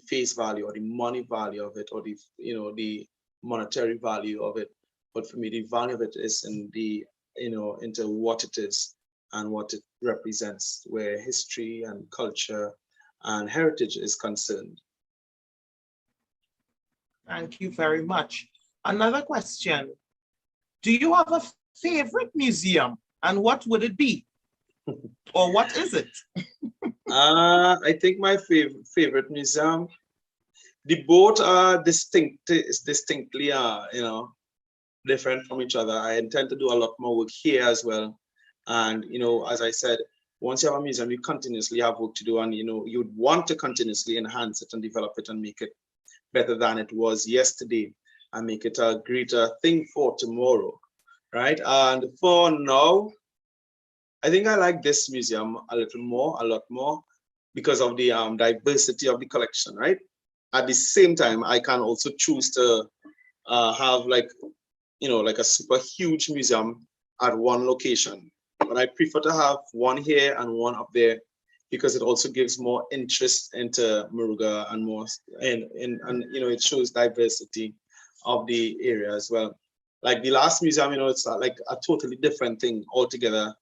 face value or the money value of it, or the the monetary value of it, but for me the value of it is in the into what it is and what it represents, where history and culture and heritage is concerned. Thank you very much. Another question. Do you have a favorite museum, and what would it be? Or what is it? I think my favorite museum, the both are distinctly different from each other. I intend to do a lot more work here as well. And as I said, once you have a museum, you continuously have work to do, and you'd want to continuously enhance it and develop it and make it better than it was yesterday, and make it a greater thing for tomorrow, right? And for now, I think I like this museum a lot more, because of the diversity of the collection, right? At the same time, I can also choose to have like a super huge museum at one location, but I prefer to have one here and one up there, because it also gives more interest into Moruga and more, and it shows diversity of the area as well. Like the last museum, it's like a totally different thing altogether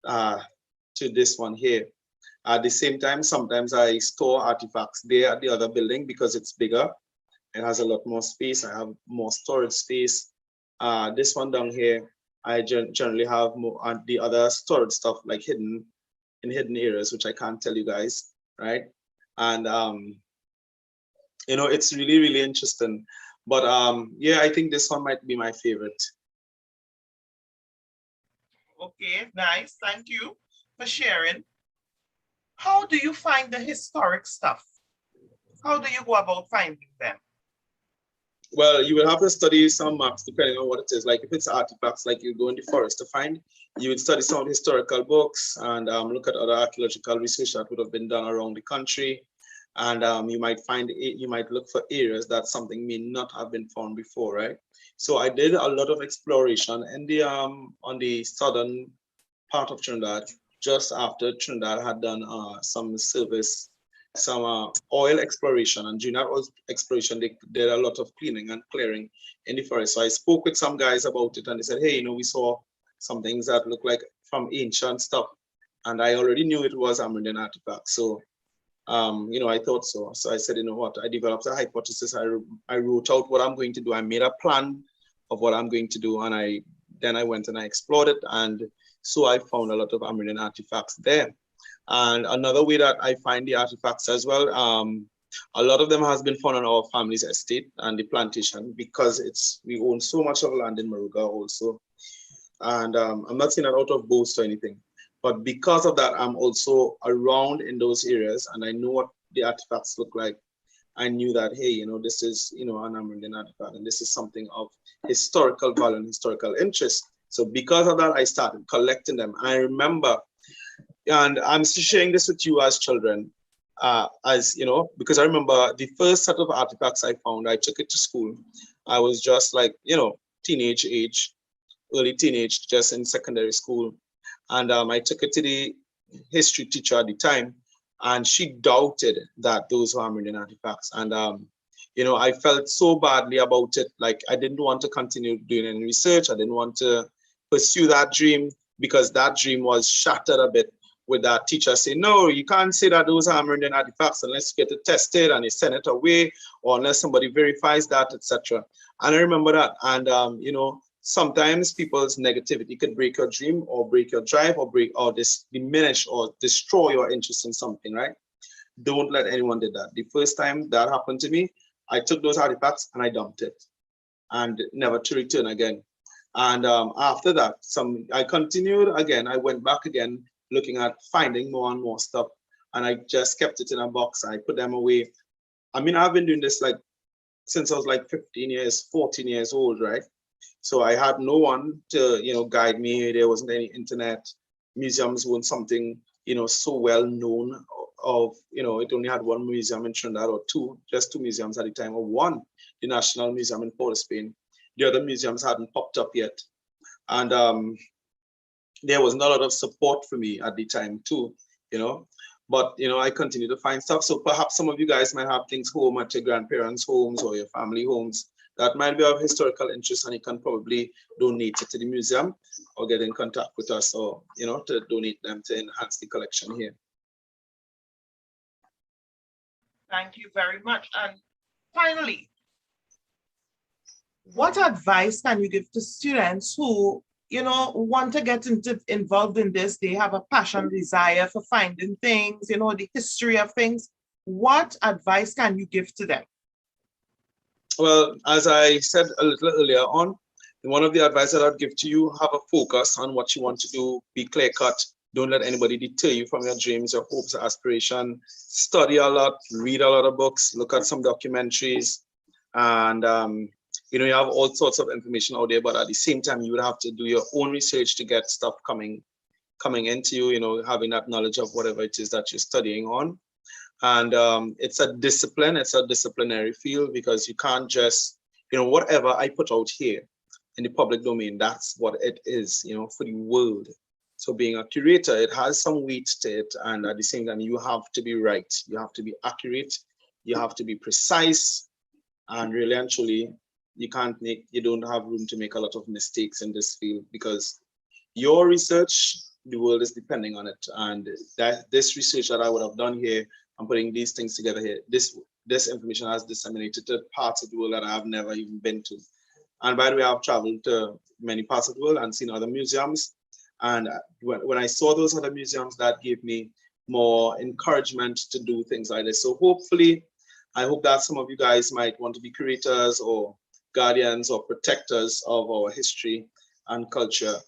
to this one here. At the same time, sometimes I store artifacts there at the other building because it's bigger. It has a lot more space. I have more storage space. This one down here, I generally have more the other storage stuff like hidden in hidden areas, which I can't tell you guys, right? And it's really, really interesting. But yeah, I think this one might be my favorite. Okay, nice. Thank you for sharing. How do you find the historic stuff? How do you go about finding them? Well, you will have to study some maps depending on what it is. Like if it's artifacts, like you go in the forest to find, you would study some of the historical books and look at other archaeological research that would have been done around the country. And you might look for areas that something may not have been found before, right? So I did a lot of exploration in the on the southern part of Trinidad, just after Trinidad had done some oil exploration, and during that oil exploration, they did a lot of cleaning and clearing in the forest. So I spoke with some guys about it, and they said, hey, we saw some things that look like from ancient stuff, and I already knew it was Amerindian artifact. So I thought so. So I said, you know what, I developed a hypothesis. I wrote out what I'm going to do. I made a plan of what I'm going to do, and then I went and I explored it, and so I found a lot of Amerindian artifacts there. And another way that I find the artifacts as well, a lot of them has been found on our family's estate and the plantation, because we own so much of land in Moruga also. And I'm not saying that out of boast or anything, but because of that, I'm also around in those areas and I know what the artifacts look like. I knew that, hey, this is, an Amerindian artifact, and this is something of historical value and historical interest. So because of that, I started collecting them. I remember, and I'm sharing this with you as children, because I remember the first set of artifacts I found, I took it to school. I was just like, teenage age, early teenage, just in secondary school. And I took it to the history teacher at the time, and she doubted that those were Amerindian artifacts. And, I felt so badly about it. Like, I didn't want to continue doing any research. I didn't want to pursue that dream, because that dream was shattered a bit with that teacher saying, no, you can't say that those are Amerindian artifacts unless you get it tested and you send it away, or unless somebody verifies that, etc. And I remember that. And, sometimes people's negativity could break your dream, or break your drive, or diminish or destroy your interest in something, right? Don't let anyone do that. The first time that happened to me, I took those artifacts and I dumped it, and never to return again. And after that, I continued again. I went back again, looking at finding more and more stuff, and I just kept it in a box. I put them away. I mean, I've been doing this since I was 15 years, 14 years old, right? So I had no one to, guide me. There wasn't any internet. Museums weren't something, so well known of, it only had one museum in Trinidad, or just two museums at the time, or one, the National Museum in Port of Spain. The other museums hadn't popped up yet. And there was not a lot of support for me at the time too, but, I continue to find stuff. So perhaps some of you guys might have things home at your grandparents' homes or your family homes that might be of historical interest, and you can probably donate it to the museum, or get in contact with us, or, to donate them to enhance the collection here. Thank you very much. And finally, what advice can you give to students who, want to get involved in this? They have a passion, desire for finding things, the history of things. What advice can you give to them? Well, as I said a little earlier on, one of the advice that I'd give to you, have a focus on what you want to do, be clear cut. Don't let anybody deter you from your dreams, your hopes, your aspiration. Study a lot, read a lot of books, look at some documentaries, and you have all sorts of information out there, but at the same time, you would have to do your own research to get stuff coming into you, having that knowledge of whatever it is that you're studying on. And it's a discipline, it's a disciplinary field, because you can't just, whatever I put out here in the public domain, that's what it is, for the world. So being a curator, it has some weight to it. And at the same time, you have to be right. You have to be accurate. You have to be precise. And really and truly, you don't have room to make a lot of mistakes in this field, because your research, the world is depending on it. And this research that I would have done here, I'm putting these things together here. This information has disseminated to parts of the world that I have never even been to. And by the way, I've traveled to many parts of the world and seen other museums. And when I saw those other museums, that gave me more encouragement to do things like this. So hopefully, I hope that some of you guys might want to be curators or guardians or protectors of our history and culture,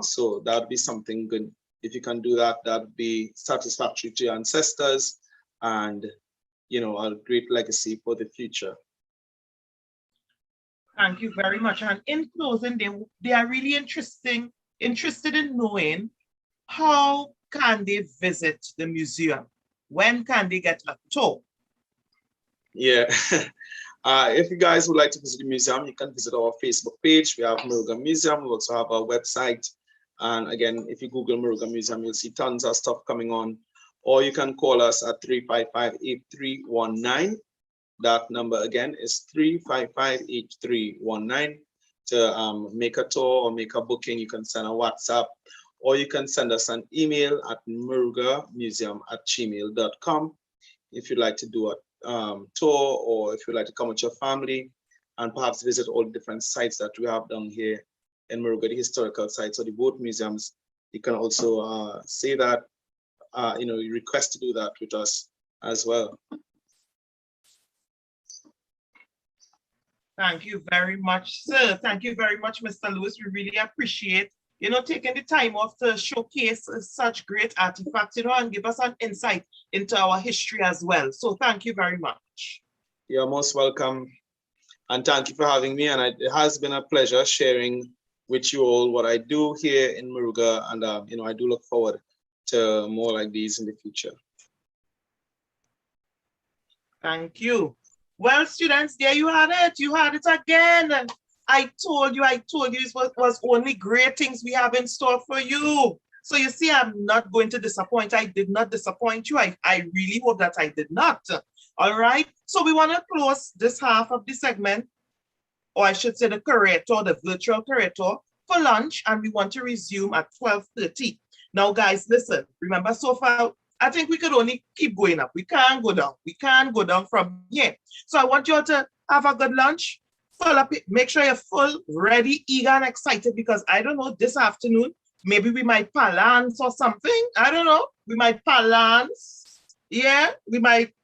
so that would be something good. If you can do that, that would be satisfactory to your ancestors, and a great legacy for the future. Thank you very much. And in closing, they are really interested in knowing, how can they visit the museum? When can they get a tour? Yeah. If you guys would like to visit the museum, you can visit our Facebook page. We have Moruga Museum. We also have our website. And again, if you Google Moruga Museum, you'll see tons of stuff coming on. Or you can call us at 355-8319. That number again is 355-8319 to make a tour or make a booking. You can send a WhatsApp, or you can send us an email at morugamuseum@gmail.com if you'd like to do a tour, or if you'd like to come with your family and perhaps visit all the different sites that we have down here in Moruga, the historical sites or the boat museums. You can also say that, you request to do that with us as well. Thank you very much, sir. Thank you very much, Mr. Lewis. We really appreciate, taking the time off to showcase such great artifacts, and give us an insight into our history as well. So thank you very much. You're most welcome. And thank you for having me. And it has been a pleasure sharing with you all what I do here in Moruga. And, I do look forward to more like these in the future. Thank you. Well, students, there you had it. You had it again. I told you it was only great things we have in store for you. So you see, I'm not going to disappoint. I did not disappoint you. I really hope that I did not. All right. So we want to close this half of the segment, or I should say the curator, the virtual curator, for lunch, and we want to resume at 12:30. Now, guys, listen, remember so far, I think we could only keep going up. We can't go down. We can't go down from here. So I want you all to have a good lunch, full up, make sure you're full, ready, eager, and excited, because I don't know, this afternoon, maybe we might balance or something. I don't know. We might balance. Yeah, we might.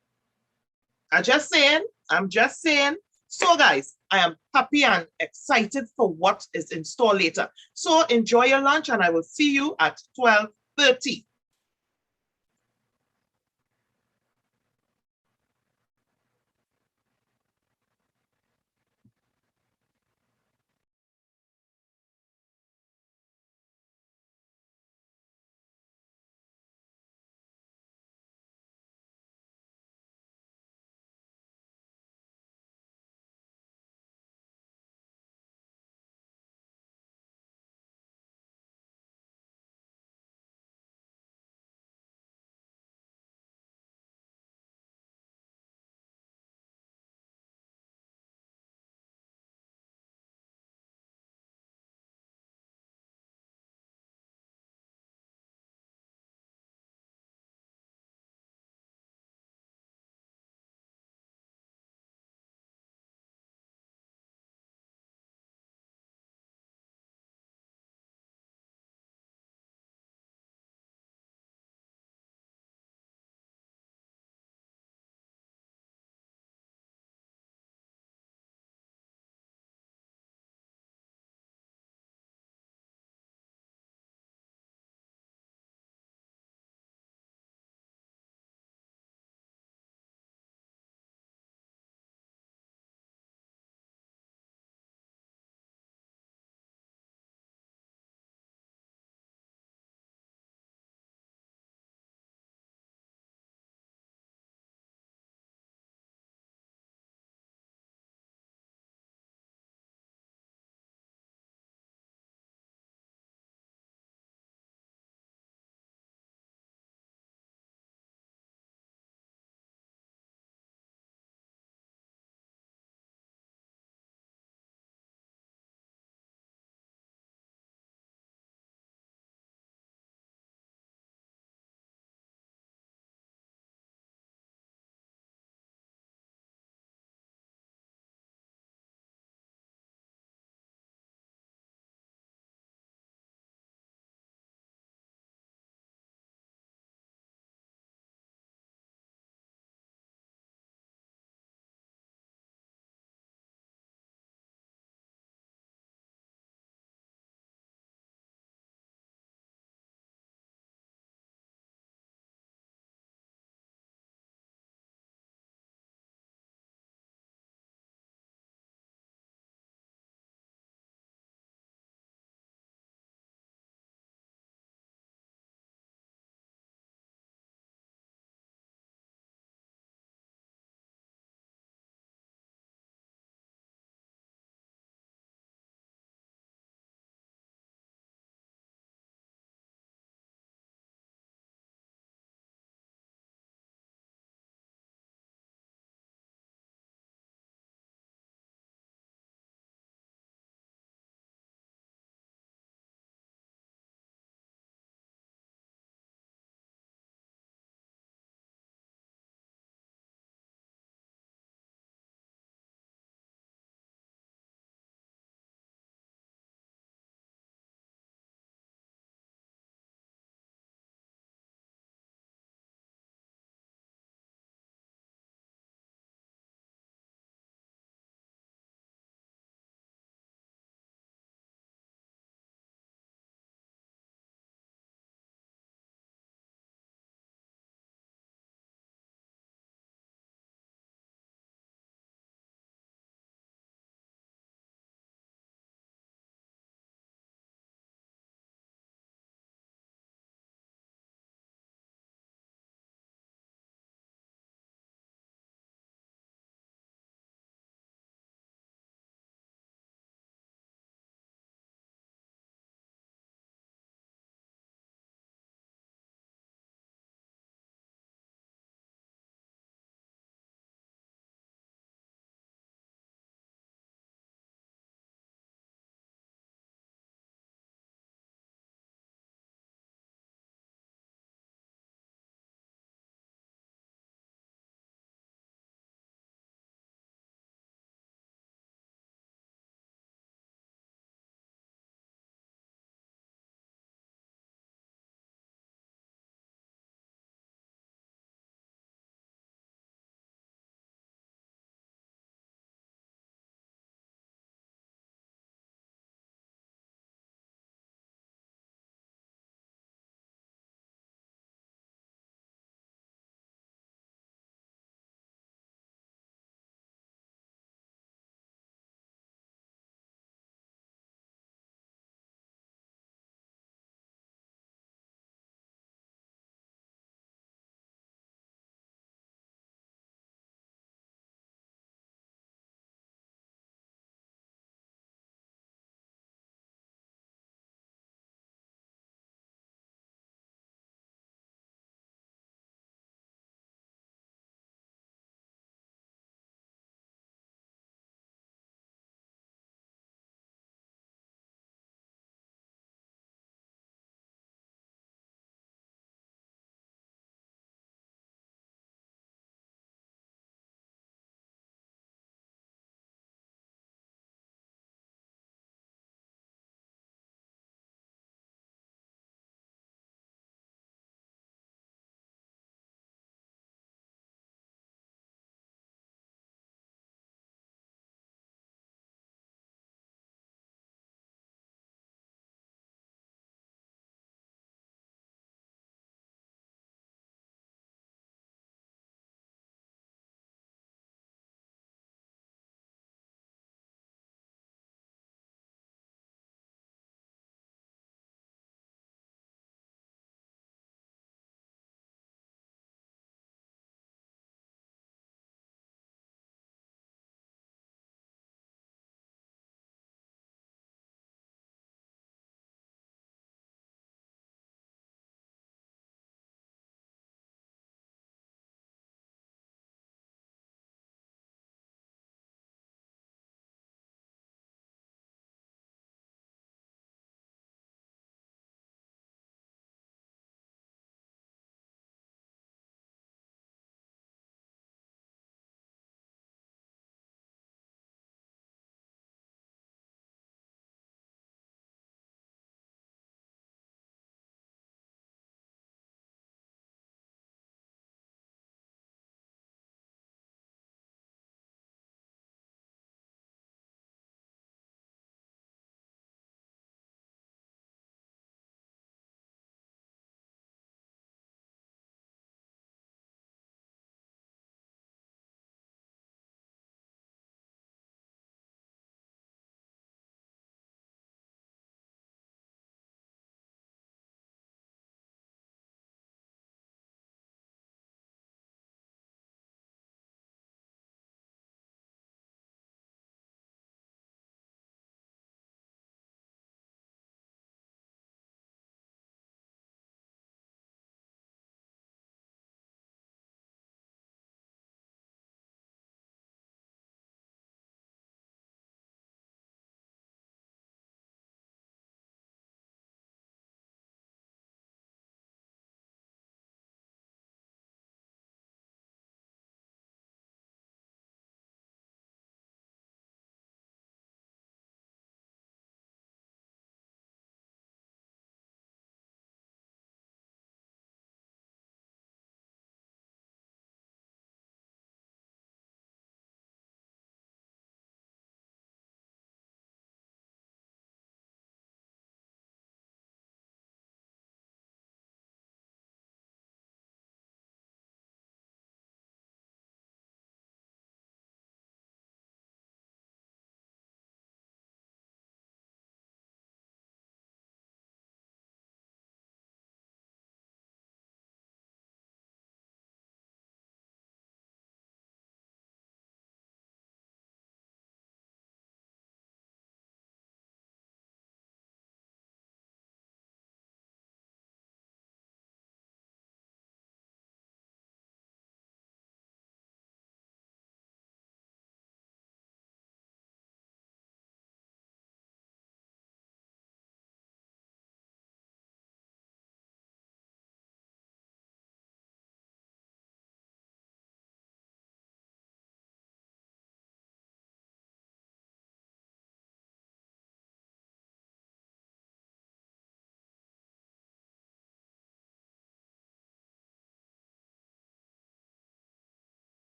I'm just saying. So guys, I am happy and excited for what is in store later. So enjoy your lunch and I will see you at 12:30.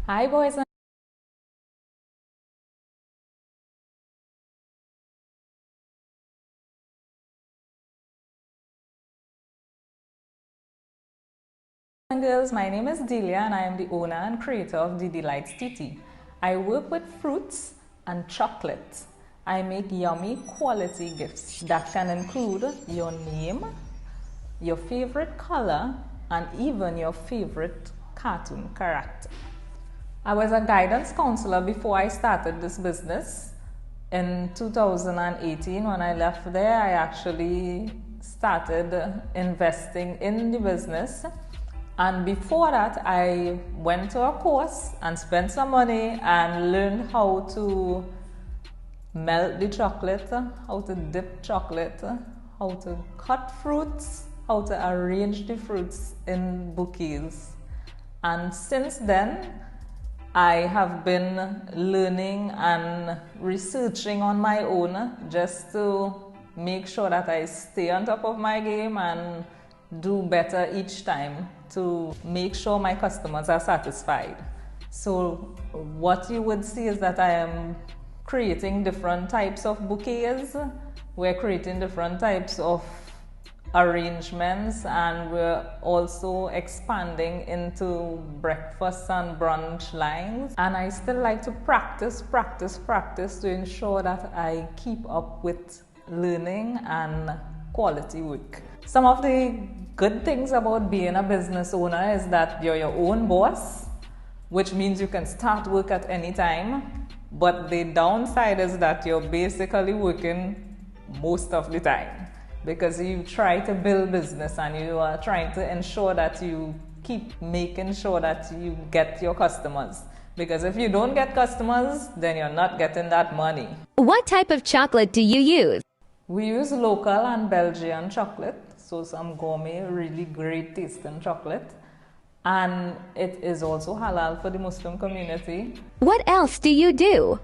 Hi, boys and girls, my name is Delia and I am the owner and creator of the Delights TT. I work with fruits and chocolate. I make yummy quality gifts that can include your name, your favorite color, and even your favorite cartoon character. I was a guidance counselor before I started this business. In 2018, when I left there, I actually started investing in the business. And before that, I went to a course and spent some money and learned how to melt the chocolate, how to dip chocolate, how to cut fruits, how to arrange the fruits in bouquets. And since then, I have been learning and researching on my own just to make sure that I stay on top of my game and do better each time to make sure my customers are satisfied. So what you would see is that I am creating different types of bouquets. We're creating different types of arrangements, and we're also expanding into breakfast and brunch lines. And I still like to practice to ensure that I keep up with learning and quality work. Some of the good things about being a business owner is that you're your own boss, which means you can start work at any time. But the downside is that you're basically working most of the time, because you try to build business and you are trying to ensure that you keep making sure that you get your customers. Because if you don't get customers, then you're not getting that money. What type of chocolate do you use? We use local and Belgian chocolate, so some gourmet, really great tasting chocolate. And it is also halal for the Muslim community. What else do you do?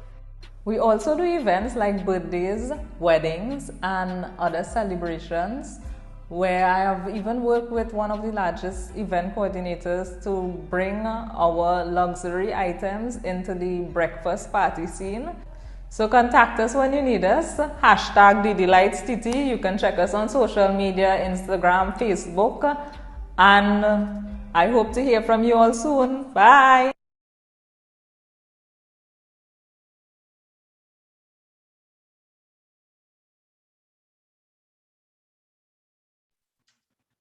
We also do events like birthdays, weddings, and other celebrations, where I have even worked with one of the largest event coordinators to bring our luxury items into the breakfast party scene. So contact us when you need us. Hashtag DDLightsTT. You can check us on social media, Instagram, Facebook. And I hope to hear from you all soon. Bye.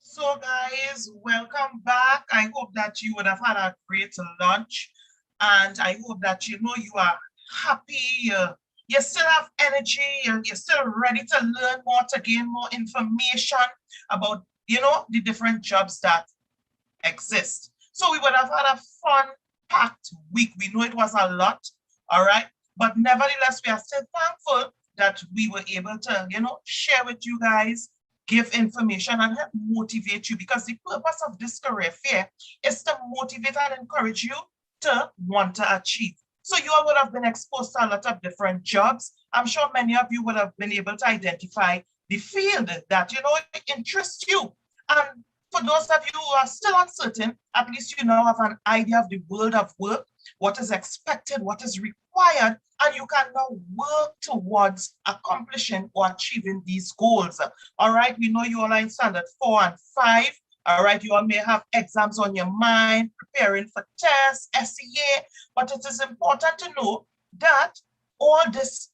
So guys, welcome back. I hope that you would have had a great lunch, and I hope that you are happy, you still have energy, and you're still ready to learn more, to gain more information about, the different jobs that exist. So we would have had a fun-packed week. We know it was a lot, all right? But nevertheless, we are still thankful that we were able to, share with you guys, give information and help motivate you, because the purpose of this career fair is to motivate and encourage you to want to achieve. So you all would have been exposed to a lot of different jobs. I'm sure many of you would have been able to identify the field that, interests you. And for those of you who are still uncertain, at least you now have an idea of the world of work, what is expected, what is required, and you can now work towards accomplishing or achieving these goals. All right, we know you all are in standard 4 and 5. All right, you all may have exams on your mind, preparing for tests, SEA, but it is important to know that all this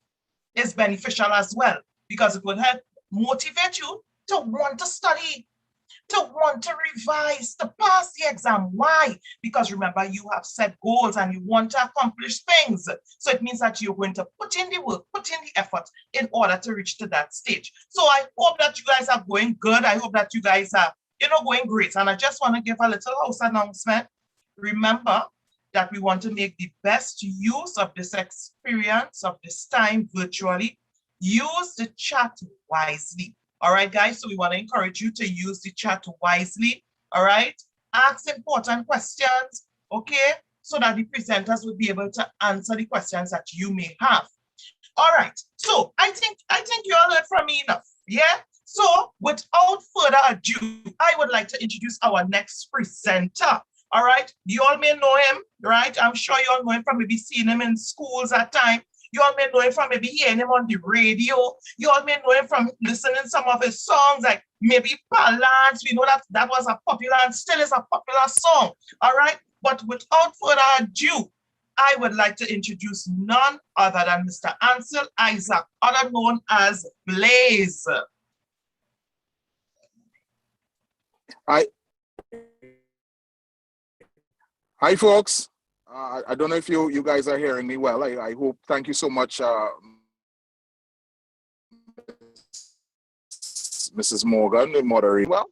is beneficial as well, because it will help motivate you to want to study, to want to revise, to pass the exam. Why? Because remember, you have set goals and you want to accomplish things. So it means that you're going to put in the work, put in the effort in order to reach to that stage. So I hope that you guys are going good. I hope that you guys are, going great. And I just want to give a little house announcement. Remember that we want to make the best use of this experience, of this time virtually. Use the chat wisely. All right, guys, so we want to encourage you to use the chat wisely, all right? Ask important questions, okay? So that the presenters will be able to answer the questions that you may have. All right, so I think you all heard from me enough, yeah? So without further ado, I would like to introduce our next presenter. All right. You all may know him, right? I'm sure you all know him from maybe seeing him in schools at time. You all may know him from maybe hearing him on the radio. You all may know him from listening to some of his songs, like maybe Ballads. We know that that was a popular and still is a popular song. All right. But without further ado, I would like to introduce none other than Mr. Ansel Isaac, other known as Blaze. Hi, folks. I don't know if you guys are hearing me well. I hope. Thank you so much, Mrs. Morgan, the moderator. Well,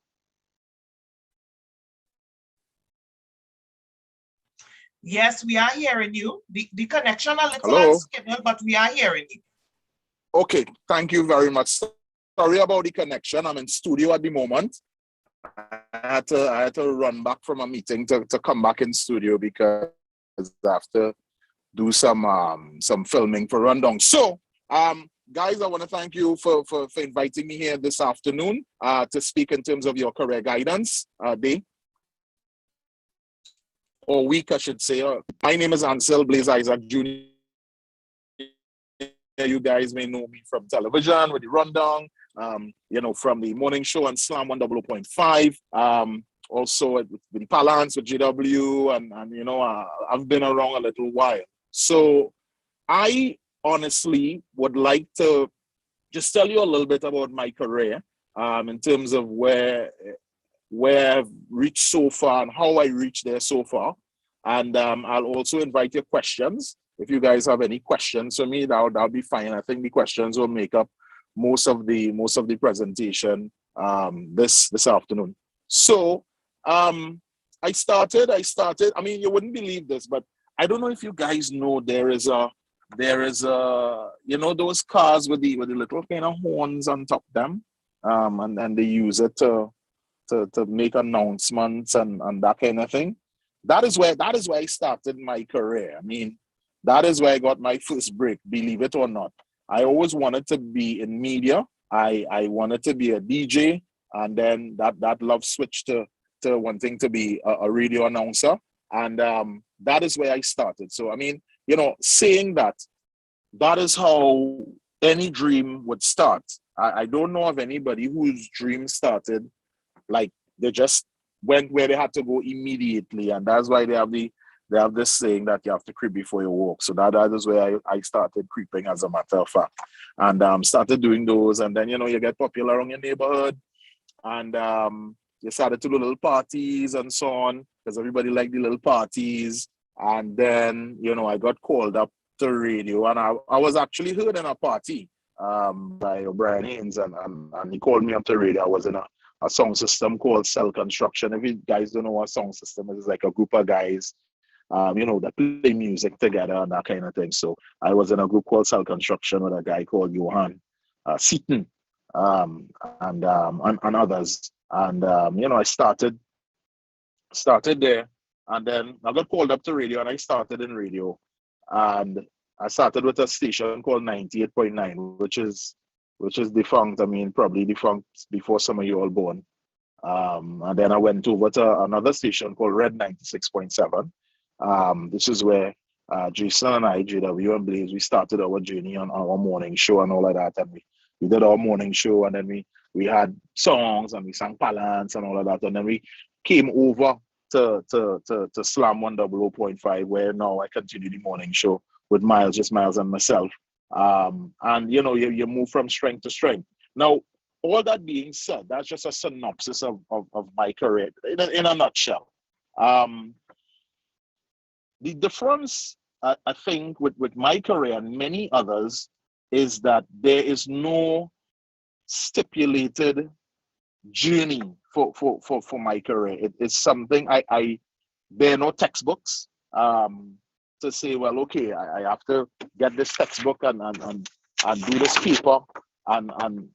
Yes, we are hearing you. The connection a little hello. unstable, but we are hearing you. Okay, thank you very much. Sorry about the connection. I'm in studio at the moment. I had to run back from a meeting to come back in studio because I have to do some filming for Rundown. So, guys, I want to thank you for inviting me here this afternoon to speak in terms of your career guidance day. Or week, I should say. My name is Ansel Blaze Isaac Jr. You guys may know me from television with the Rundown, from the morning show on Slam 100.5. Also with the Palance with GW, and I've been around a little while. So I honestly would like to just tell you a little bit about my career in terms of where I've reached so far and how I reached there so far. And I'll also invite your questions. If you guys have any questions for me, that'll be fine. I think the questions will make up most of the presentation this afternoon. So I started. I mean, you wouldn't believe this, but I don't know if you guys know there is a those cars with the little kind of horns on top of them, and they use it to make announcements and that kind of thing. That is where I started my career. I mean, that is where I got my first break, believe it or not. I always wanted to be in media. I wanted to be a DJ, and then that love switched to wanting to be a radio announcer. And that is where I started. So, I mean, saying that is how any dream would start. I don't know of anybody whose dream started like they just went where they had to go immediately, and that's why they have this saying that you have to creep before you walk. So that is where I started creeping, as a matter of fact, and started doing those. And then you get popular around your neighborhood, and you started to do little parties and so on, because everybody liked the little parties. And then I got called up to radio, and I was actually heard in a party by O'Brien Haynes, and he called me up to radio. I was in a sound system called Cell Construction. If you guys don't know what sound system is, it's like a group of guys, that play music together and that kind of thing. So I was in a group called Cell Construction with a guy called Johan Seaton, and others. And I started there, and then I got called up to radio, and I started in radio, and I started with a station called 98.9, which is defunct. I mean, probably defunct before some of you all born. And then I went over to another station called Red 96.7. This is where Jason and I, JW and Blaze, we started our journey on our morning show and all of that. And we did our morning show, and then we had songs, and we sang Palance and all of that. And then we came over to Slam 100.5, where now I continue the morning show with Miles and myself. And you move from strength to strength. Now, all that being said, that's just a synopsis of my career in a nutshell. The difference, I think, with my career and many others is that there is no stipulated journey for my career. It's something there are no textbooks to say, well, okay, I have to get this textbook and do this paper and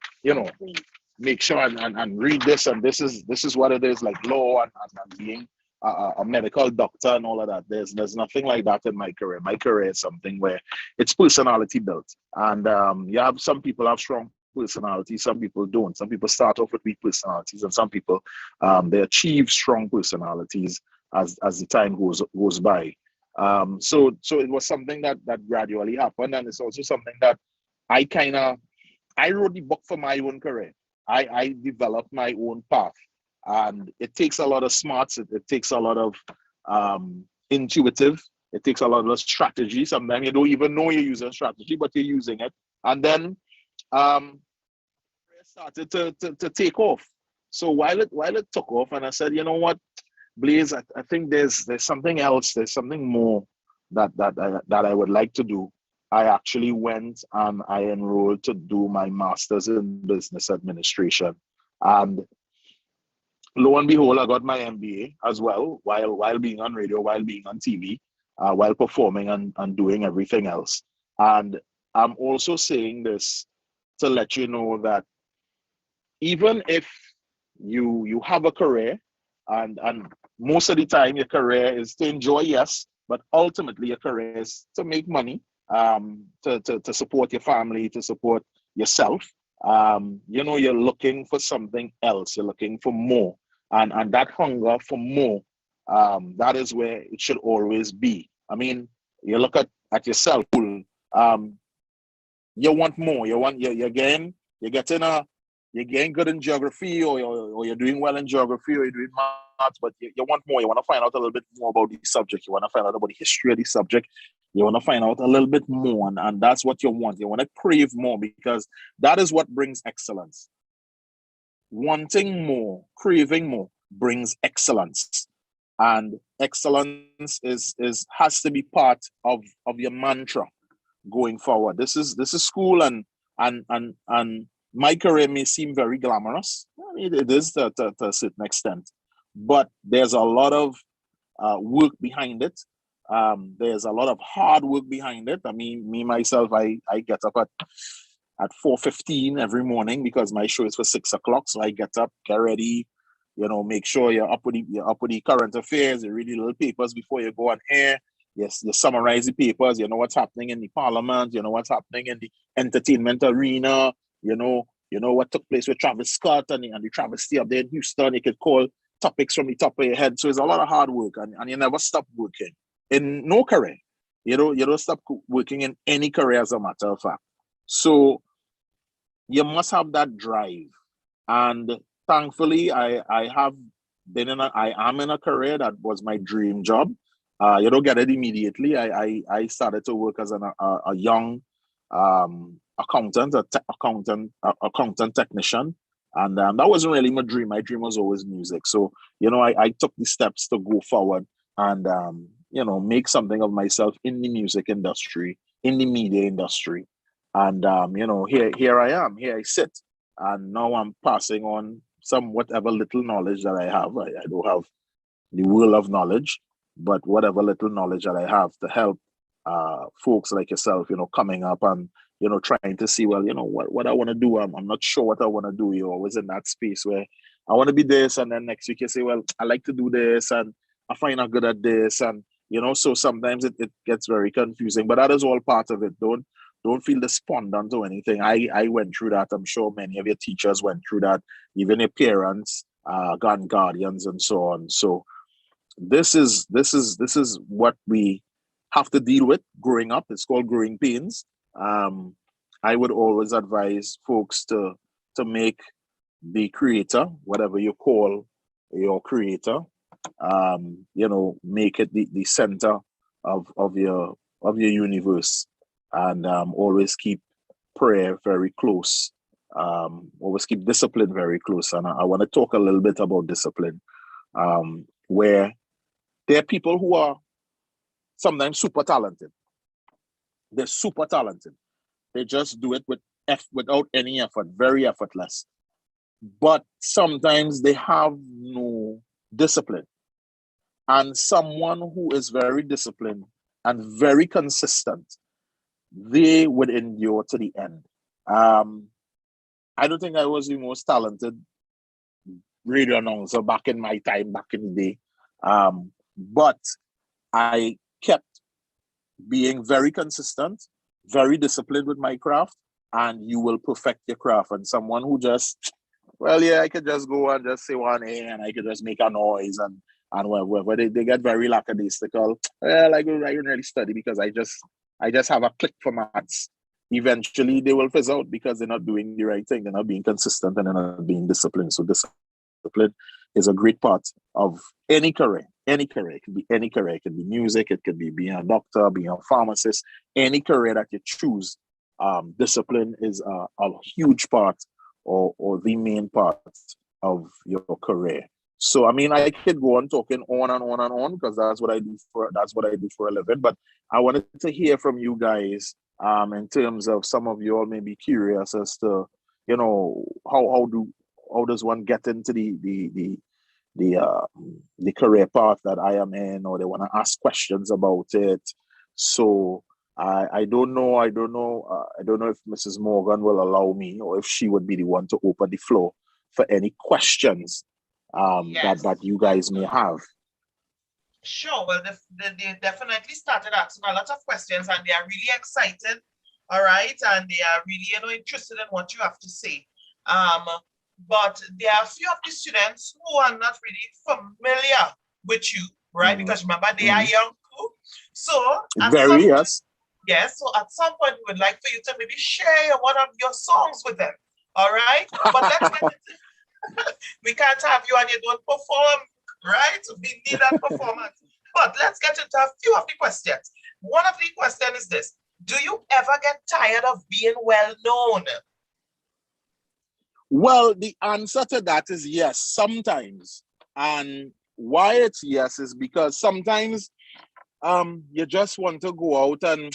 make sure and read this, and this is what it is, like law and being a medical doctor and all of that. There's nothing like that in my career. My career is something where it's personality built, and some people have strong personalities, some people don't. Some people start off with weak personalities, and some people they achieve strong personalities as the time goes by. So it was something that gradually happened, and it's also something that I wrote the book for my own career. I developed my own path, and it takes a lot of smarts. It takes a lot of intuitive. It takes a lot of strategy. Sometimes you don't even know you're using strategy, but you're using it. And then started to take off. So while it took off, and I said, you know what, Blaze, I think there's something else. There's something more that I would like to do. I actually went and I enrolled to do my master's in business administration, and lo and behold, I got my MBA as well while being on radio, while being on TV, while performing and doing everything else. And I'm also saying this to let you know that even if you have a career, and most of the time your career is to enjoy, yes, but ultimately your career is to make money, to support your family, to support yourself. You're looking for something else. You're looking for more, and that hunger for more, that is where it should always be. I mean, you look at yourself. You want more. You're getting good in geography, or you're doing well in geography, or you're doing maths, but you want more. You want to find out a little bit more about the subject. You want to find out about the history of the subject. You want to find out a little bit more, and that's what you want. You want to crave more, because that is what brings excellence. Wanting more, craving more brings excellence, and excellence has to be part of your mantra going forward. This is school, and my career may seem very glamorous. I mean, it is to a certain extent, but there's a lot of work behind it. There's a lot of hard work behind it. I mean, me myself, I get up at 4:15 every morning because my show is for 6 o'clock. So I get up, get ready, make sure you're up with the current affairs. You read the little papers before you go on air. Yes, you summarize the papers. You know what's happening in the parliament. You know what's happening in the entertainment arena. You know what took place with Travis Scott and the travesty up there in Houston. You could call topics from the top of your head. So it's a lot of hard work, and you never stop working in no career. You don't stop working in any career, as a matter of fact. So you must have that drive. And thankfully, I am in a career that was my dream job. You don't get it immediately. I started to work as a young accountant technician, and that wasn't really my dream. My dream was always music. So I took the steps to go forward and make something of myself in the music industry, in the media industry, and here I am. Here I sit, and now I'm passing on some whatever little knowledge that I have. I don't have the world of knowledge, but whatever little knowledge that I have to help folks like yourself, coming up and trying to see, well, what I want to do. I'm not sure what I want to do. You're always in that space where I want to be this, and then next week you say, well, I like to do this, and I find I'm good at this, and so sometimes it gets very confusing. But that is all part of it. Don't feel despondent or anything. I went through that. I'm sure many of your teachers went through that, even your parents, guardians, and so on. So this is what we have to deal with growing up. It's called growing pains. I would always advise folks to make the creator, whatever you call your creator, make it the center of your universe, and always keep prayer very close. Always keep discipline very close. And I want to talk a little bit about discipline, where there are people who are sometimes super talented. They're super talented. They just do it without any effort, very effortless. But sometimes they have no discipline. And someone who is very disciplined and very consistent, they would endure to the end. I don't think I was the most talented radio announcer back in my time, back in the day. But I kept being very consistent, very disciplined with my craft, and you will perfect your craft. And someone who just, well, yeah, I could just go and just say one A and I could just make a noise And where they get very lackadaisical, well, I don't really study because I just have a click for maths. Eventually they will fizz out because they're not doing the right thing, they're not being consistent, and they're not being disciplined. So discipline is a great part of any career. Any career. It can be any career. It can be music, it can be being a doctor, being a pharmacist, any career that you choose. Discipline is a huge part or the main part of your career. So I mean, I could go on talking on and on and on because that's what I do for a living. But I wanted to hear from you guys in terms of some of you all may be curious as to, you know, how does one get into the career path that I am in, or they want to ask questions about it. So I don't know. I don't know if Mrs. Morgan will allow me, or if she would be the one to open the floor for any questions that you guys may have. Sure. Well, they definitely started asking a lot of questions, and they are really excited. All right, and they are really, interested in what you have to say. But there are a few of the students who are not really familiar with you, right? Because remember, they are young too. So yes. So at some point, we would like for you to maybe share one of your songs with them. All right, but let's get we can't have you and you don't perform, right? We need that performance. But let's get into a few of the questions. One of the questions is this: do you ever get tired of being well known? Well, the answer to that is yes, sometimes. And why it's yes is because sometimes you just want to go out and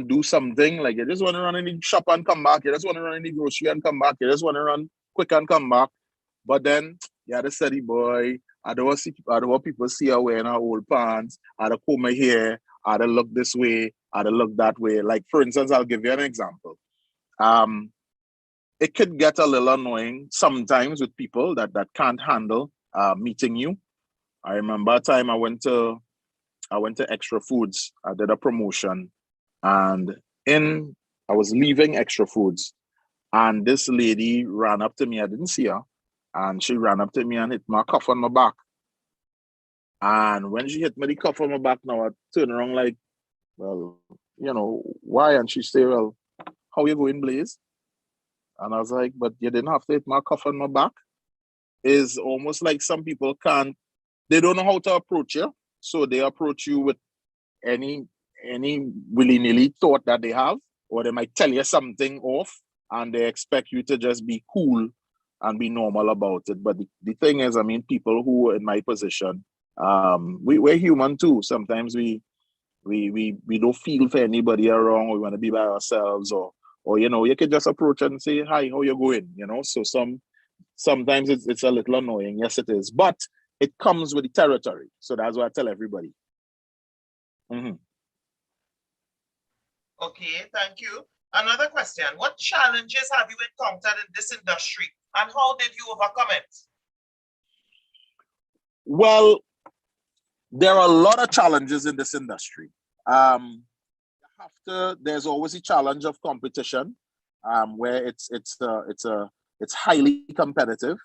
do something. Like you just want to run in the shop and come back. You just want to run in the grocery and come back. You just want to run quick and come back. But then you're the steady boy. I don't want people see her wearing her old pants. I don't comb my hair. I don't look this way. I don't look that way. Like, for instance, I'll give you an example. It could get a little annoying sometimes with people that can't handle meeting you. I remember a time I went to Extra Foods. I did a promotion, and I was leaving Extra Foods, and this lady ran up to me. I didn't see her, and she ran up to me and hit my cuff on my back. And when she hit me the cuff on my back, now I turn around like, well, why? And she said, well, how you going, Blaze? And I was like, but you didn't have to hit my cuff on my back. Is almost like some people they don't know how to approach you. So they approach you with any willy-nilly thought that they have, or they might tell you something off and they expect you to just be cool and be normal about it. But the thing is, I mean, people who are in my position, we're human too. Sometimes we don't feel for anybody around. We want to be by ourselves, or you can just approach and say, hi, how you going? So sometimes it's a little annoying. Yes, it is. But it comes with the territory. So that's what I tell everybody. Okay, thank you. Another question. What challenges have you encountered in this industry, and how did you overcome it? Well, there are a lot of challenges in this industry. There's always a challenge of competition, where it's highly competitive.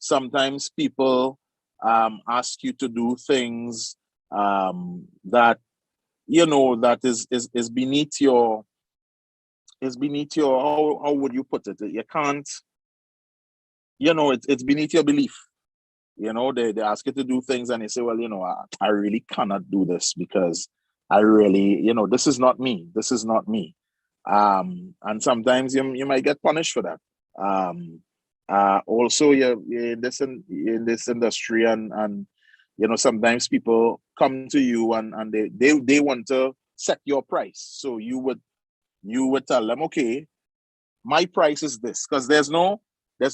Sometimes people ask you to do things that that is beneath your how would you put it? You can't, it's beneath your belief. They ask you to do things and they say, well, I really cannot do this because I really, this is not me. This is not me. And sometimes you might get punished for that. Also, you're in this industry, and sometimes people come to you and they want to set your price. So you would tell them, okay, my price is this, because there's no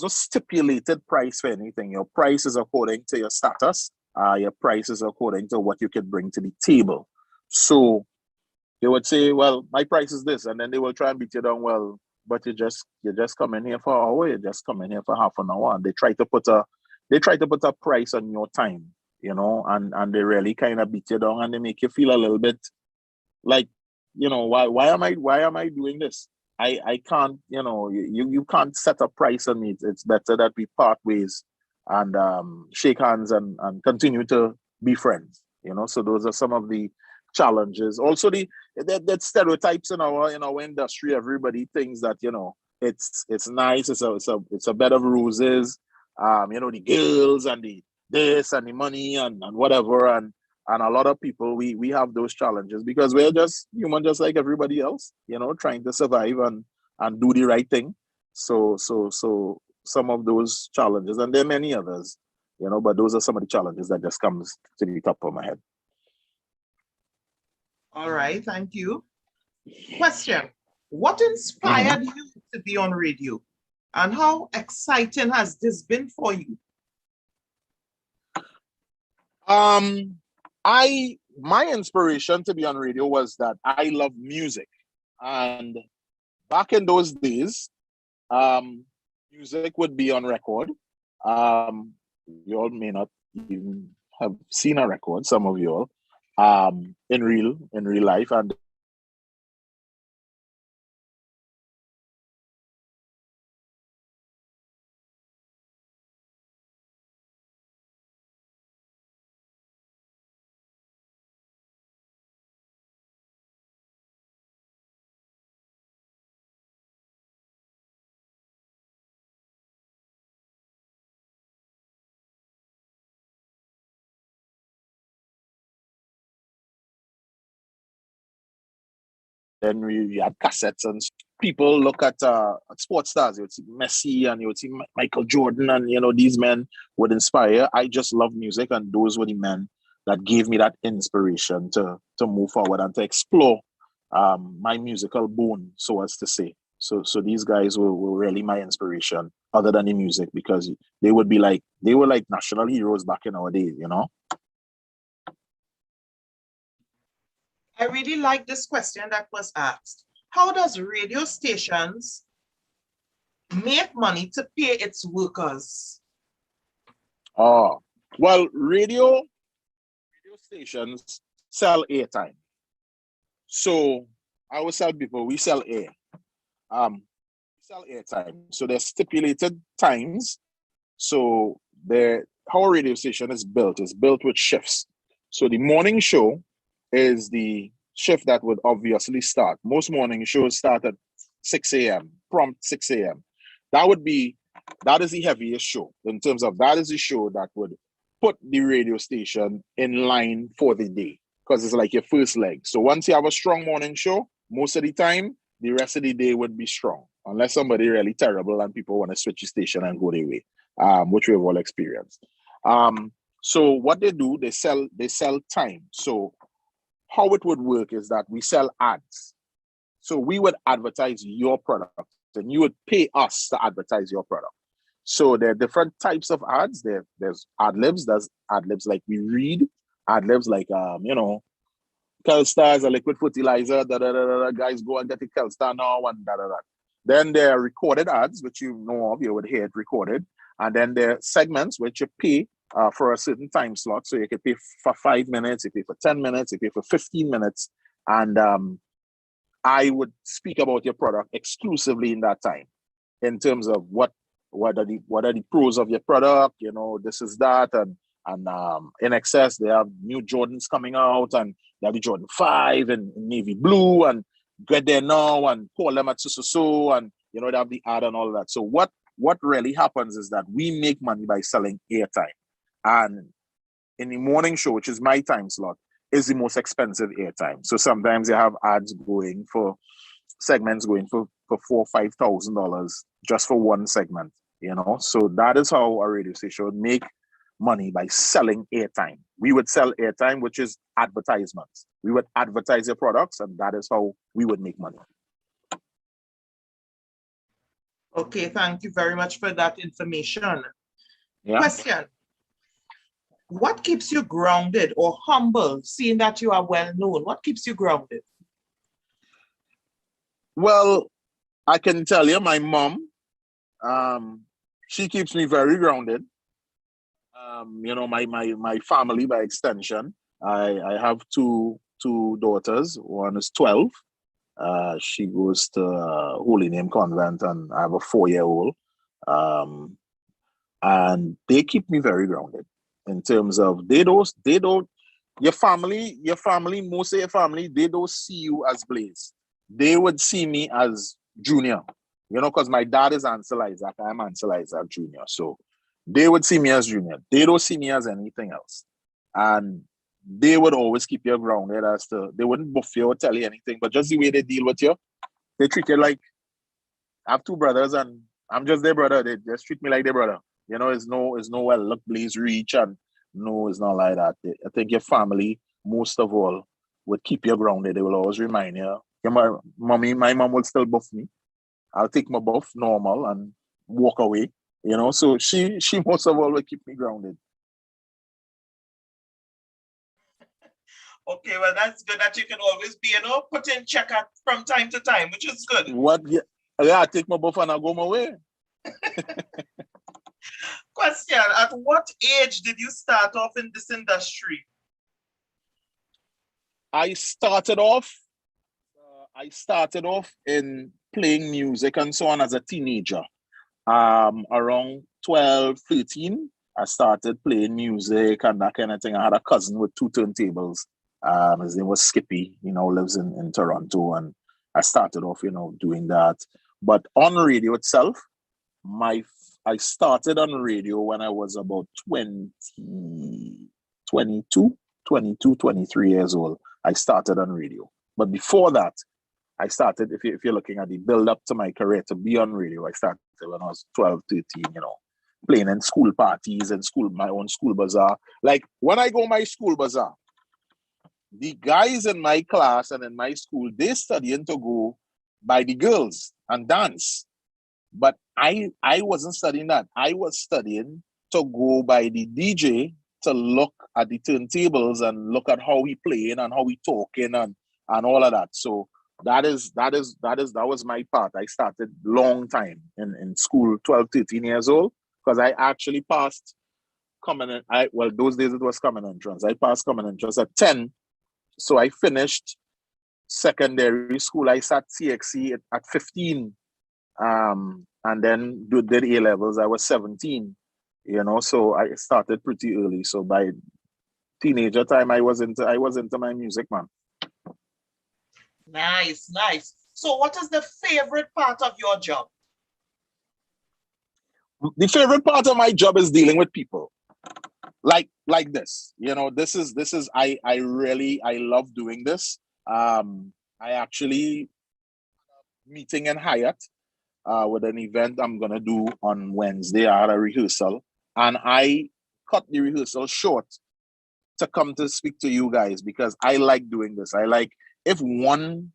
stipulated price for anything. Your price is according to your status. Your price is according to what you can bring to the table. So they would say, well, my price is this, and then they will try and beat you down. Well, but you just come in here for an hour, you just come in here for half an hour, and they try to put a price on your time, and they really kind of beat you down, and they make you feel a little bit like, why am I doing this? I can't, you can't set a price on me. It's better that we part ways shake hands and continue to be friends. So those are some of the challenges. Also, the stereotypes in our industry. Everybody thinks that it's nice. It's a bed of roses. The girls and the this and the money and whatever and a lot of people we have those challenges because we're just human, just like everybody else. Trying to survive and do the right thing. So some of those challenges, and there are many others, but those are some of the challenges that just comes to the top of my head. All right, thank you. Question: what inspired you to be on radio, and how exciting has this been for you? My inspiration to be on radio was that I love music, and back in those days, music would be on record. You all may not even have seen a record, some of you all, in real life, and then we had cassettes, and people look at sports stars. You would see Messi and you would see Michael Jordan, and these men would inspire. I just love music, and those were the men that gave me that inspiration to move forward and to explore my musical bone, so as to say. So these guys were really my inspiration, other than the music, because they were like national heroes back in our days, I really like this question that was asked. How does radio stations make money to pay its workers? Oh, well, radio stations sell airtime. So I always tell people we sell air. We sell airtime. So there's stipulated times. So how a radio station is built with shifts. So the morning show is the shift that would obviously start. Most morning shows start at 6 a.m., prompt 6 a.m. That is the heaviest show in terms of that is the show that would put the radio station in line for the day, because it's like your first leg. So once you have a strong morning show, most of the time, the rest of the day would be strong, unless somebody really terrible and people want to switch the station and go their way, which we've all experienced. So what they do, they sell time. So how it would work is that we sell ads. So we would advertise your product and you would pay us to advertise your product. So there are different types of ads. There's ad libs. There's ad libs like we read, ad libs like, Kelstar is a liquid fertilizer, guys go and get the Kelstar now and da. Then there are recorded ads, which you know of, you would hear it recorded. And then there are segments which you pay for a certain time slot. So you can pay for 5 minutes, you pay for 10 minutes, you pay for 15 minutes. And I would speak about your product exclusively in that time, in terms of what are the pros of your product, this is that, and in excess, they have new Jordans coming out, and they have the Jordan 5 and navy blue, and get there now and call them at so, and they have the ad and all that. So what really happens is that we make money by selling airtime. And in the morning show, which is my time slot, is the most expensive airtime. So sometimes you have ads going for segments going for $4,000 or $5,000 just for one segment, So that is how a radio station would make money, by selling airtime. We would sell airtime, which is advertisements. We would advertise your products, and that is how we would make money. Okay, thank you very much for that information. Yeah. Question: what keeps you grounded or humble, seeing that you are well known? What keeps you grounded? Well, I can tell you, my mom, she keeps me very grounded. My family, by extension, I have two daughters. One is 12. She goes to Holy Name Convent, and I have a 4-year-old. and they keep me very grounded in terms of they don't your family, most of your family, they don't see you as Blaze. They would see me as Junior, you know, because my dad is Ansel Isaac, I'm Ansel Isaac Jr. So they would see me as Junior. They don't see me as anything else. And they would always keep you grounded as to, they wouldn't buff you or tell you anything, but just the way they deal with you, they treat you like, I have two brothers and I'm just their brother. They just treat me like their brother. You know, it's no, well, look, Blaze reach, and no, it's not like that. I think your family, most of all, would keep you grounded. They will always remind you. My mom will still buff me. I'll take my buff normal and walk away. You know, so she most of all will keep me grounded. Okay, well, that's good that you can always be, put in check from time to time, which is good. What? Yeah, I take my buff and I go my way. Question, at what age did you start off in this industry? I started off in playing music and so on as a teenager. Around 12, 13, I started playing music and that kind of thing. I had a cousin with 2 turntables. His name was Skippy, lives in Toronto. And I started off, doing that. But on radio itself, I started on radio when I was about 23 years old. I started on radio. But before that, I started, if you're looking at the build up to my career to be on radio, I started when I was 12, 13, playing in school parties and my own school bazaar. Like when I go my school bazaar, the guys in my class and in my school, they're studying to go by the girls and dance. But I wasn't studying that. I was studying to go by the DJ, to look at the turntables and look at how he playing and how he talking and all of that. So that was my part. I started long time in school, 12, 13 years old, because I actually passed those days it was common entrance. I passed common entrance at 10. So I finished secondary school. I sat CXC at 15. And then did A levels. I was 17, so I started pretty early. So by teenager time, I was into my music, man. Nice. So what is the favorite part of your job? The favorite part of my job is dealing with people. Like this. This is I love doing this. I actually meeting in Hyatt with an event I'm gonna do on Wednesday. I had a rehearsal and I cut the rehearsal short to come to speak to you guys because I like doing this. I like if one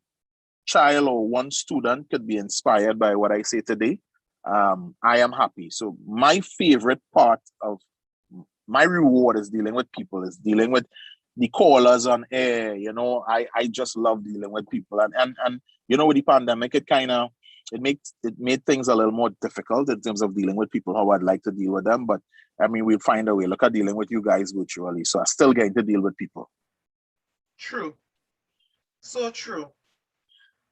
child or one student could be inspired by what I say today, I am happy. So my favorite part of my reward is dealing with people, is dealing with the callers on air. I just love dealing with people. And with the pandemic, it made things a little more difficult in terms of dealing with people, how I'd like to deal with them. But I mean, we'll find a way. Look at dealing with you guys virtually. So I'm still getting to deal with people. True. So true.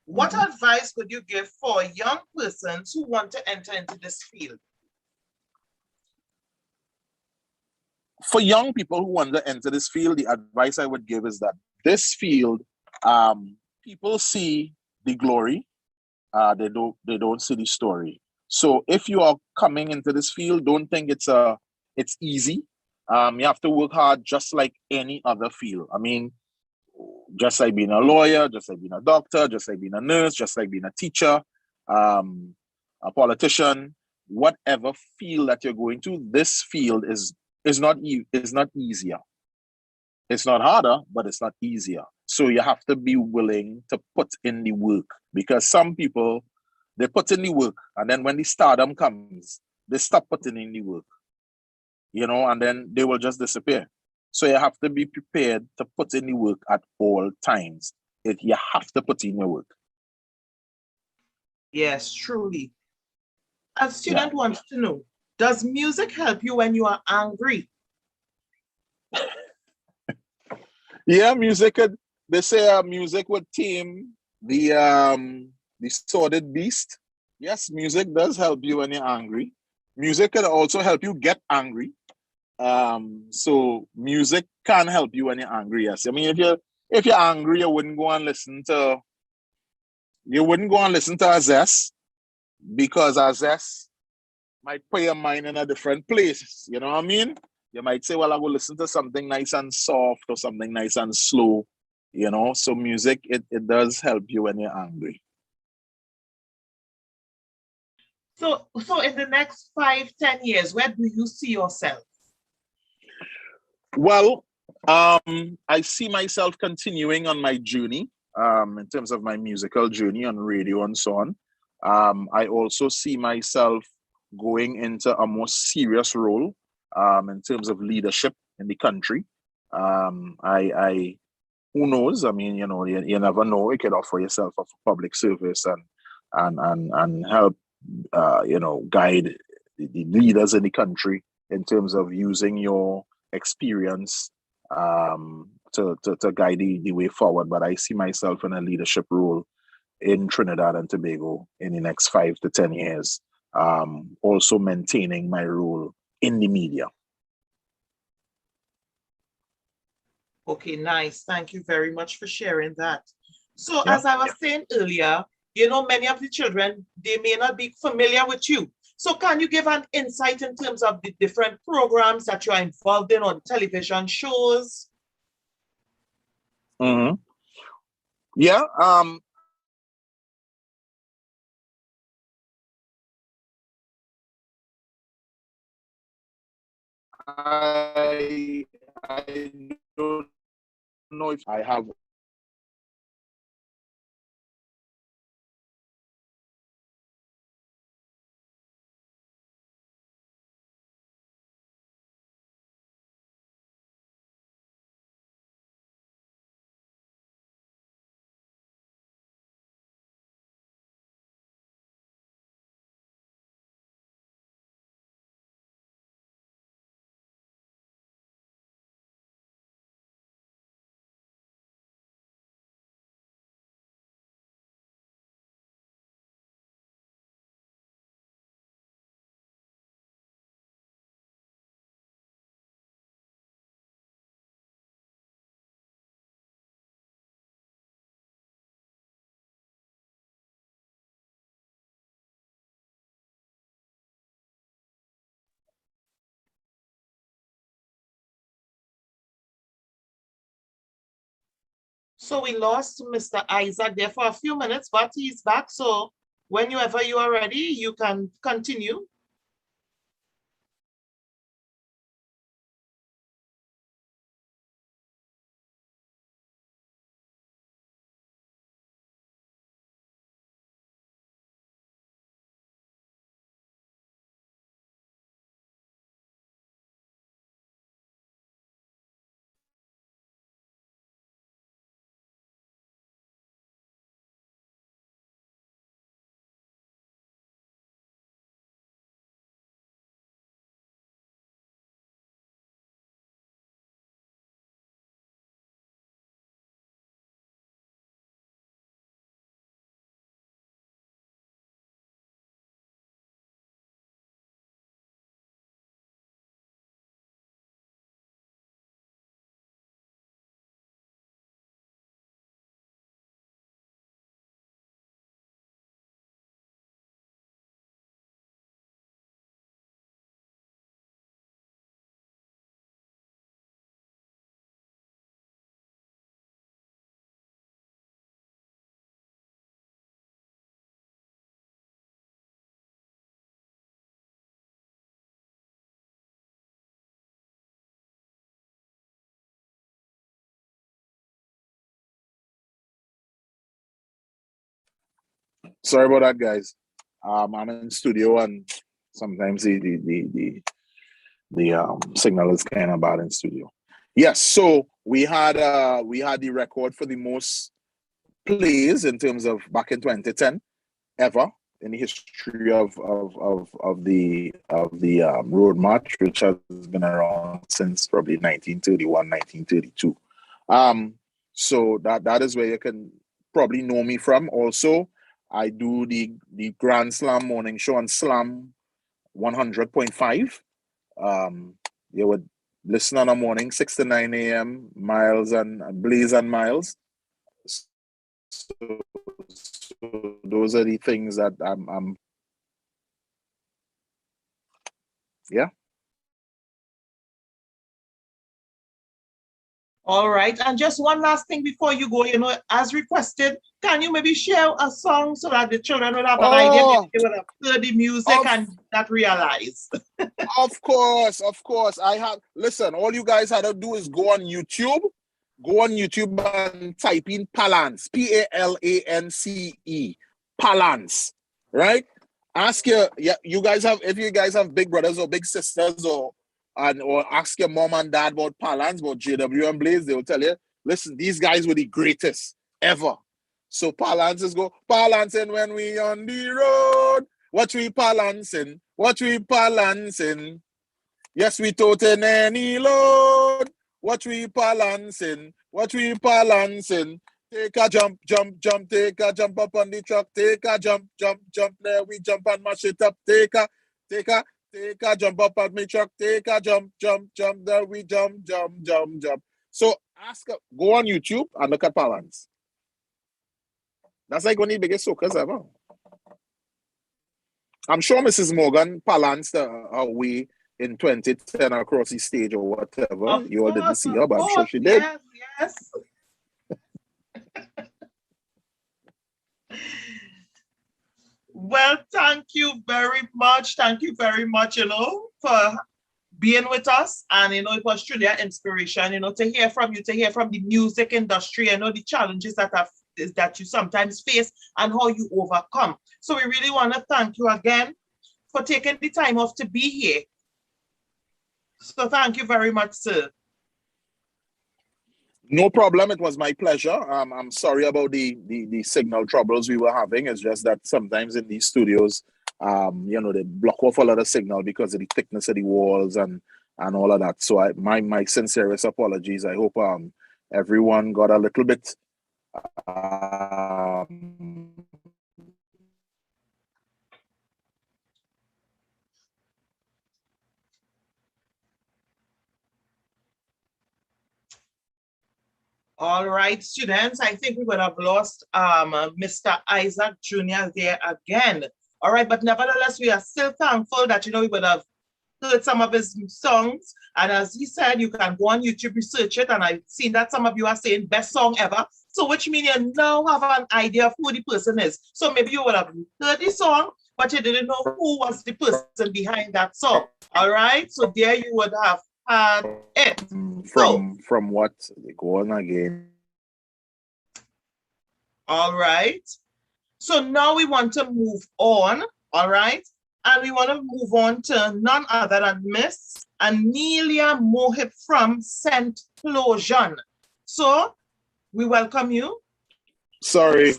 What advice could you give for young persons who want to enter into this field? For young people who want to enter this field, the advice I would give is that this field, people see the glory. They don't see the story. So if you are coming into this field, don't think it's easy. You have to work hard just like any other field. I mean, just like being a lawyer, just like being a doctor, just like being a nurse, just like being a teacher, a politician, whatever field that you're going to, this field is not easier. It's not harder, but it's not easier. So you have to be willing to put in the work, because some people, they put in the work and then when the stardom comes, they stop putting in the work, and then they will just disappear. So you have to be prepared to put in the work at all times. You have to put in your work. Yes, truly. A student wants to know, does music help you when you are angry? Yeah, they say music would tame the sordid beast. Yes, music does help you when you're angry. music can also help you get angry. So music can help you when you're angry. Yes, I mean if you're angry, you wouldn't go and listen to Azess, because Azess might put your mind in a different place. You know what I mean? You might say, well, I will listen to something nice and soft or something nice and slow. You know, so music, it does help you when you're angry. So in the next 5-10 years, where do you see yourself? Well, I see myself continuing on my journey, in terms of my musical journey on radio and so on. I also see myself going into a more serious role, in terms of leadership in the country. Who knows? I mean, you know, you never know. You could offer yourself a public service and help, you know, guide the leaders in the country in terms of using your experience to guide the way forward. But I see myself in a leadership role in Trinidad and Tobago in the next 5 to 10 years, also maintaining my role in the media. Okay, nice. Thank you very much for sharing that. So as I was saying earlier, you know, many of the children, they may not be familiar with you. So can you give an insight in terms of the different programs that you are involved in on television shows? Mm-hmm. Yeah. I don't know if I have. So we lost Mr. Isaac there for a few minutes, but he's back. So whenever you are ready, you can continue. Sorry about that, guys. I'm in studio and sometimes the signal is kind of bad in studio. Yes, so we had the record for the most plays in terms of back in 2010 ever in the history of the road march, which has been around since probably 1931, 1932. So that is where you can probably know me from. Also, I do the Grand Slam morning show on Slam 100.5. You would listen on a morning, 6 to 9 a.m., Miles and Blaze and Miles. So those are the things that I'm yeah. All right. And just one last thing before you go, as requested, can you maybe share a song so that the children will have an idea? Maybe they will have heard the music and not realize. Of course. Listen, all you guys had to do is go on YouTube and type in Palance, P-A-L-A-N-C-E, Palance, right? You guys have, if you guys have big brothers or big sisters or ask your mom and dad about Palance, about JW and Blaze, they will tell you, listen, these guys were the greatest ever. So Palances go, Palancing when we on the road. What we balancing? Yes, we toting any load. What we balancing? Take a jump, take a jump up on the truck. Take a jump, there we jump and mash it up. Take a jump up on me truck. Take a jump, there we jump. So go on YouTube and look at Palance. That's like one of the biggest soakers ever. I'm sure Mrs. Morgan balanced her way in 2010 across the stage or whatever. You all didn't see her, but I'm sure she did. Yes. Well, thank you very much. Thank you very much, for being with us. And, it was truly an inspiration, to hear from you, to hear from the music industry, the challenges that you sometimes face and how you overcome. So we really want to thank you again for taking the time off to be here. So thank you very much, sir. No problem. It was my pleasure. I'm sorry about the signal troubles we were having. It's just that sometimes in these studios, they block off a lot of signal because of the thickness of the walls and all of that. So my sincerest apologies. I hope everyone got a little bit All right, students, I think we would have lost Mr. Isaac Jr. there again. All right, but nevertheless, we are still thankful that, we would have heard some of his songs. And as he said, you can go on YouTube, research it. And I've seen that some of you are saying best song ever. So which means you now have an idea of who the person is. So maybe you would have heard the song, but you didn't know who was the person behind that song. All right, so there you would have had it. From what? Go on again. All right. So now we want to move on. All right. And we want to move on to none other than Miss Anelia Mohip from St. Clojon. So we welcome you. Sorry,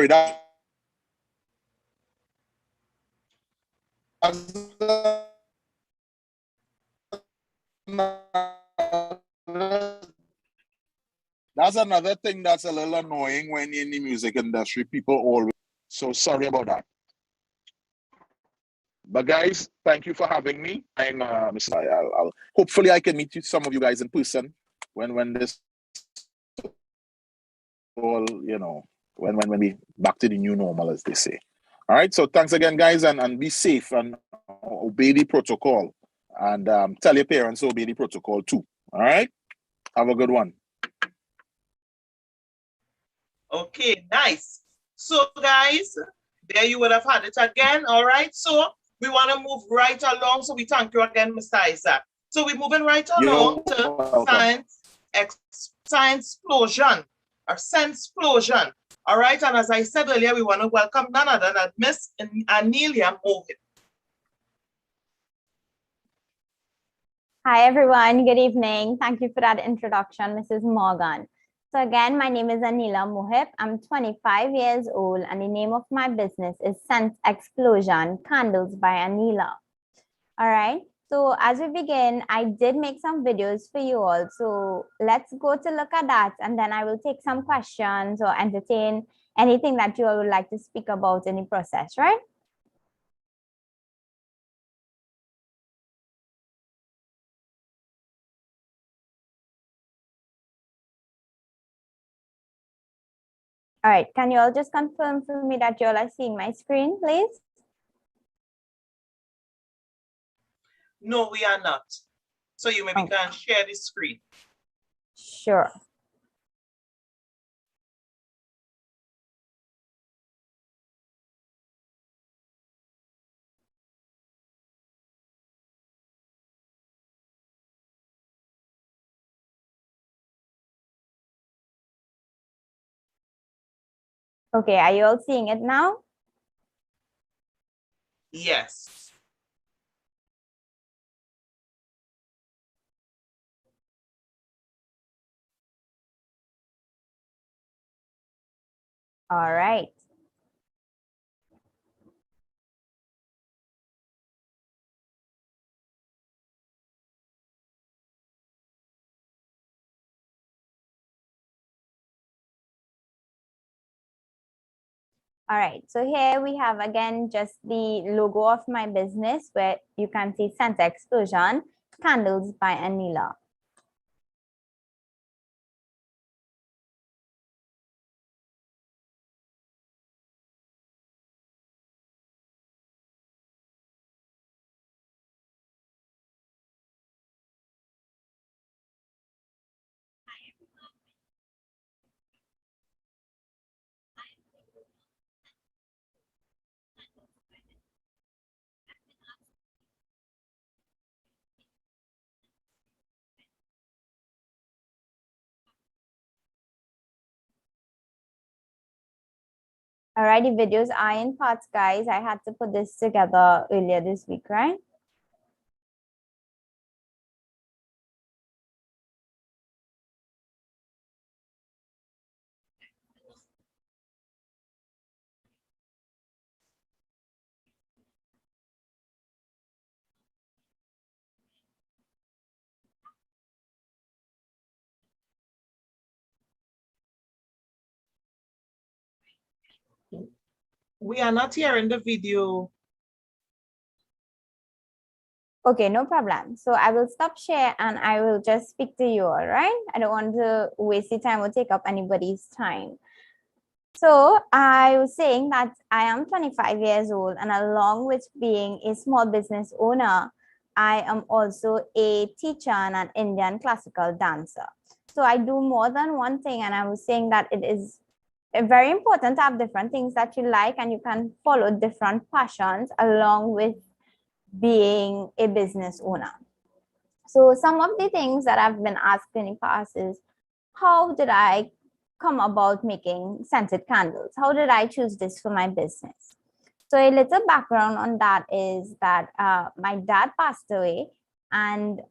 that that's another thing that's a little annoying when you're in the music industry. People always, so sorry about that. But guys, thank you for having me. I'll hopefully I can meet some of you guys in person when this all, when we back to the new normal, as they say. All right, so thanks again, guys, and be safe and obey the protocol, and tell your parents to obey the protocol too. All right, have a good one. Okay, nice. So guys, there you would have had it again. All right, so we want to move right along. So we thank you again, Mr. Isaac. So we're moving right along to Science Explosion or Sense Explosion. All right, and as I said earlier, we want to welcome none other than Miss Anelia Mohip. Hi, everyone. Good evening. Thank you for that introduction, Mrs. Morgan. So again, my name is Anelia Mohip. I'm 25 years old, and the name of my business is Sense Explosion Candles by Anelia. All right. So as we begin, I did make some videos for you all. So let's go to look at that, and then I will take some questions or entertain anything that you all would like to speak about in the process, right? All right, can you all just confirm for me that you all are seeing my screen, please? No, we are not. So you maybe can share the screen. Sure. Okay, are you all seeing it now? Yes. All right. All right, so here we have again just the logo of my business where you can see Scent Explosion, Candles by Anila. Alrighty, videos are in parts, guys. I had to put this together earlier this week, right? We are not hearing the video. Okay, no problem. So I will stop share and I will just speak to you, all right? I don't want to waste your time or take up anybody's time. So I was saying that I am 25 years old, and along with being a small business owner, I am also a teacher and an Indian classical dancer. So I do more than one thing, and I was saying that it is very important to have different things that you like, and you can follow different passions along with being a business owner. So some of the things that I've been asked in the past is, how did I come about making scented candles? How did I choose this for my business? So a little background on that is that my dad passed away, and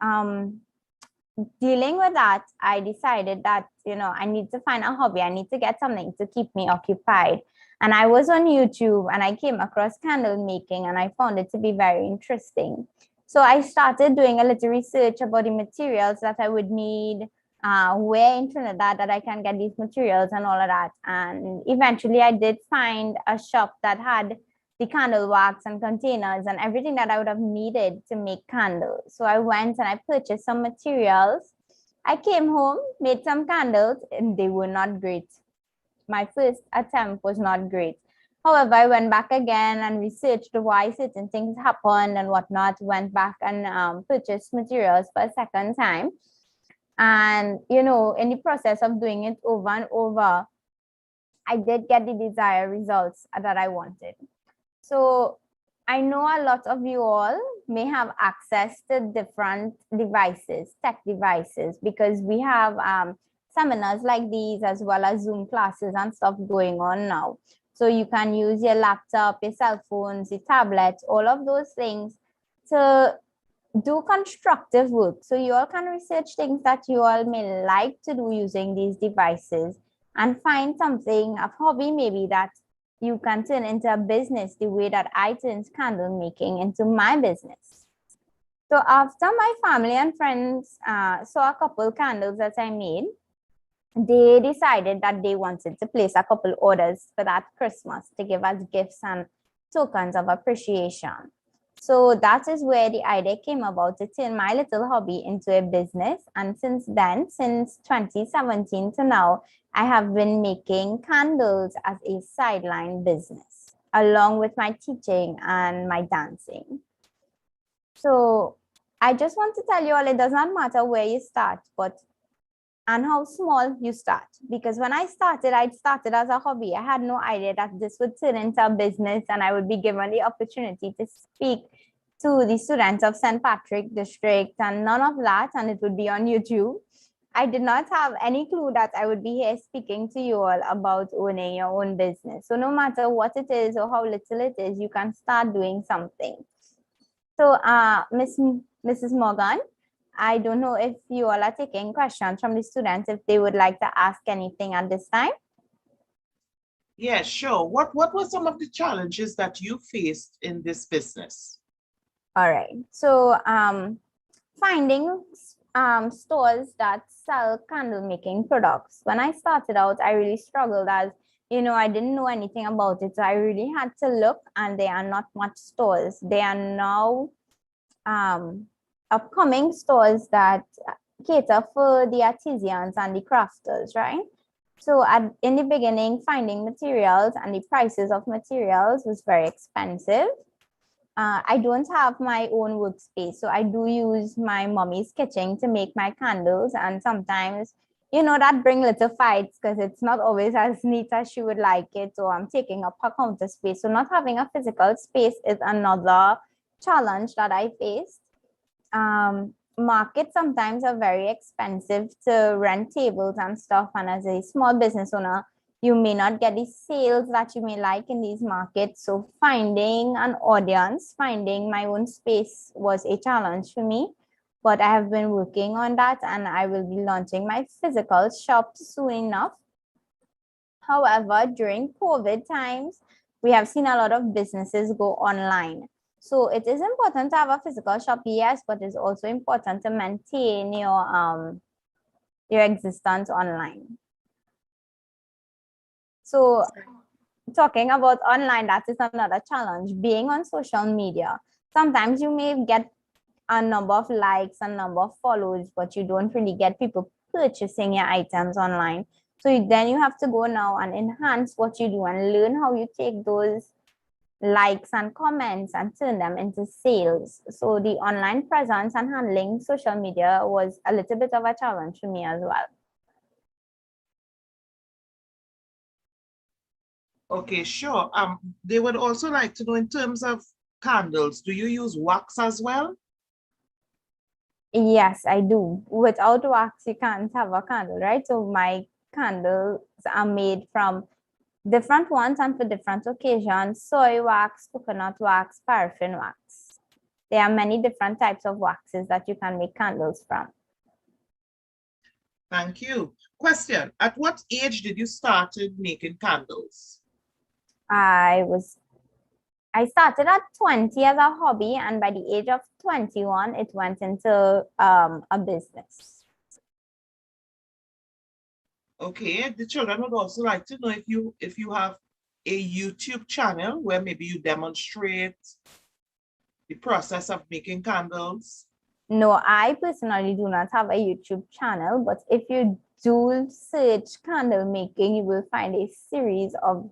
dealing with that, I decided that, you know, I need to find a hobby. I need to get something to keep me occupied. And I was on YouTube and I came across candle making, and I found it to be very interesting. So I started doing a little research about the materials that I would need, where in Trinidad that I can get these materials and all of that. And eventually I did find a shop that had the candle wax and containers and everything that I would have needed to make candles. So I went and I purchased some materials. I came home, made some candles, and they were not great. My first attempt was not great. However, I went back again and researched why certain things happened and whatnot, went back and purchased materials for a second time. And, you know, in the process of doing it over and over, I did get the desired results that I wanted. So I know a lot of you all may have access to different devices, tech devices, because we have seminars like these as well as Zoom classes and stuff going on now. So you can use your laptop, your cell phones, your tablets, all of those things to do constructive work. So you all can research things that you all may like to do using these devices and find something, a hobby maybe, that you can turn into a business the way that I turned candle making into my business. So after my family and friends saw a couple candles that I made, they decided that they wanted to place a couple orders for that Christmas to give us gifts and tokens of appreciation. So that is where the idea came about to turn my little hobby into a business. And since then, since 2017 to now, I have been making candles as a sideline business, along with my teaching and my dancing. So I just want to tell you all, it does not matter where you start, but and how small you start. Because when I started as a hobby. I had no idea that this would turn into a business and I would be given the opportunity to speak to the students of St. Patrick District and none of that, and it would be on YouTube. I did not have any clue that I would be here speaking to you all about owning your own business. So no matter what it is or how little it is, you can start doing something. So Mrs. Morgan, I don't know if you all are taking questions from the students, if they would like to ask anything at this time. Yeah, sure. What were some of the challenges that you faced in this business? All right. So finding stores that sell candle making products. When I started out, I really struggled as, you know, I didn't know anything about it. So I really had to look, and there are not much stores. There are now upcoming stores that cater for the artisans and the crafters, right? So in the beginning, finding materials and the prices of materials was very expensive. I don't have my own workspace, so I do use my mommy's kitchen to make my candles, and sometimes, you know, that bring little fights because it's not always as neat as she would like it, or I'm taking up her counter space. So not having a physical space is another challenge that I faced. Markets sometimes are very expensive to rent tables and stuff, and as a small business owner, you may not get the sales that you may like in these markets. So finding an audience, finding my own space was a challenge for me, but I have been working on that, and I will be launching my physical shop soon enough. However, during COVID times, we have seen a lot of businesses go online. So it is important to have a physical shop, yes, but it's also important to maintain your existence online. So talking about online, that is another challenge. Being on social media, sometimes you may get a number of likes, a number of follows, but you don't really get people purchasing your items online. So then you have to go now and enhance what you do and learn how you take those likes and comments and turn them into sales. So the online presence and handling social media was a little bit of a challenge for me as well. Okay, sure. They would also like to know, in terms of candles, do you use wax as well? Yes, I do. Without wax, you can't have a candle, right? So my candles are made from different ones and for different occasions: soy wax, coconut wax, paraffin wax. There are many different types of waxes that you can make candles from. Thank you. Question: at what age did you started making candles? I started at 20 as a hobby, and by the age of 21, it went into a business. Okay, the children would also like to know if you have a YouTube channel where maybe you demonstrate the process of making candles. No, I personally do not have a YouTube channel, but if you do search candle making, you will find a series of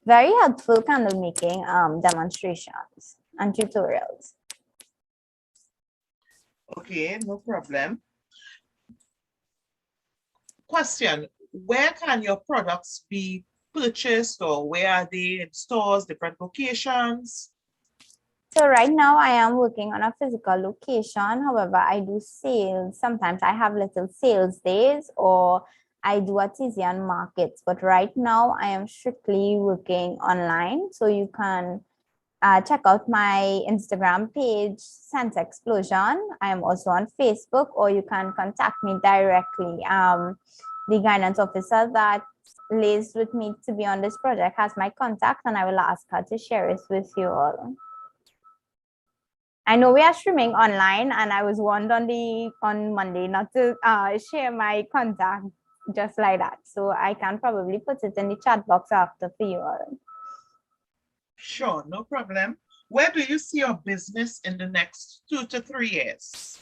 very helpful candle making demonstrations and tutorials. Okay, no problem. Question: where can your products be purchased, or where are they in stores, different locations? So right now I am working on a physical location. However, I do sales. Sometimes I have little sales days, or I do artisan markets, but right now I am strictly working online. So you can check out my Instagram page, Sense Explosion. I am also on Facebook, or you can contact me directly. The guidance officer that liaised with me to be on this project has my contact, and I will ask her to share it with you all. I know we are streaming online, and I was warned on Monday not to share my contact just like that. So I can probably put it in the chat box after for you all. Sure, no problem. Where do you see your business in the next 2 to 3 years?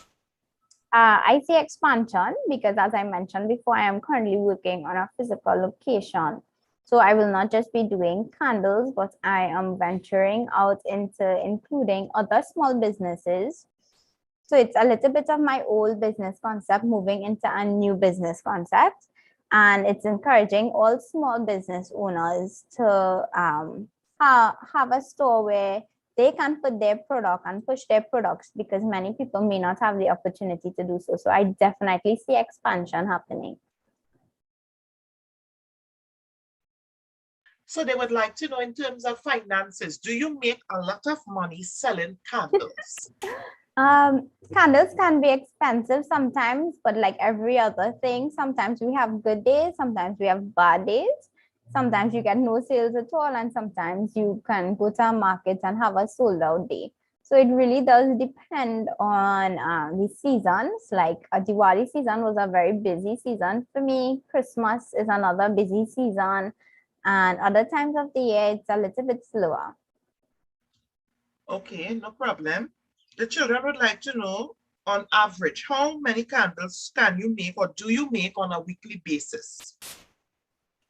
I see expansion because, as I mentioned before, I am currently working on a physical location. So I will not just be doing candles, but I am venturing out into including other small businesses. So it's a little bit of my old business concept moving into a new business concept. And it's encouraging all small business owners to have a store where they can put their product and push their products, because many people may not have the opportunity to do so. So I definitely see expansion happening. So they would like to know, in terms of finances, do you make a lot of money selling candles? Candles can be expensive sometimes, but like every other thing, sometimes we have good days, sometimes we have bad days. Sometimes you get no sales at all, and sometimes you can go to a market and have a sold out day. So it really does depend on the seasons. Like a Diwali season was a very busy season for me. Christmas is another busy season. And other times of the year, it's a little bit slower. Okay, no problem. The children would like to know, on average, how many candles can you make or do you make on a weekly basis?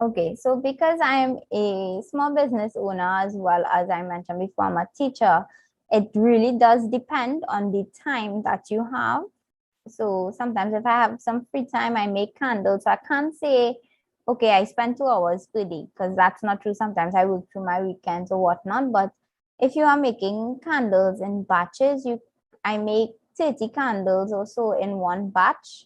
Okay, so because I'm a small business owner, as well as I mentioned before, I'm a teacher, it really does depend on the time that you have. So sometimes if I have some free time, I make candles. So I can't say, okay, I spend 2 hours per day, because that's not true. Sometimes I work through my weekends or whatnot. But if you are making candles in batches, I make 30 candles or so in one batch.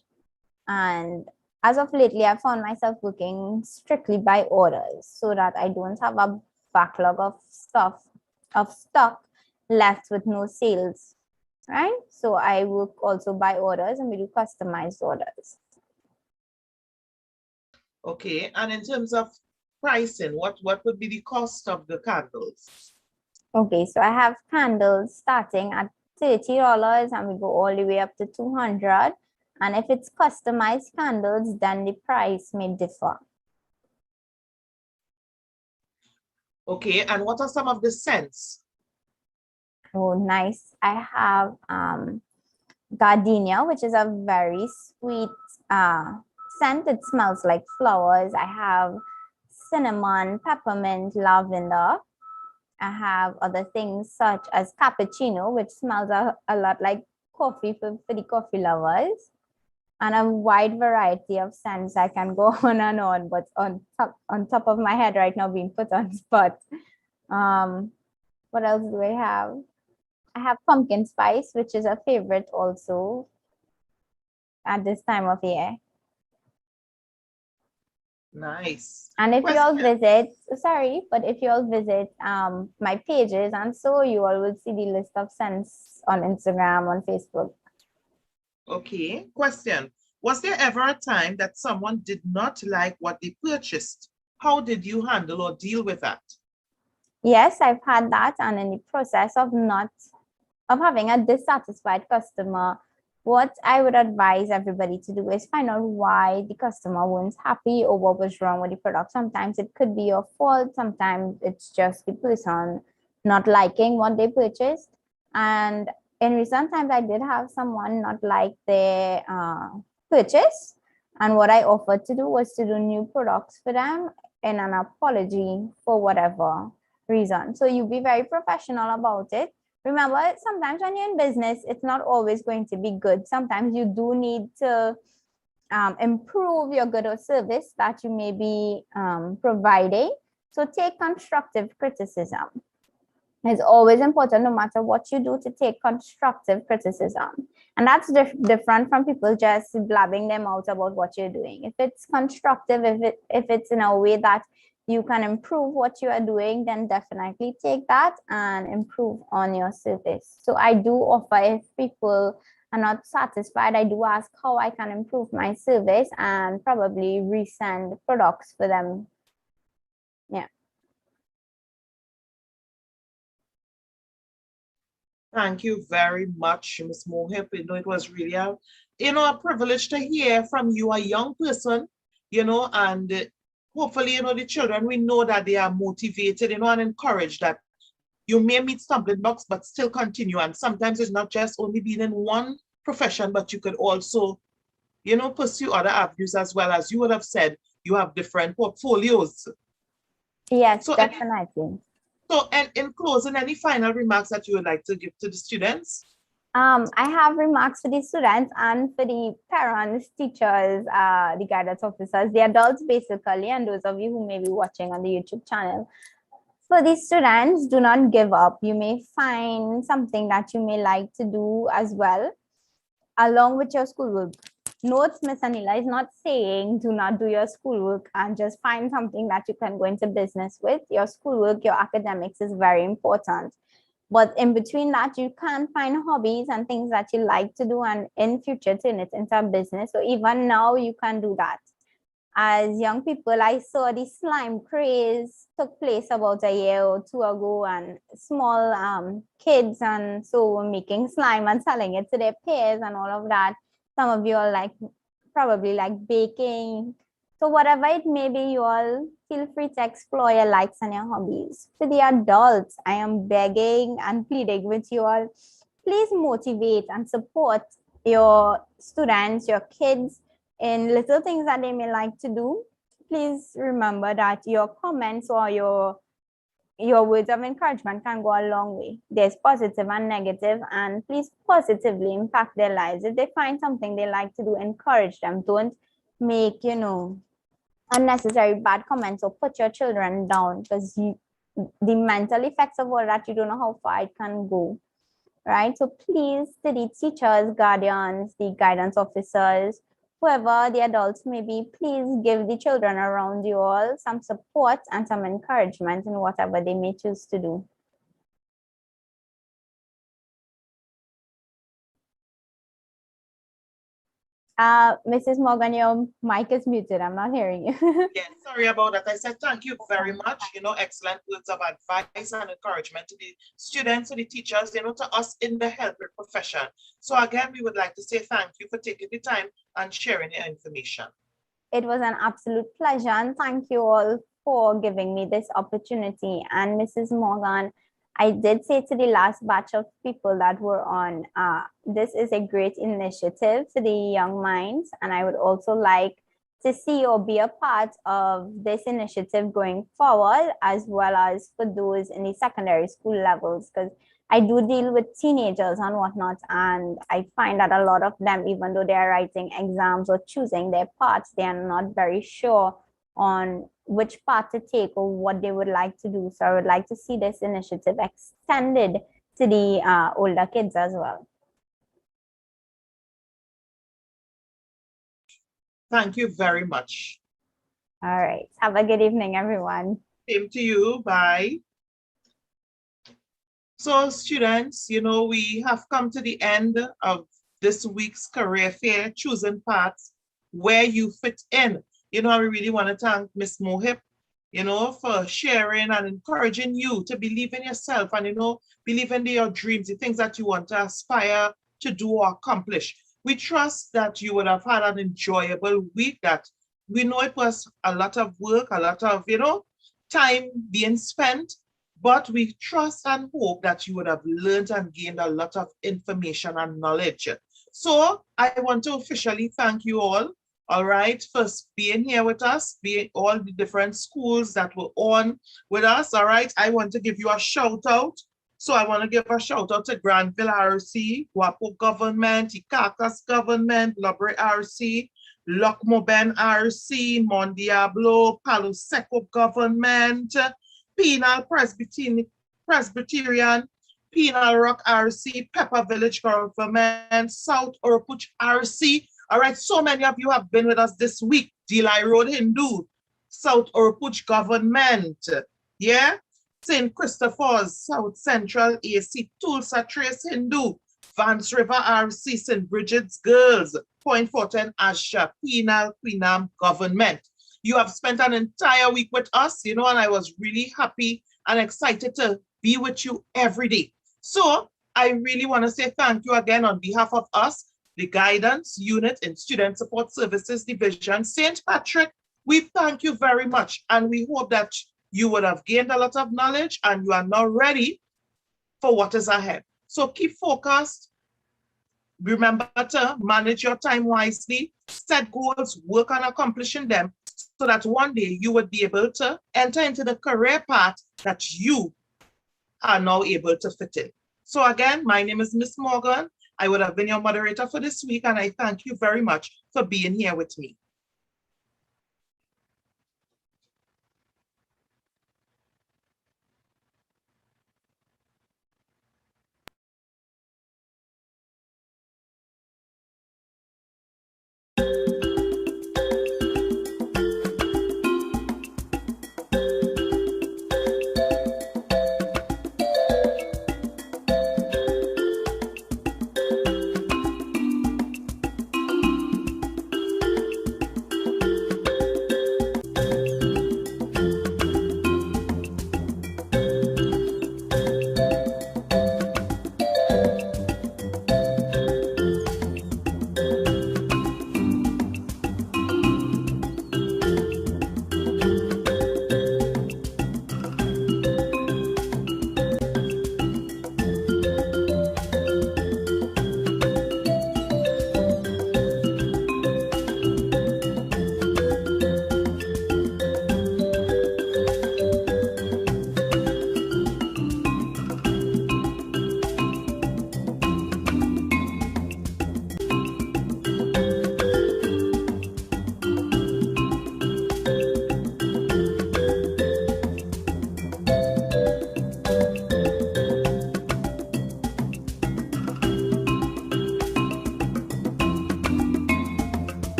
And as of lately, I found myself working strictly by orders so that I don't have a backlog of stock left with no sales, right? So I work also by orders, and we do customized orders. Okay, and in terms of pricing, what would be the cost of the candles? Okay, so I have candles starting at $30 and we go all the way up to $200. And if it's customized candles, then the price may differ. Okay, and what are some of the scents? Oh, nice. I have gardenia, which is a very sweet scent. It smells like flowers. I have cinnamon, peppermint, lavender. I have other things such as cappuccino, which smells a lot like coffee for the coffee lovers. And a wide variety of scents. I can go on and on, but on top of my head right now, being put on spot. What else do I have? I have pumpkin spice, which is a favorite also at this time of year. Nice. And if you all visit, sorry, but if you all visit my pages, and so you all will see the list of scents on Instagram, on Facebook. Okay, question. Was there ever a time that someone did not like what they purchased? How did you handle or deal with that? Yes, I've had that. And in the process of having a dissatisfied customer, what I would advise everybody to do is find out why the customer wasn't happy or what was wrong with the product. Sometimes it could be your fault. Sometimes it's just the person not liking what they purchased. And in recent times, I did have someone not like their purchase. And what I offered to do was to do new products for them in an apology for whatever reason. So you be very professional about it. Remember, sometimes when you're in business, it's not always going to be good. Sometimes you do need to improve your good or service that you may be providing. So take constructive criticism. It's always important, no matter what you do, to take constructive criticism. And that's different from people just blabbing them out about what you're doing. If it's constructive, if it's in a way that you can improve what you are doing, then definitely take that and improve on your service. So I do offer, if people are not satisfied, I do ask how I can improve my service and probably resend products for them. Yeah. Thank you very much, Ms. Mohip. It was really a privilege to hear from you, a young person. and hopefully, the children, we know that they are motivated, and encouraged that you may meet stumbling blocks, but still continue. And sometimes it's not just only being in one profession, but you could also, pursue other avenues as well. As you would have said, you have different portfolios. Yes, So, definitely. And in closing, any final remarks that you would like to give to the students? I have remarks for the students and for the parents, teachers, the guidance officers, the adults basically, and those of you who may be watching on the YouTube channel. For the students, do not give up. You may find something that you may like to do as well, along with your schoolwork. Notes, Miss Anila is not saying do not do your schoolwork and just find something that you can go into business with. Your schoolwork, your academics is very important. But in between that, you can find hobbies and things that you like to do, and in future turn it into a business. So even now you can do that. As young people, I saw the slime craze took place about a year or two ago, and small kids and so were making slime and selling it to their peers and all of that. Some of you are probably like baking. So whatever it may be, you all feel free to explore your likes and your hobbies. For the adults, I am begging and pleading with you all, please motivate and support your students, your kids, in little things that they may like to do. Please remember that your comments or your words of encouragement can go a long way. There's positive and negative, and please positively impact their lives. If they find something they like to do, encourage them. Don't make, unnecessary bad comments or put your children down, because the mental effects of all that, you don't know how far it can go, right? So please, to the teachers, guardians, the guidance officers, whoever the adults may be, please give the children around you all some support and some encouragement in whatever they may choose to do. Mrs. Morgan, your mic is muted. I'm not hearing you. Yeah, sorry about that. I said thank you very much. Excellent words of advice and encouragement to the students, to the teachers, to us in the healthcare profession. So again, we would like to say thank you for taking the time and sharing your information. It was an absolute pleasure, and thank you all for giving me this opportunity. And Mrs. Morgan, I did say to the last batch of people that were on, this is a great initiative for the young minds, and I would also like to see or be a part of this initiative going forward, as well as for those in the secondary school levels, because I do deal with teenagers and whatnot, and I find that a lot of them, even though they're writing exams or choosing their paths, they are not very sure on which path to take or what they would like to do. So I would like to see this initiative extended to the older kids as well. Thank you very much. All right. Have a good evening, everyone. Same to you. Bye. So students, we have come to the end of this week's career fair, choosing paths where you fit in. I really want to thank Ms. Mohip, for sharing and encouraging you to believe in yourself and, believe in your dreams, the things that you want to aspire to do or accomplish. We trust that you would have had an enjoyable week, that we know it was a lot of work, a lot of, time being spent, but we trust and hope that you would have learned and gained a lot of information and knowledge. So I want to officially thank you all right, for being here with us, being all the different schools that were on with us, all right. I want to give you a shout out. So I want to give a shout out to Granville RC, Guapo Government, Icacos Government, Lobre RC, Lokmoben RC, Mon Diablo, Palo Seco Government, Penal Presbyterian, Penal Rock RC, Pepper Village Government, South Orpuch RC. All right, so many of you have been with us this week. Delhi Road Hindu, South Orpuch Government, yeah? St. Christopher's, South Central AC, Tulsa Trace Hindu, Vance River RC, St. Bridget's Girls, Point Fortin Asha, Penal Queenam Government. You have spent an entire week with us, and I was really happy and excited to be with you every day. So I really want to say thank you again on behalf of us, the Guidance Unit in Student Support Services Division, St. Patrick We thank you very much, and we hope that you would have gained a lot of knowledge and you are now ready for what is ahead. So keep focused. Remember to manage your time wisely, set goals, work on accomplishing them, so that one day you would be able to enter into the career path that you are now able to fit in. So again, my name is Miss Morgan. I would have been your moderator for this week, and I thank you very much for being here with me.